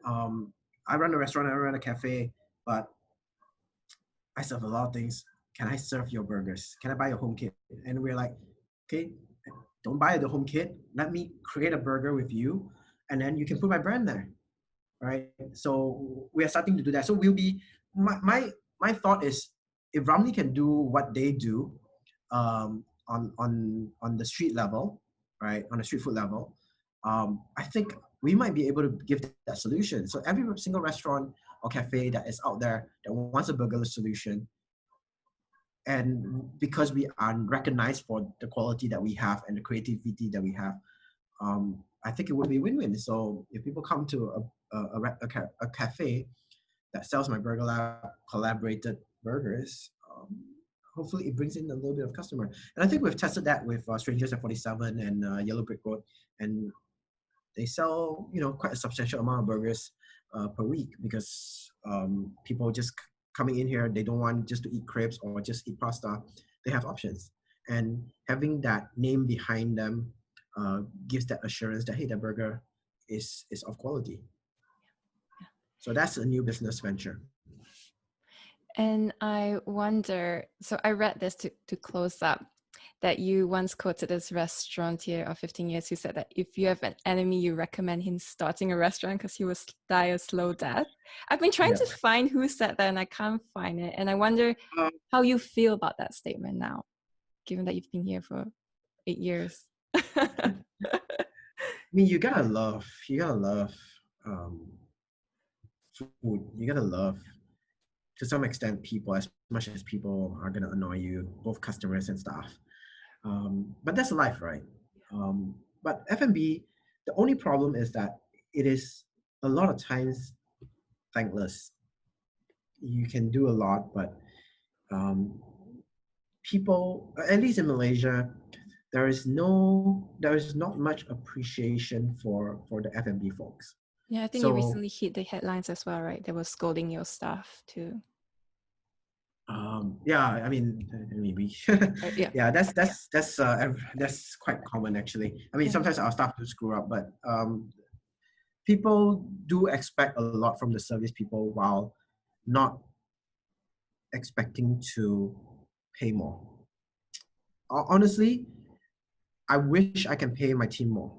I run a restaurant, I run a cafe, but I serve a lot of things. Can I serve your burgers? Can I buy a home kit? And we're like, okay, don't buy the home kit. Let me create a burger with you, and then you can put my brand there, right? So we are starting to do that. So we'll be, my thought is, if Ramly can do what they do on the street level, right, on the street food level, I think we might be able to give that solution. So every single restaurant or cafe that is out there that wants a burgerless solution, and because we are recognized for the quality that we have and the creativity that we have, I think it would be win-win. So if people come to a cafe that sells my Burger Lab collaborated burgers, hopefully it brings in a little bit of customer. And I think we've tested that with Strangers at 47 and Yellow Brick Road, and they sell quite a substantial amount of burgers per week because people just coming in here, they don't want just to eat crepes or just eat pasta. They have options, and having that name behind them gives that assurance that hey, the burger is of quality. So that's a new business venture. And I wonder, so I read this to close up, that you once quoted this restaurateur of 15 years who said that if you have an enemy, you recommend him starting a restaurant because he will die a slow death. I've been trying Yeah. to find who said that and I can't find it. And I wonder how you feel about that statement now, given that you've been here for 8 years. I mean, you gotta love food. You gotta love, to some extent, people as much as people are gonna annoy you, both customers and staff. But that's life, right? But F&B, the only problem is that it is a lot of times thankless. You can do a lot, but um, people, at least in Malaysia, there is not much appreciation for the F&B folks. Yeah, I think you So recently hit the headlines as well, right? They were scolding your staff too. yeah, I mean, maybe. Yeah. Yeah, that's quite common actually. I mean, Yeah. sometimes our staff do screw up, but people do expect a lot from the service people while not expecting to pay more. Honestly, I wish I can pay my team more.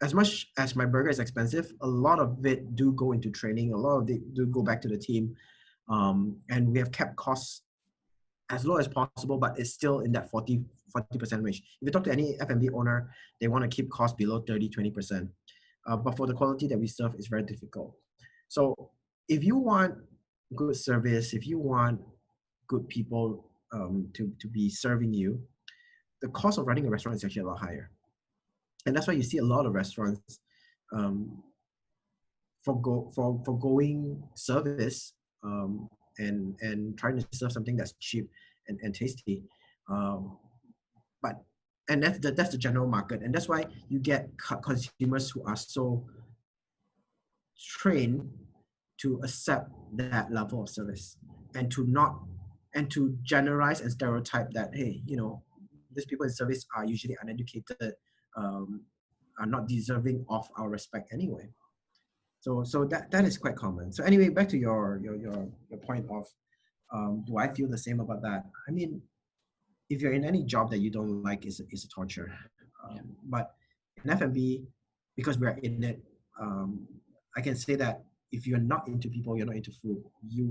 As much as my burger is expensive, a lot of it do go into training. A lot of it do go back to the team, and we have kept costs as low as possible, but it's still in that 40% range. If you talk to any F&B owner, they want to keep costs below 30-20%. But for the quality that we serve, it's very difficult. So if you want good service, if you want good people to be serving you, the cost of running a restaurant is actually a lot higher. And that's why you see a lot of restaurants um, forgoing service and trying to serve something that's cheap and tasty. Um, but and that's the general market, and that's why you get consumers who are so trained to accept that level of service and to generalize and stereotype that hey, these people in service are usually uneducated, um, are not deserving of our respect anyway. So that is quite common. So anyway, back to your point of do I feel the same about that? I mean, if you're in any job that you don't like, is a torture. But in F&B, because we're in it, I can say that if you're not into people, you're not into food, you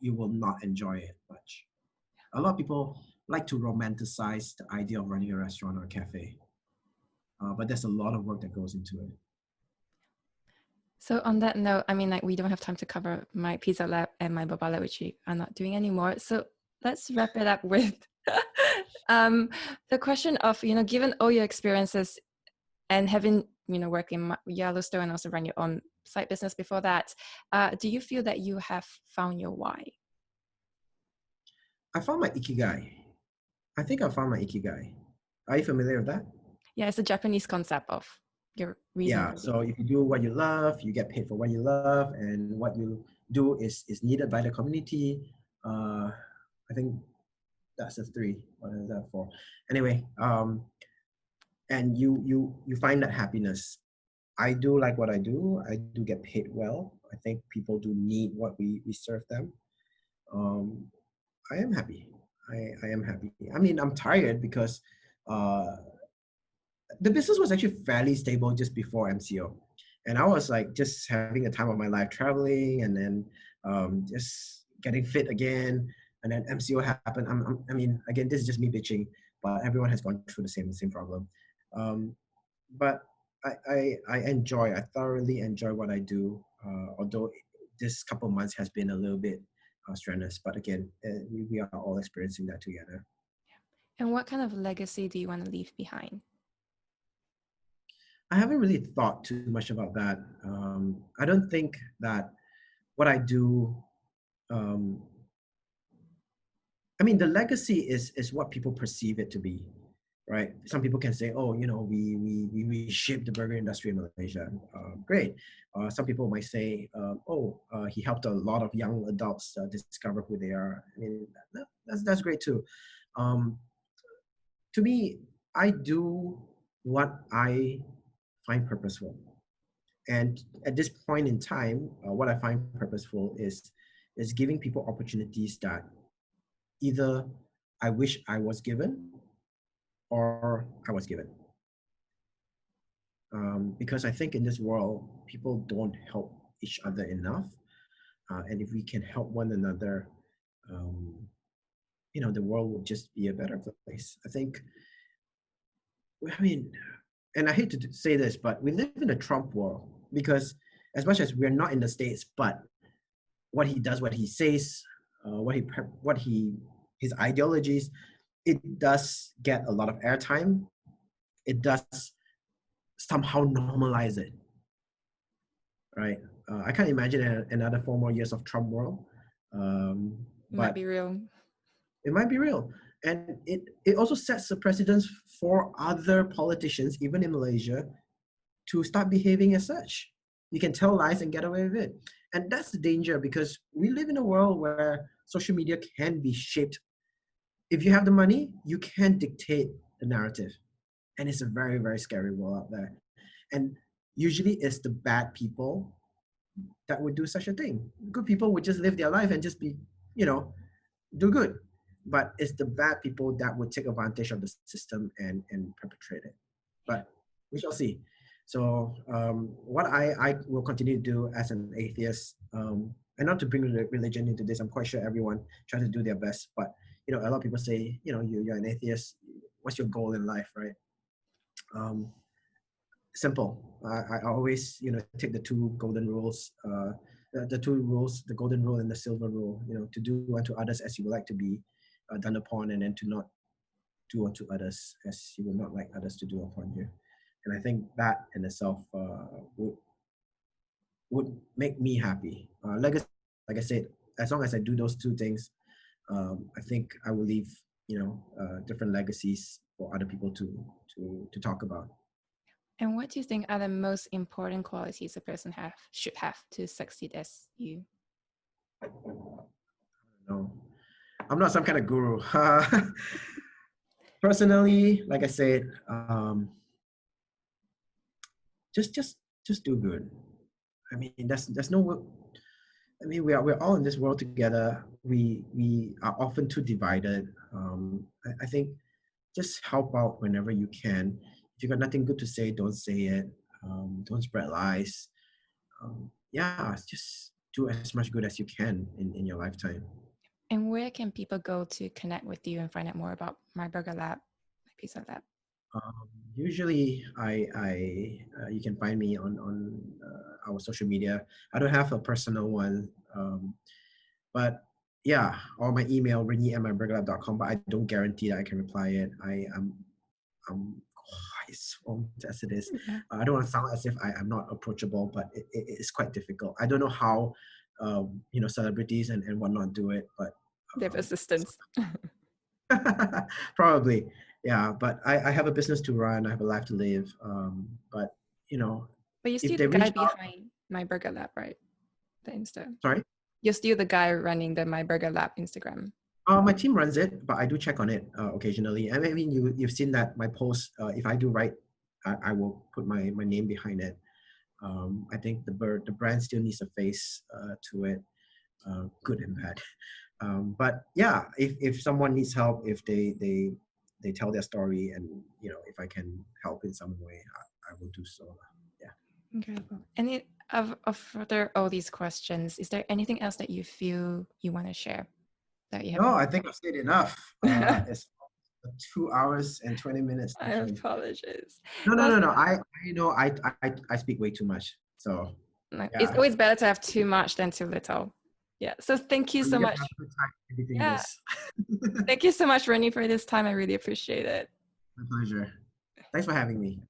will not enjoy it much. A lot of people like to romanticize the idea of running a restaurant or a cafe, but there's a lot of work that goes into it. So on that note, I mean, like we don't have time to cover MyPizzaLab and MyBobaLab, which we are not doing anymore. So let's wrap it up with the question of, given all your experiences and having, worked in Yellowstone and also run your own side business before that, do you feel that you have found your why? I found my ikigai. I think I found my ikigai. Are you familiar with that? Yeah, it's a Japanese concept of your reason. Yeah, so if you do what you love, you get paid for what you love, and what you do is needed by the community. I think that's the three. What is that for? Anyway, and you find that happiness. I do like what I do. I do get paid well. I think people do need what we serve them. Um, I am happy. I am happy. I mean, I'm tired because uh, the business was actually fairly stable just before MCO. And I was like just having a time of my life traveling and then just getting fit again. And then MCO happened. I mean, again, this is just me bitching, but everyone has gone through the same problem. But I thoroughly enjoy what I do, although this couple of months has been a little bit strenuous. But again, we are all experiencing that together. And what kind of legacy do you want to leave behind? I haven't really thought too much about that. I don't think that what I do, um, I mean, the legacy is what people perceive it to be, right? Some people can say, oh, we reshaped the burger industry in Malaysia. Great. Some people might say, he helped a lot of young adults discover who they are. I mean, that's great too. Um, to me, I do what I find purposeful. And at this point in time, what I find purposeful is giving people opportunities that either I wish I was given or I was given. Because I think in this world, people don't help each other enough. And if we can help one another, um, the world would just be a better place. I think, I mean, and I hate to say this, but we live in a Trump world because as much as we're not in the States, but what he does, what he says, his ideologies, it does get a lot of airtime. It does somehow normalize it, right? I can't imagine another 4 more years of Trump world, It might be real. it might be real, and it also sets the precedence for other politicians, even in Malaysia, to start behaving as such. You can tell lies and get away with it, and that's the danger because we live in a world where social media can be shaped. If you have the money, you can dictate the narrative, and it's a very, very scary world out there. And usually it's the bad people that would do such a thing. Good people would just live their life and just be, do good. But it's the bad people that would take advantage of the system and perpetrate it. But we shall see. So what I will continue to do as an atheist, and not to bring religion into this, I'm quite sure everyone tries to do their best. But a lot of people say, you're an atheist. What's your goal in life, right? Simple. I always, take the two golden rules, the two rules, the golden rule and the silver rule, to do unto others as you would like to be done upon, and then to not do unto others as you would not like others to do upon you. And I think that in itself would make me happy. Legacy, like I said, as long as I do those two things, I think I will leave, different legacies for other people to talk about. And what do you think are the most important qualities a person should have to succeed as you? No, I'm not some kind of guru. Personally, like I said, just do good. I mean, there's no. I mean, we're all in this world together. We are often too divided. I think just help out whenever you can. If you got nothing good to say, don't say it. Don't spread lies. Just do as much good as you can in your lifetime. And where can people go to connect with you and find out more about MyBurgerLab, MyPizzaLab? Usually, you can find me on our social media. I don't have a personal one, but yeah, or my email Renyi at MyBurgerLab.com. But I don't guarantee that I can reply it. I'm quite swamped as it is. Yeah. I don't want to sound as if I'm not approachable, but it's quite difficult. I don't know how celebrities and whatnot do it, but They have assistants. probably. Yeah, but I have a business to run. I have a life to live. But But you're if still they the guy reach out, behind MyBurgerLab, right? The Insta. sorry. You're still the guy running the MyBurgerLab Instagram. My team runs it, but I do check on it occasionally. I mean, you've seen that my post. If I do right, I will put my name behind it. I think the brand still needs a face to it, good and bad. But yeah, if someone needs help, if they tell their story, and if I can help in some way, I will do so. Yeah. Incredible. And after all these questions, is there anything else that you feel you want to share that you No, haven't? I think I've said enough. It's 2 hours and 20 minutes. I apologize. No. I speak way too much. So It's yeah. always better to have too much than too little. Yeah. So thank you When so you much. have the time, everything Yeah. is. Thank you so much, Renyi, for this time. I really appreciate it. My pleasure. Thanks for having me.